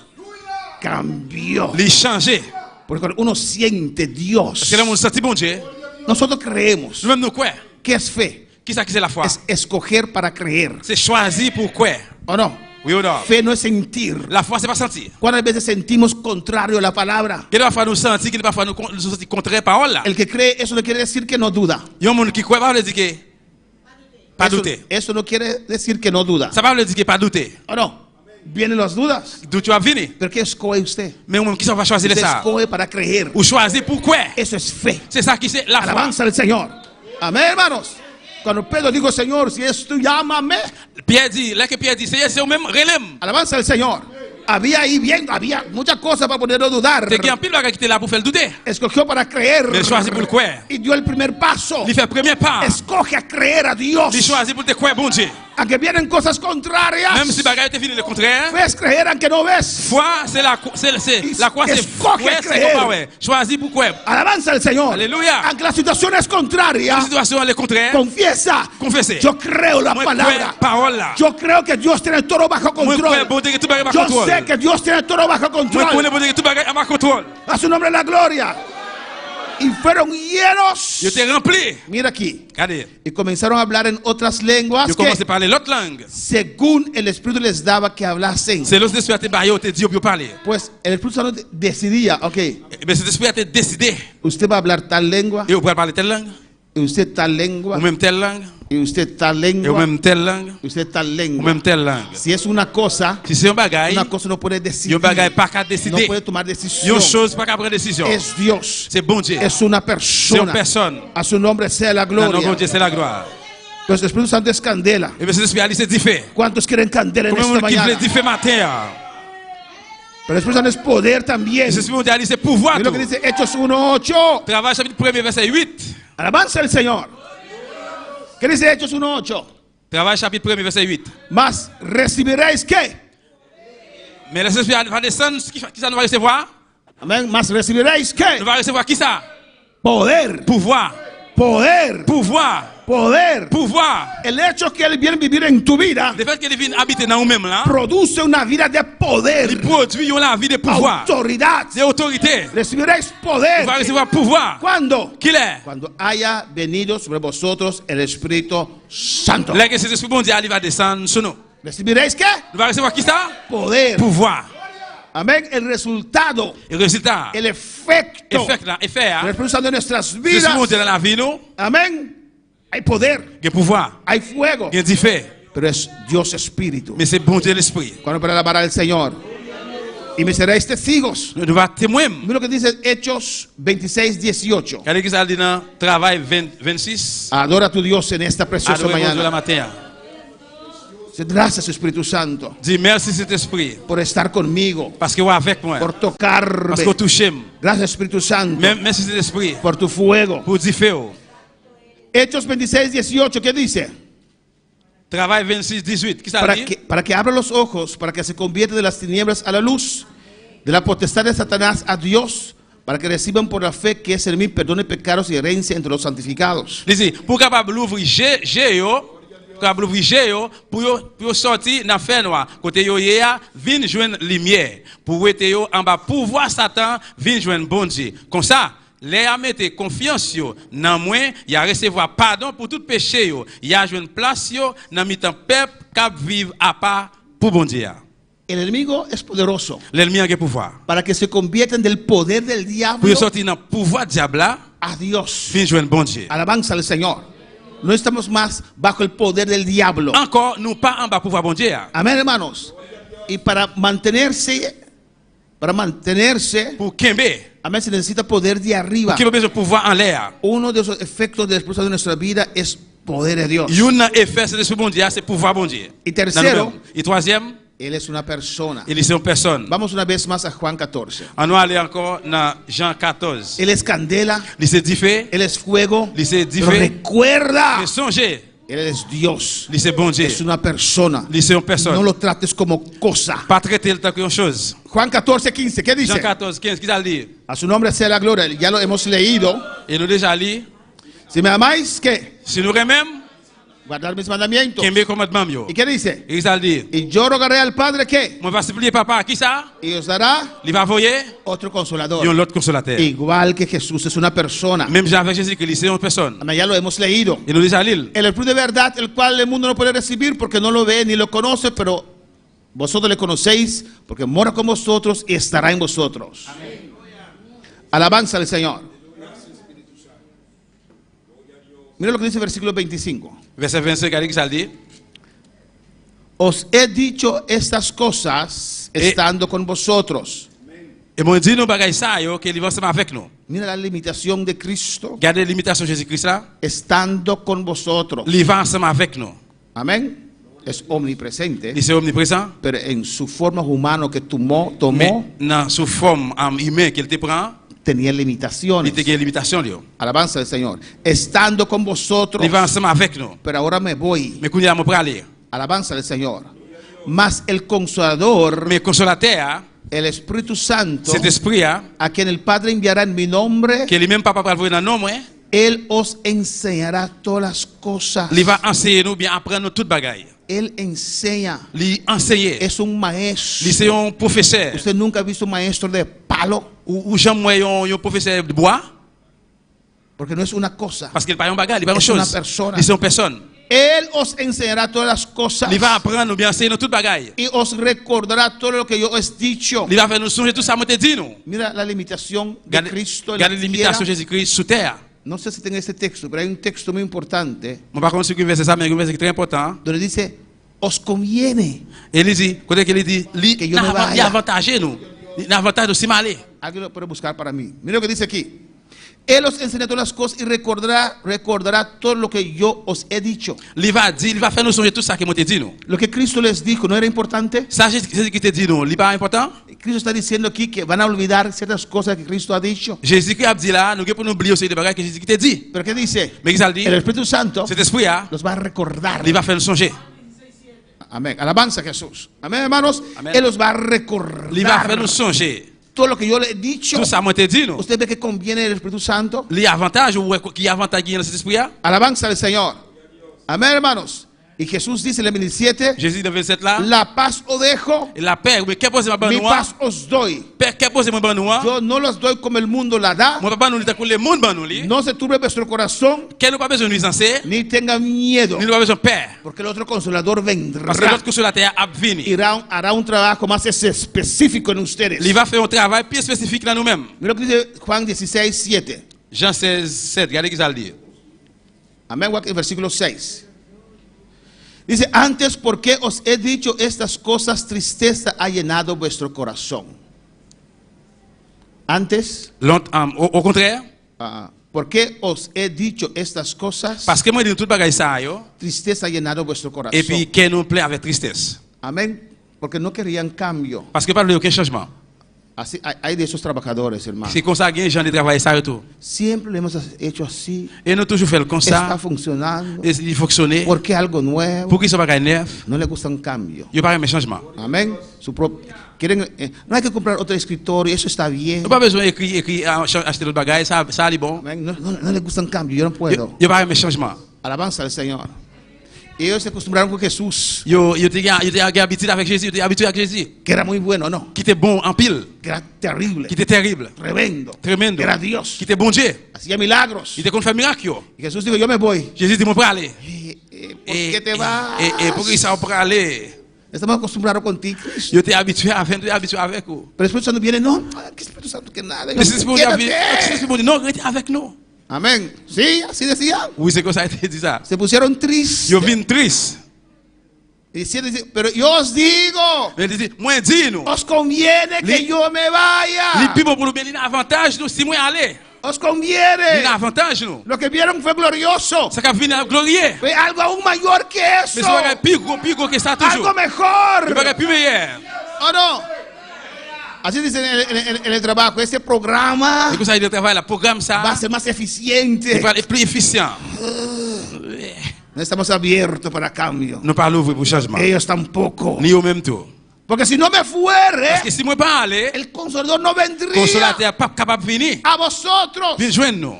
cambió. Il changé. Porque cuando uno siente Dios, parce que là on senti bon Dieu. Nosotros creemos. Nous-mêmes nous croyons. ¿Qué es fe? Qu'est-ce que c'est la foi? Es escoger para creer. C'est choisir pour croire. Oh no. Oui ou non? Fe no es sentir. La foi c'est pas sentir. ¿Cuántas veces sentimos contrario a la palabra? Que parfois nous sentir, que parfois nous sentir contraire parole là. El que cree eso no quiere decir que no duda. Yon monde qui croit pas veut dire que pas douter. Eso no quiere decir que no duda. Ça veut dire que pas douter. Oh no. Vienen las dudas. D'où va venir? Pero ¿qué escoge usted? Mais qui va choisir ça? Escoge para creer. Ou choisir pour croire. Eso es fe. C'est ça qui c'est la foi. Alabanza al Señor. Amén, hermanos. Cuando Pedro dijo, Señor, si es tú, llámame. Pierre dit, là que Pierre dit, c'est eux-mêmes, relève. Alabanza al Señor. Había ahí bien, había muchas cosas para ponerlo a dudar. Escogió para creer. Y dio el primer paso. Escoge a creer a Dios. Aunque vienen cosas contrarias. Même si bagaille te vient le contraire. Fais creer aunque no ves. Foi, c'est la croix, c'est pas ouais. Choisis pour quoi. Alabanza al Señor. Aleluya. Aunque la situación es contraria. La situación es contraire. Confiesa. Confesse. Yo creo la palabra. Yo creo que Dios tiene todo bajo control. Yo sé que Dios tiene todo bajo control. A su nombre la gloria. Y fueron llenos. Yo te rempli. Mira aquí. Regardez. Y comenzaron a hablar en otras lenguas. Yo comencé a parler l'autre langue. Según el Espíritu les daba que hablasen. C'est l'Esprit a te baillé te dit pour parler. Pues el Espíritu Santo decidía, ok. Mais cet esprit a te décidé. Usted va a hablar tal lengua. Et vous pouvez parler telle langue. Y usted tal lengua. Ou même telle langue. Y usted tal lengua. Ou même telle langue. Y usted tal lengua. Ou même telle langue. Si es una cosa, si c'est un bagay, una cosa no puede decidir. Un bagay pas qu'à décider. No puede tomar decisión. Une chose pas qu'à prendre décision. Es Dios. C'est bon Dieu. Es una persona. C'est une personne. A su nombre sea la gloria. A nombre de Dieu c'est la gloire. Pues el Espíritu Santo es candela. Et cet esprit c'est différent. ¿Cuántos quieren candela en esta mañana? Pero el Espíritu Santo es poder también. C'est pouvoir. Mira lo que dice Hechos 1:8. Travail chapitre 1 verset 8. Alabanza al Señor. ¿Qué dice Hechos 1:8? Travail chapitre 1 verset 8. Mas recibiréis ¿qué? Mais l'esprit va descendre, qui ça nous va recevoir? Amén. Mas recibiréis ¿qué? Nous va recevoir qui ça? Poder. Pouvoir. Poder. Pouvoir. Poder. Pouvoir. El hecho que Él viene a vivir en tu vida. Le fait qu'il vienne habiter dans nous-mêmes là. Produce una vida de poder. Il produit una vie de pouvoir. Autoridad. De autorité. Recibiréis poder. Vous allez recevoir pouvoir. ¿Cuándo? ¿Qui est? Cuando haya venido sobre vosotros el Espíritu Santo. Là que cet esprit bon Dieu va descendre sur nous. ¿Recibiréis qué? Vous allez recevoir qui ça? Poder. Pouvoir. Amén. El resultado. El résultat. El efecto. Effet. El Espíritu Santo en nuestras vidas. Dans la vie, nous. Amén. Hay poder. Hay pouvoir. Hay fuego. Hay feu. Pero es Dios Espíritu. Mais c'est bon Dieu l'esprit. Cuando para alabar al Señor. Y me seréis testigos. Nous devons témoigner. Mira lo que dice Hechos 26:18. Regardez que ça dit dans Travail 26. Adora a tu Dios en esta preciosa mañana. Matin. Gracias Espíritu Santo. Dis merci Saint-Esprit. Por estar conmigo. Parce que vous avec moi. Por tocarme. Parce que vous touchez. Gracias Espíritu Santo. Merci Saint-Esprit. Por tu fuego. Pour du feu. Hechos 26:18, ¿qué dice? Travail 26:18. ¿Qué ça dit? Para que abra los ojos, para que se convierta de las tinieblas a la luz, de la potestad de Satanás a Dios, para que reciban por la fe que es el mí perdón de pecados y herencia entre los santificados. Dice, pour capable l'ouvrir pour sortir dans fer noir côté yo hier vinn joindre lumière pour être yo en bas pouvoir Satan vinn joindre bon Dieu comme ça les a mettre confiance yo dans moi y a recevoir pardon pour tout péché yo y a joindre place yo dans mi-temps peuple cap vivre à part pour bon Dieu. El enemigo es poderoso. L'ennemi a pouvoir. Para que se conviertan del poder del diablo. Pour sortir dans pouvoir diable a Dios. Vinn joindre bon Dieu. Alabanza al Señor. No estamos más bajo el poder del diablo. Encore nous pas en bas pouvoir bon Dieu. Amén, hermanos. Y para mantenerse pour kembe. Amén, se necesita poder de arriba. Pour besoin pouvoir en l'air. Uno de los efectos del Espíritu de nuestra vida es poder de Dios. Y un effet de ce bon Dieu, c'est pouvoir bon Dieu. Y tercero, y troisième, Él es una persona. Él es una persona. Vamos una vez más a Juan 14. On va aller encore dans Jean 14. Él es candela. Él es fuego. Pero recuerda. Songe. Él es Dios. Bon Dieu. Es una persona. No lo trates como cosa. Pas traiter le comme chose. Juan 14:15. ¿Qué dice? Jean 14, 15. ¿Qué dit? A su nombre sea la gloria. Ya lo hemos leído. Et nous déjà lu. Si me amáis, ¿qué? Si nous aimons. Guardar mis mandamientos. ¿Y qué dice? Y yo rogaré al Padre que. Y os dará otro consolador. Igual que Jesús es una persona. Ya lo hemos leído. El Espíritu de verdad, el cual el mundo no puede recibir porque no lo ve ni lo conoce, pero vosotros le conocéis porque mora con vosotros y estará en vosotros. Amén. Alabanza al Señor. Mira lo que dice el versículo 25. Verset 25, ça dit. Os he dicho estas cosas estando con vosotros. Mira la limitación de Cristo. Estando con vosotros. Amén. Es omnipresente. Pero en su forma humana que tomó. En su forma humaine que él te prend. Tenía limitaciones. Alabanza del Señor. Estando con vosotros. Pero ahora me voy. Alabanza al Señor. Mas el Consolador, el Espíritu Santo, a quien el Padre enviará en mi nombre, Él os enseñará todas las cosas. Él enseña. Es un maestro. ¿Usted nunca ha visto un maestro de palo? Porque no es una cosa. Es una persona. Él os enseñará todas las cosas. Y os recordará todo lo que yo os he dicho. Mira la limitación de Cristo en la tierra. No sé si tengo este texto, pero hay un texto muy importante donde dice, os conviene que yo me vaya. Alguien lo puede buscar para mí. Mira lo que dice aquí. Él os enseñará todas las cosas y recordará todo lo que yo os he dicho. Lo que Cristo les dijo, ¿no era importante? Cristo está diciendo aquí que van a olvidar ciertas cosas que Cristo ha dicho. ¿Pero qué dice? El Espíritu Santo los va a recordar. Amén. Alabanza a Jesús. Amén, hermanos. Amén. Él los va a recordar. Todo lo que yo le he dicho. ¿Usted ve que conviene el Espíritu Santo? Alabanza al Señor. Amén, hermanos. Y Jesús dice en el 27, la paz os dejo, mi paz os doy. Yo no los doy como el mundo la da. No se turbe vuestro corazón, ni tengan miedo, porque el otro Consolador vendrá. Hará un trabajo más específico en ustedes. Mira lo que dice Juan 16, 7. Jean 16, 7, regardez ce qu'il dit. Amén, el versículo 6. Dice, antes porque os he dicho estas cosas, tristeza ha llenado vuestro corazón. Antes. Au contraire. Porque os he dicho estas cosas. Parce que moi dis tout bagay ça yo. Tristeza ha llenado vuestro corazón. Et puis que nous plaît avec tristesse. Amén. Porque no querían cambio. Parce que pas de aucun changement. Así, hay de esos trabajadores, hermano. C'est comme ça que les gens de travail ça tout. Siempre lo hemos hecho así. Et nous toujours fait comme ça. Está funcionando. Il fonctionne. Porque algo nuevo. Pour qu'ils soient bagay neuf. No le gusta un cambio. Yo pas un changement. Amén. Quieren, no hay que comprar otro escritorio, eso está bien. No pas besoin écrire acheter d'autres bagages, ça est bon. No le gusta un cambio, yo no puedo. Yo pas un changement. Alabanza al Señor. Ellos se acostumbraron con Jesús. Yo te habitué avec Jésus, yo te habitué avec Jésus. Que era muy bueno, ¿no? Qui était bon en pile. Que era terrible. Qui était terrible. Tremendo. Era Dios. Qui était bon Dieu. Hacía milagros. Il était qu'on fait miracle. Y Jesús dijo, yo me voy. Jésus dit, moi pour aller. ¿Por qué te vas? Et pour qu'ils soient pour aller. Estamos acostumbrados contigo. Yo te habitué avec vous. Pero el Espíritu Santo viene, no, que Espíritu Santo que nada. No, rete avec nous. Amén. Sí, así decían. Oui, c'est comme ça que dit ça. Se pusieron tristes. Yo vine triste. Pero yo os digo, os conviene que yo me vaya. Os conviene. Lo que vieron fue glorioso. Fue algo aún mayor que eso. Algo mejor. ¿O no? Así dicen en el trabajo, ese programa va a ser más eficiente. No estamos abiertos para cambio. Ellos tampoco. Ni yo même tout. Porque si no me fuere, parce que si moi pas aller, el Consolador no vendría pas capable venir a vosotros.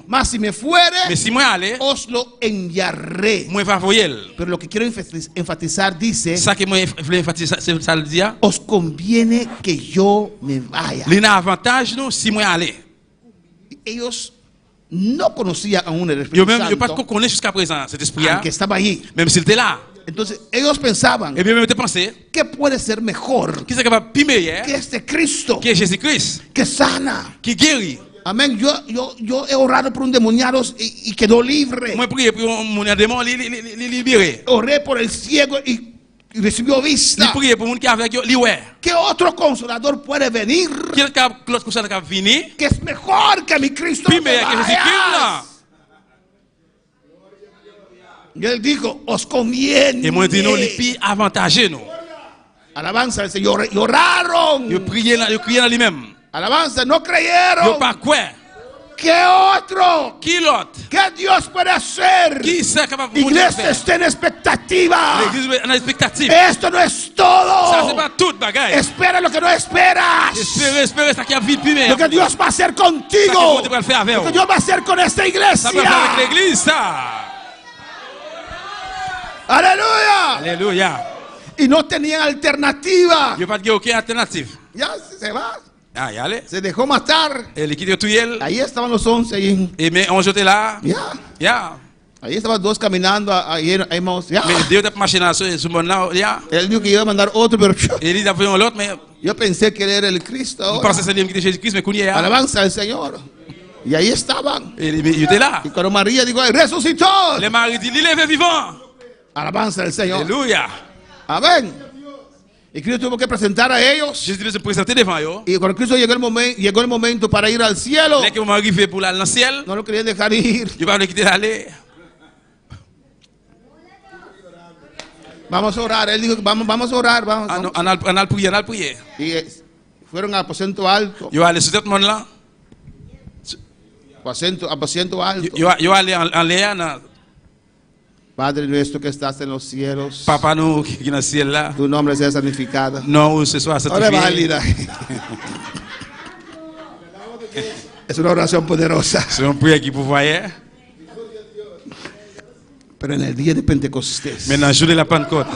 Mas si me fuere, mais si moi aller, os lo enviaré. Moi va voyer. Pero lo que quiero enfatizar dice, ça que moi voulais enfatizar, ça le dire, os conviene que yo me vaya. L'un avantage nous si moi aller. Ellos no conocían aún el Espíritu Santo. Yo pas connais jusqu'à présent cet esprit que estaba allí. Même s'il était là. Entonces ellos pensaban, ¿qué puede ser mejor que este Cristo, que Jesucristo, que sana, que guérit? Amén. Yo he orado por un demoniado y quedó libre. Oré por el ciego y recibió vista. ¿Qué otro Consolador puede venir que es mejor que mi Cristo? Y él dijo, os conviene. Alabanza al Señor. Lloraron. Alabanza, no creyeron. ¿Qué otro? Qui l'autre? ¿Qué Dios puede hacer? Qui c'est capable de Iglesia faire? está en expectativa. L'église en expectative. Esto no es todo. Ça c'est pas tout bagaille. Espera lo que no esperas. Espérez ça qui a vite plus. Lo que Dios va a hacer contigo. Lo que Dios va a hacer con esta iglesia. Ça peut faire avec l'église ça. Aleluya. Alléluia. Y no tenían alternativa. Il n'y a pas de aucune alternative. Ya se va. Ah, y allez. Se dejó matar. El liquide tuyel. Ahí estaban los 11 ahí. Et mais on jetait là. Ya. Ya. Ahí estaban dos caminando ahí Emmaus. Ya. Mais Dieu t'a marché dans ce monde là. Ya. Él dijo que iba a mandar otro, pero il dit après l'autre mais yo pensé que él era el Cristo. Je pensais que c'était le Jésus-Christ mais qu'on y est. Alabanza al Señor. Y ahí estaban. Il était là. Y cuando María dijo, resucitó. Le mari dit, il est vivant. Alabanza al Señor. Aleluya. Amén. Y Cristo tuvo que presentar a ellos. Jésus devait se présenter devant eux. Y cuando Cristo llegó el momento para ir al cielo, dès que moment arrivé pour aller dans le ciel, no lo querían dejar ir. Dieu va le quitter d'aller. Vamos a orar. Él dijo, vamos a orar. Vamos. On a prié. Y fueron al aposento alto. Yo allé sur tout le monde là. Aposento alto. Yo allé en l'air. Padre nuestro que estás en los cielos. Papa nous qui est dans le ciel là. Tu nombre sea santificado. Non, ce soit sanctifié. Es una oración poderosa. C'est une prière qui pouvoir. Pero en el día de Pentecostés, maintenant jour de la Pentecôte,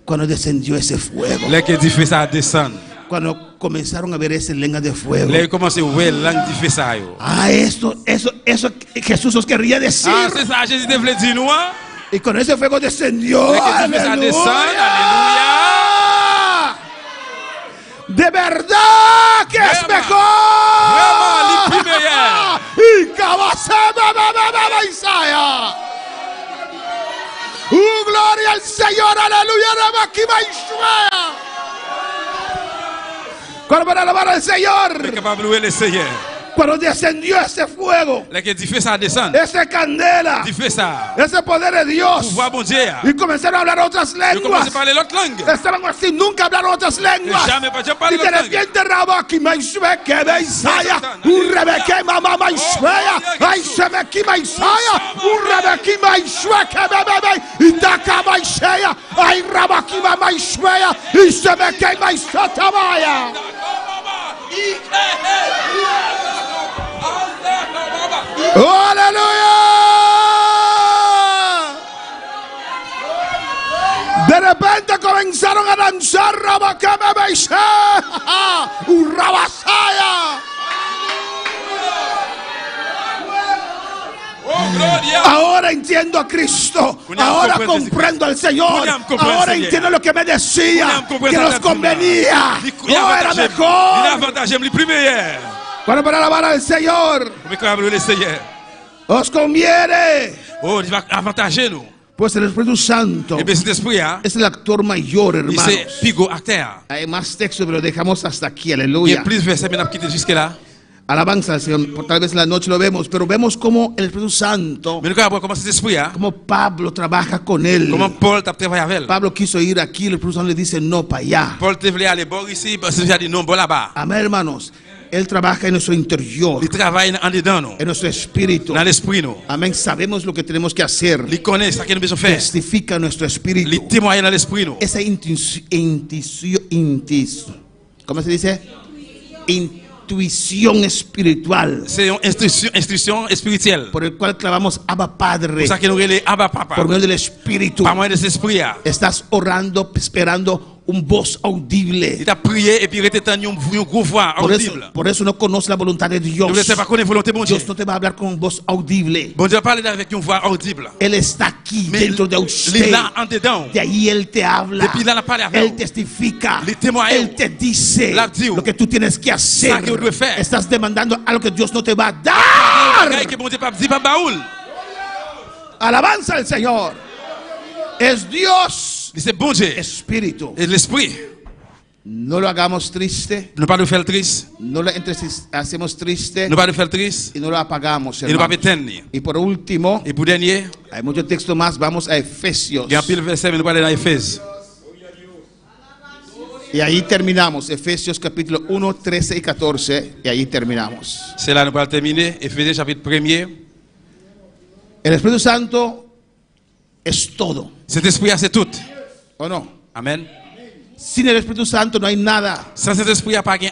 cuando descendió ese fuego, là que Dieu fait ça descendre, cuando comenzaron a ver esa lengua de fuego, là commencé à voir langue Dieu fait ça yo. Ah, eso Jesús os quería decir. Ah, c'est ça Jésus te voulait dire nous. Y con ese fuego descendió. Aleluya. De verdad que es mejor. Y Isaiah. Gloria al Señor, aleluya. ¿Cuándo van a alabar al Señor? Cuando descendió ese fuego, esa candela, ese poder de Dios, y comenzaron a hablar otras lenguas. Estaban así, nunca hablaron otras lenguas. Y de repente Rabaki Maishwe, que ve Isaiah, un Rebeke Mama Maishwea, ay se me quima Isaiah, un Rebeki Maishwe, que bebe, y Taka Maishea, ay Rabaki Maishwea, y se me quema Isatabaya. ¡Oh, aleluya! De repente comenzaron a danzar Rabakame Beishe, Rabasaya. Ahora entiendo a Cristo. Ahora comprendo al Señor. Ahora entiendo lo que me decía, que nos convenía. No era mejor. Para alabar al Señor. Os conviene. Pues el Espíritu Santo es el actor mayor, hermanos. Hay más texto, pero dejamos hasta aquí. Aleluya. Alabanza al Señor. Tal vez en la noche lo vemos, pero vemos cómo el Espíritu Santo, como Pablo trabaja con él. Pablo quiso ir aquí, el Espíritu Santo le dice no para allá. Amén, hermanos. Él trabaja en nuestro interior, en nuestro espíritu. Amén. Sabemos lo que tenemos que hacer. Testifica nuestro espíritu. Esa ¿cómo se dice? Intuición espiritual. Instrucción espiritual. Por el cual clamamos Abba Padre. Por medio del Espíritu. Estás orando, esperando un voz audible. Por eso no conoce la voluntad de Dios. Dios no te va a hablar con voz audible. Él está aquí dentro de usted. De ahí Él te habla. Él testifica. Él te dice lo que tú tienes que hacer. Estás demandando algo que Dios no te va a dar. Alabanza al Señor. Es Dios. Dice bon Dieu, espíritu. L'esprit. No lo hagamos triste. Ne pas le faire triste. No lo hacemos triste. Ne pas le faire triste. Y no lo apagamos. Et ne pas éteindre. Y por último, et pour dernier, hay mucho texto más. Vamos a Efesios. Il y a un pile verset, mais nous parlons dans Éphèse. Y ahí terminamos, Efesios capítulo 1, 13 y 14, y ahí terminamos. C'est là nous allons terminer, Éphésiens chapitre 1er. El Espíritu Santo es todo. Cet esprit c'est tout. ¿O no? Amen. Sin el Espíritu Santo no hay nada. Sans cet esprit, il n'y a pas rien.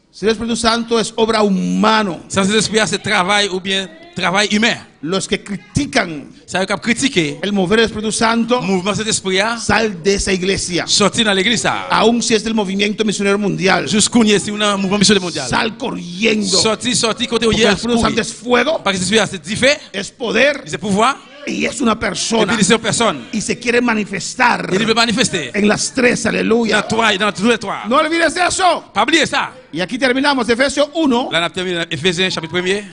Sin el Espíritu Santo es obra humano. Sans cet esprit, c'est travail ou bien travail humain. Los que critican critiquer el mover del Espíritu Santo, mouvement cet esprit, sal de esa iglesia. Sortir dans l'église. Aún si es del movimiento misionero mundial, jusqu'où si un mouvement missionnaire mondial. Sal corriendo. Sortir côté où el Espíritu Santo es fuego, parce que l'esprit c'est différent, es poder, c'est pouvoir. Y es una persona. Y se quiere manifestar en las tres, aleluya. No olvides eso. Y aquí terminamos Efesios 1,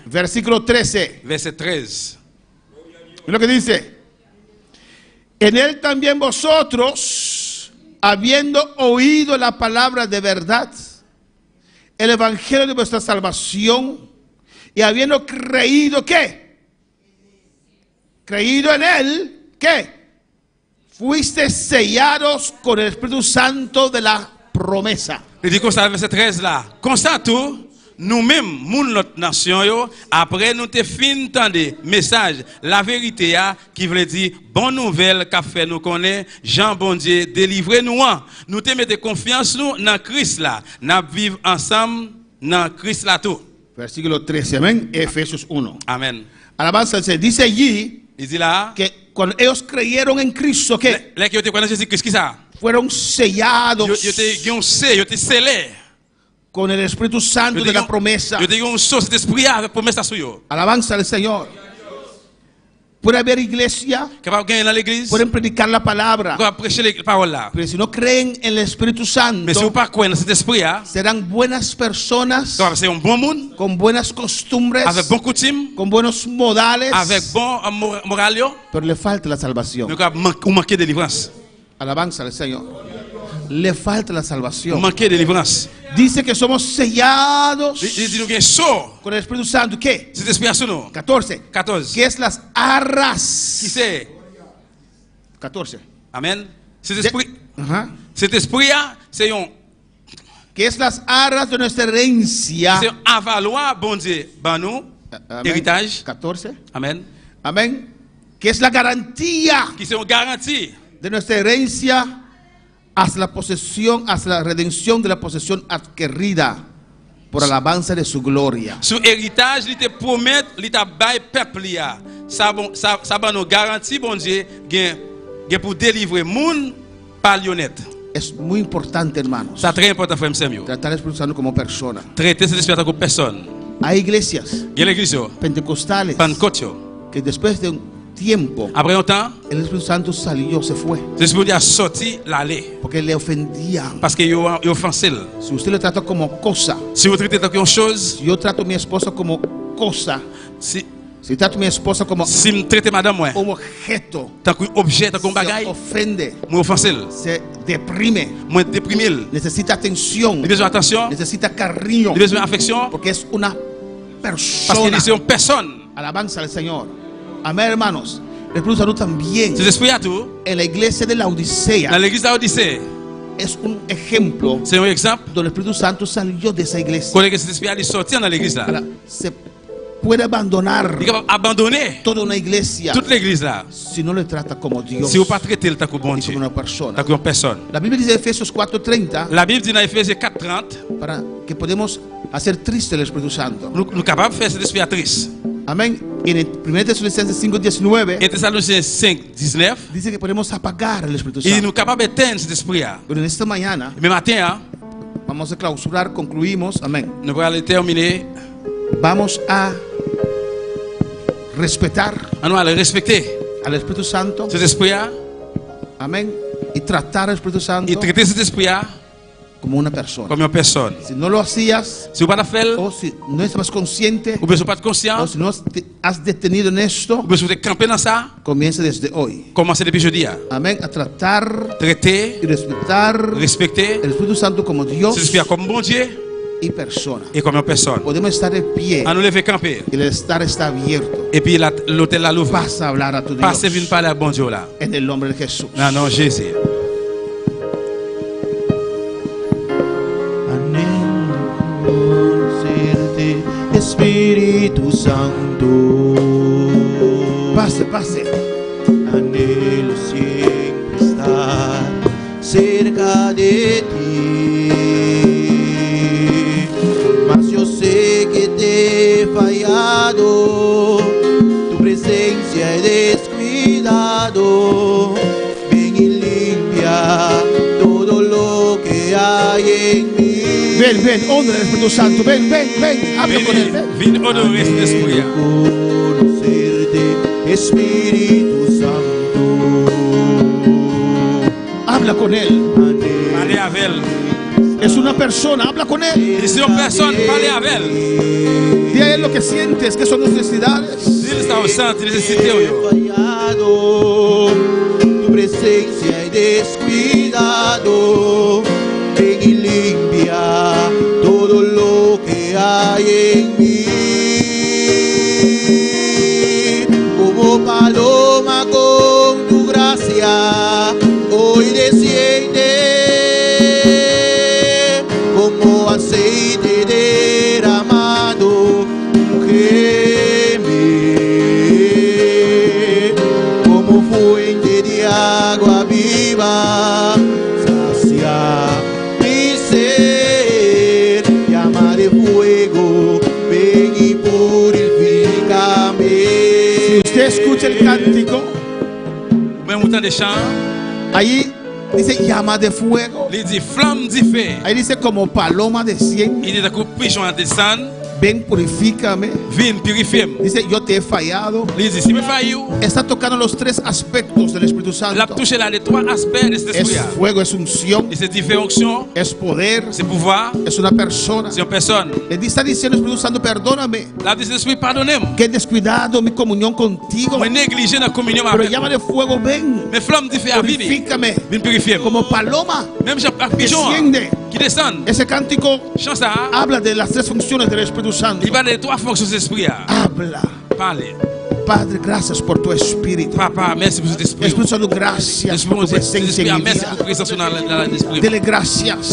versículo 13. Verset 13. Lo que dice: en él también vosotros, habiendo oído la palabra de verdad, el evangelio de vuestra salvación, y habiendo creído, ¿qué? Creído en él, ¿qué? Fuiste sellados con el Espíritu Santo de la promesa. Il dit comme ça, verset 13 là. Comme ça tout, nous-mêmes, moun notre nation yo, après nous te fin tande message, la vérité a qui veut dire bonne nouvelle qu'a fait nous connaît Jean bon Dieu délivrer nous. Nous te mettez confiance nous dans Christ là, n'a vivre ensemble dans Christ là tout. Versículo 13, amén. Efesios 1. Amen. Alabanza, se dice allí là, que cuando ellos creyeron en Cristo, ¿qué? Fueron sellados con el Espíritu Santo de la promesa. Alabanza al Señor. Puede haber iglesia, pueden predicar la palabra, pero si no creen en el Espíritu Santo, serán buenas personas, con buenas costumbres, con buenos modales, pero le falta la salvación. Alabanza al Señor. Le falta la salvación. Dice que somos sellados con el Espíritu Santo. ¿Qué? 14. ¿Qué es las arras? 14. Amén. Cet esprit, c'est un. ¿Qué es las arras de nuestra herencia? C'est un valoir, bon Dieu, héritage. 14. Amén. Amén. ¿Qué es la garantía? C'est une garantie de nuestra herencia hasta la posesión, hasta la redención de la posesión adquirida por alabanza de su gloria. Su héritage, il te promet, il te bail peuple ya. Ça va nous garantir, bon Dieu, gain pour délivrer moun par l'honnête. Es muy importante, hermanos. C'est très important, frère Samuel. Tratar el Espíritu Santo como persona. Traiter cet esprit comme personne. Hay iglesias pentecostales que después de un tiempo, après un temps, el Espíritu Santo salió, se fue. L'Esprit a sorti l'aller. Porque le ofendían. Parce que yo offensé. Si usted le trata como cosa, si vous traitez comme chose, si yo trato a mi esposa como cosa, si trato a mi esposa como si me traite madame moi, objeto, comme objet, comme bagage, se ofende, moi offensé, se deprime, moi déprimé, necesita atención, il besoin attention, necesita cariño, il besoin affection, porque es una persona. Parce que c'est une personne. Alabanza al Señor. Amén, hermanos. El Espíritu Santo también en la iglesia de la Odisea es un ejemplo donde el Espíritu Santo salió de esa iglesia. Ahora, se puede abandonar toda una iglesia si no le trata como Dios y como una persona. La Biblia dice en Efesios 4:30 para que podemos hacer triste el Espíritu Santo. Amén. En el 1 Tesalonicenses 5:19 dice que podemos apagar el Espíritu Santo. Pero en esta mañana vamos a clausurar, concluimos. Amén. Vamos a respetar al Espíritu Santo. Amén. Y tratar al Espíritu Santo como una persona. Si no lo hacías, o si no estabas consciente, o si no has detenido en esto, comienza desde hoy. Amén. A tratar y respetar el Espíritu Santo como Dios y persona. Podemos estar de pie y el estar está abierto. Vas a hablar a tu Dios en el nombre de Jesús. Espíritu Santo. Pase, pase. Anhelo siempre estar cerca de ti, mas yo sé que te he fallado, tu presencia he descuidado. Ven y limpia todo lo que hay en mí. Ven, ven, honra al Espíritu Santo. Ven, ven, ven. Habla con él. Ven, honra este Espíritu. Conocerte, Espíritu Santo. Habla con él. Parle avec él. Es una persona, habla con él. Es una persona, parle avec él. Di a él lo que sientes, que son tus necesidades. Dile está usando, necesite yo. Tu presencia he descuidado. Ven y limpia todo lo que hay en mí. Como paloma con tu gracia, hoy desciende. Como aceite derramado, geme. Como fuente de agua viva, sacia mi ser. Llama de fuego, ven y purifícame. Si usted escucha el cántico, ahí dice llama de fuego. Ahí dice como paloma desciende. Ven, purifícame. Dice, yo te he fallado. Está tocando los tres aspectos del Espíritu Santo. Es fuego, es unción, es poder, es una persona. Le está diciendo el Espíritu Santo, perdóname, que he descuidado mi comunión contigo. Pero llama de fuego, ven, purifícame. Como paloma desciende. Ese cántico habla de las tres funciones del Espíritu Santo. Habla. Padre, gracias por tu Espíritu. Espíritu Santo, gracias por tu presencia en mi vida. Dele gracias.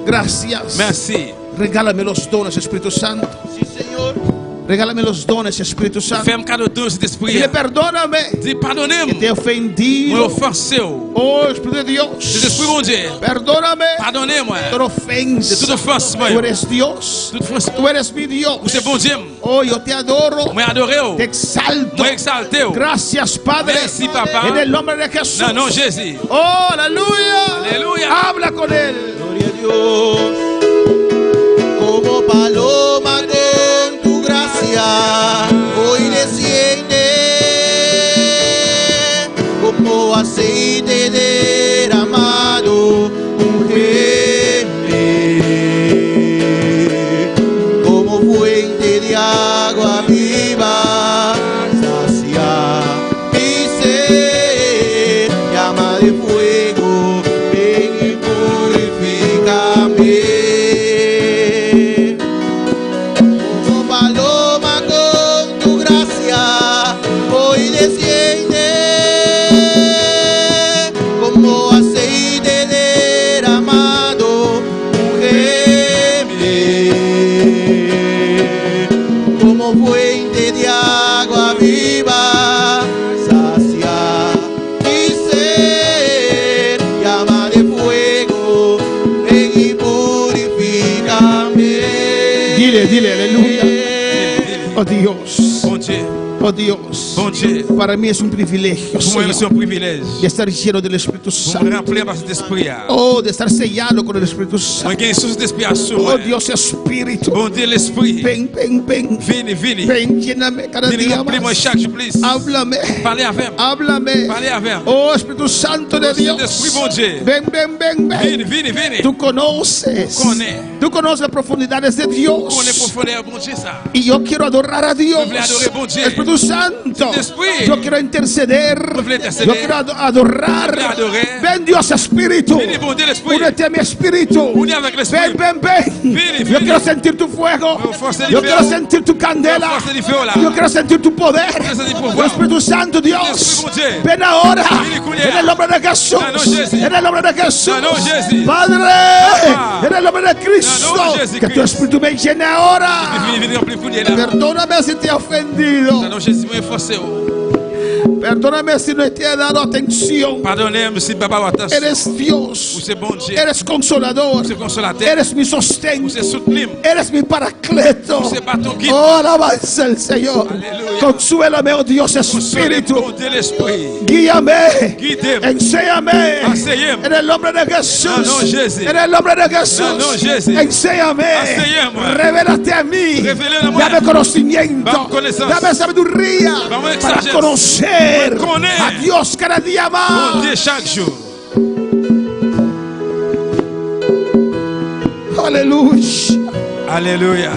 Gracias. Regálame los dones, Espíritu Santo. Sí, Señor. Regálame los dones, Espíritu Santo. Dile, perdóname, que te he ofendido. Oh, Espíritu de Dios, perdóname por ofensas. Tú eres Dios, tú eres mi Dios. Oh, yo te adoro, te exalto. Gracias, Padre, en el nombre de Jesús. Oh, aleluya. Habla con él. Gloria a Dios. Como paloma con tu gracia, hoy desciende. Como aceite derramado, ungeme. Como fuente de agua viva, sacia mi ser. Llama de fuego, ven y purifícame. Como paloma con tu gracia, hoy desciende. Como aceite derramado, ungeme. Como fuente de agua viva, sacia mi ser. Llama de fuego, ven y purifícame. Dile, aleluya. Oh Dios. Oh Dios, para mí es un privilegio, de estar lleno del Espíritu Santo. Oh, de estar sellado con el Espíritu Santo. Oh Dios, Espíritu, ven, lléname cada día más. Háblame. Oh Espíritu Santo de Dios, ven. Tú conoces las profundidades de Dios. Y yo quiero adorar a Dios. Espíritu Santo, yo quiero interceder, yo quiero adorar, Ven Dios Espíritu. Únete a mi espíritu. Ven. Yo quiero sentir tu fuego. Yo quiero sentir tu candela. Yo quiero sentir tu poder. Espíritu Santo, Dios. Ven ahora. En el nombre de Jesús. En el nombre de Jesús. Padre. En el nombre de Cristo. Que tu espíritu me llene ahora. Perdóname si te he ofendido. Perdóname si no te he dado atención. Eres Dios. Eres consolador. Eres mi sostén. Eres mi paracleto. Oh, alabanza al Señor. Consuélame, oh Dios Espíritu. Guíame. Enséñame. En el nombre de Jesús. En el nombre deJesús. Enséñame. Revélate a mí. Dame conocimiento. Dame sabiduría para conocer a Dios cada día más. Aleluya. Aleluya.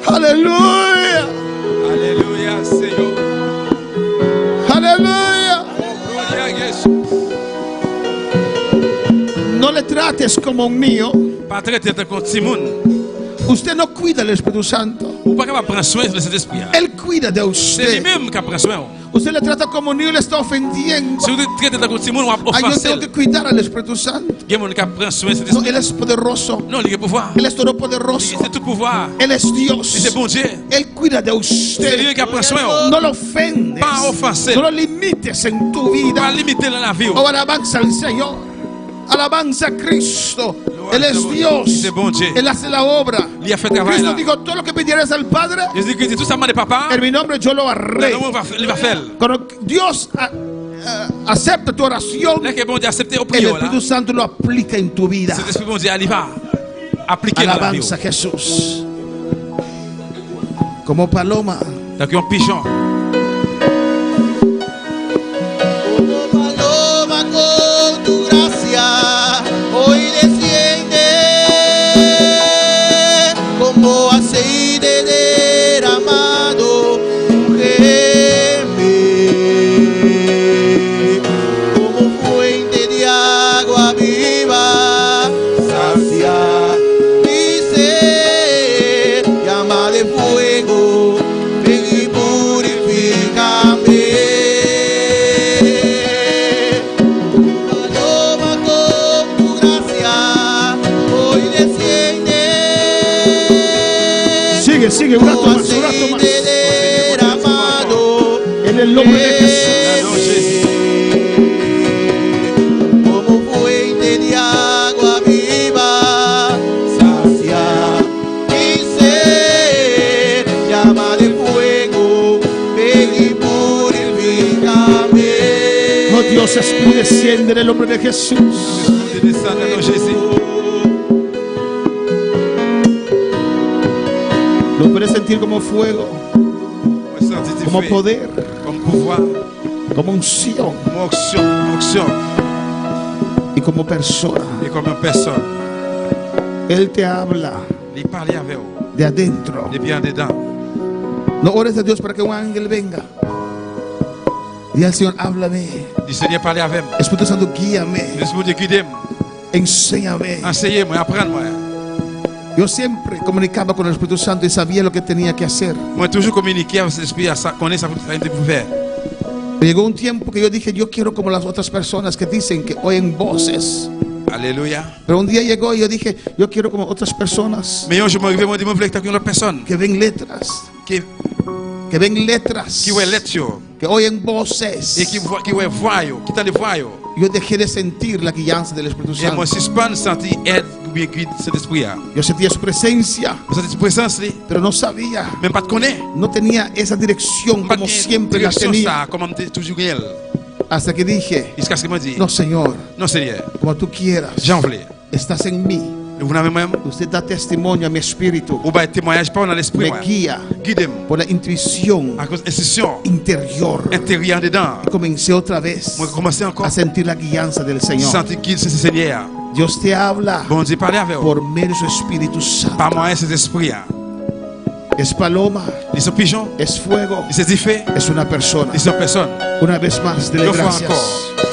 Aleluya. Aleluya, Señor. Aleluya. No le trates como un niño. Usted no cuida del Espíritu Santo. Él cuida de usted. Usted le trata como un niño, le está ofendiendo. Yo tengo que cuidar al Espíritu Santo. No, Él es poderoso. Él es todopoderoso. Él es Dios. Él cuida de usted. No lo ofendes. No lo limites en tu vida. Oh, alabanza al Señor. Alabanza a Cristo. Él es Dios. Él hace la obra. Cristo dijo: todo lo que pidieras al Padre, en mi nombre yo lo haré. Cuando Dios acepta tu oración, el Espíritu Santo lo aplica en tu vida. Alabanza a Jesús. Como paloma. Con tu gracia hoy desciende como aceite derramado, ungeme como fuente de agua viva, sacia mi sed, llama de fuego, ven y purifícame. Sigue un rato más, derramado en el nombre de Jesús. Como fuente de agua viva, sacia mi sed, llama de fuego, ven y purifícame. Oh Dios, desciende en el nombre de Jesús. Lo puedes sentir como fuego, como poder, como unción y como persona. Él te habla de adentro. No ores a Dios para que un ángel venga. Dile al Señor: háblame. Espíritu Santo, guíame. Enséñame. Yo siempre comunicaba con el Espíritu Santo y sabía lo que tenía que hacer. Llegó un tiempo que yo dije: yo quiero como las otras personas que dicen que oyen voces. Aleluya. Pero un día llegó y yo dije: yo quiero como otras personas que ven letras. Que ven letras. Que oyen voces. Yo dejé de sentir la guianza del Espíritu Santo. Yo sentía su presencia, pero no sabía. No tenía esa dirección como siempre la tenía. Hasta que dije: no, Señor, como tú quieras. Estás en mí. Usted da testimonio a mi espíritu. Me guía por la intuición interior. Y comencé otra vez a sentir la guianza del Señor. Dios te habla por medio de su Espíritu Santo. Es paloma, es fuego, es una persona. Una vez más, dele gracias.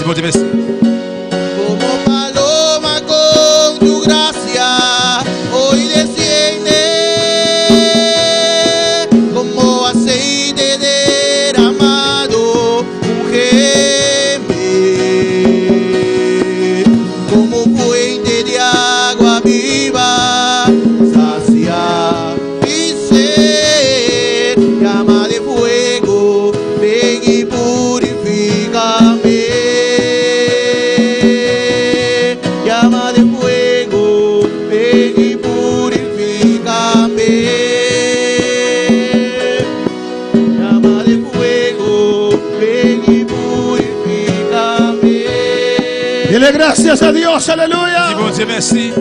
Bon Dieu, merci. Como paloma con tu gracia, hoy desciende como aceite derramado, ungeme como fuente de agua viva, sacia mi ser, llama de fuego, ven y purifícame. Llama de fuego, ven y purifícame. Llama de fuego, ven y purifícame. Dile gracias a Dios, aleluya. Dis bon Dieu, merci.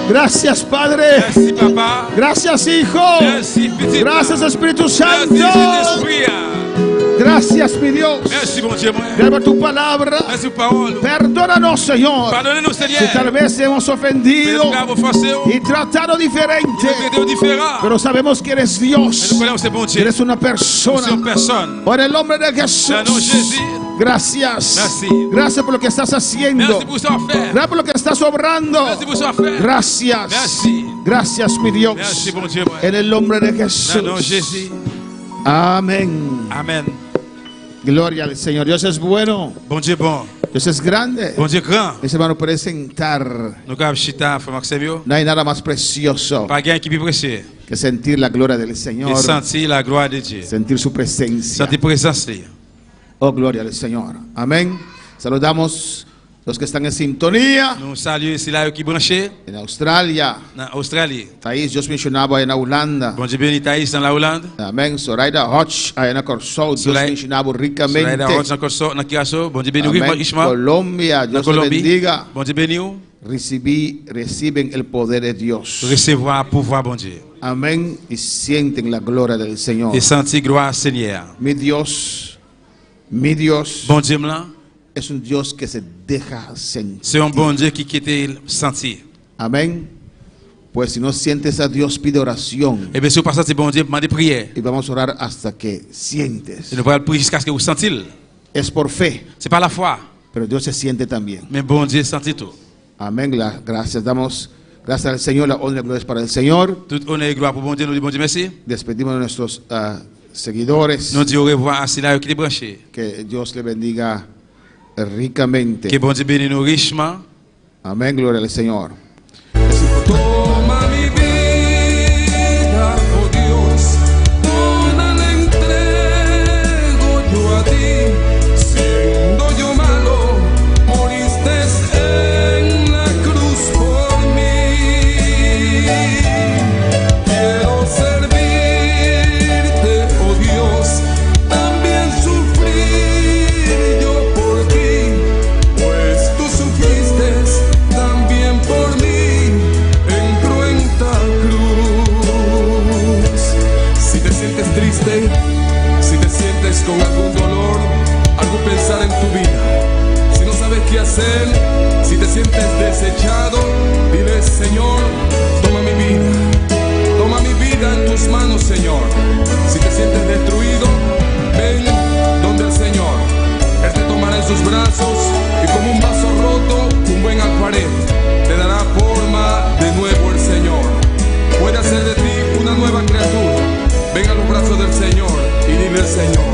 Gracias, Padre. Merci, Papa. Gracias, Hijo. Merci, petit. Gracias, Espíritu Santo. Merci, Saint-Esprit. Gracias, mi Dios. Merci, bon Dieu, moi. Gracias por tu palabra. Merci, parole. Perdónanos, Señor. Pardonnez-nous, Seigneur. Si tal vez hemos ofendido y tratado diferente, pero sabemos que eres Dios. Eres una persona. Por el nombre de Jesús. Gracias. Gracias por lo que estás haciendo. Gracias por lo que estás obrando. Gracias. Gracias, mi Dios. En el nombre de Jesús. Amén. Amén. Gloria al Señor. Dios es bueno. Bon Dieu bon. Dios es grande. Bon Dieu grand. Mis hermanos, pueden sentar. No hay nada más precioso que sentir la gloria del Señor. Sentir su presencia. Oh, gloria al Señor. Amén. Saludamos los que están en sintonía. En Australia. Thaís, Dios mencionaba en Holanda. Amén. Zoraida Hodge, en Corso, Dios mencionaba ricamente. Amén. Colombia, Dios le bendiga. Reciben el poder de Dios. Amén. Y sienten la gloria del Señor. Mi Dios, es un Dios que se deja sentir. C'est un bon Dieu qui quitte sentir. Amén. Pues si no sientes a Dios, pide oración. Et bien si vous passez bon Dieu, demandez prière. Y vamos a orar hasta que sientes. Et nous allons prier jusqu'à ce que vous sentiez. Es por fe. C'est pas la foi. Pero Dios se siente también. Mais bon Dieu sentit tout. Amén. Gracias. Damos gracias al Señor. La honra y la gloria es para el Señor. Toute honneur et gloire pour bon Dieu. Nous disons bon Dieu merci. Despedimos de nuestros seguidores. Nous disons au revoir à ceux qui sont branchés. Que Dios le bendiga ricamente. Que bon Dieu bénisse nous richement. Amén, gloria al Señor. Toma mi vida, oh Dios, toda la entrego yo a ti. Siendo yo malo, moriste en la cruz por mí. Quiero servirte, oh Dios, también sufrir yo por ti, pues tú sufriste también por mí en cruenta cruz. Si te sientes triste, si te sientes con algún dolor, algún pensar en tu vida, si no sabes qué hacer, si te sientes desechado, dile: Señor, toma mi vida en tus manos, Señor. Si te sientes destruido, ven donde el Señor. Él te tomará en sus brazos y como un vaso roto, un buen alfarero, te dará forma de nuevo el Señor. Puede hacer de ti una nueva criatura. Ven a los brazos del Señor y dile al Señor: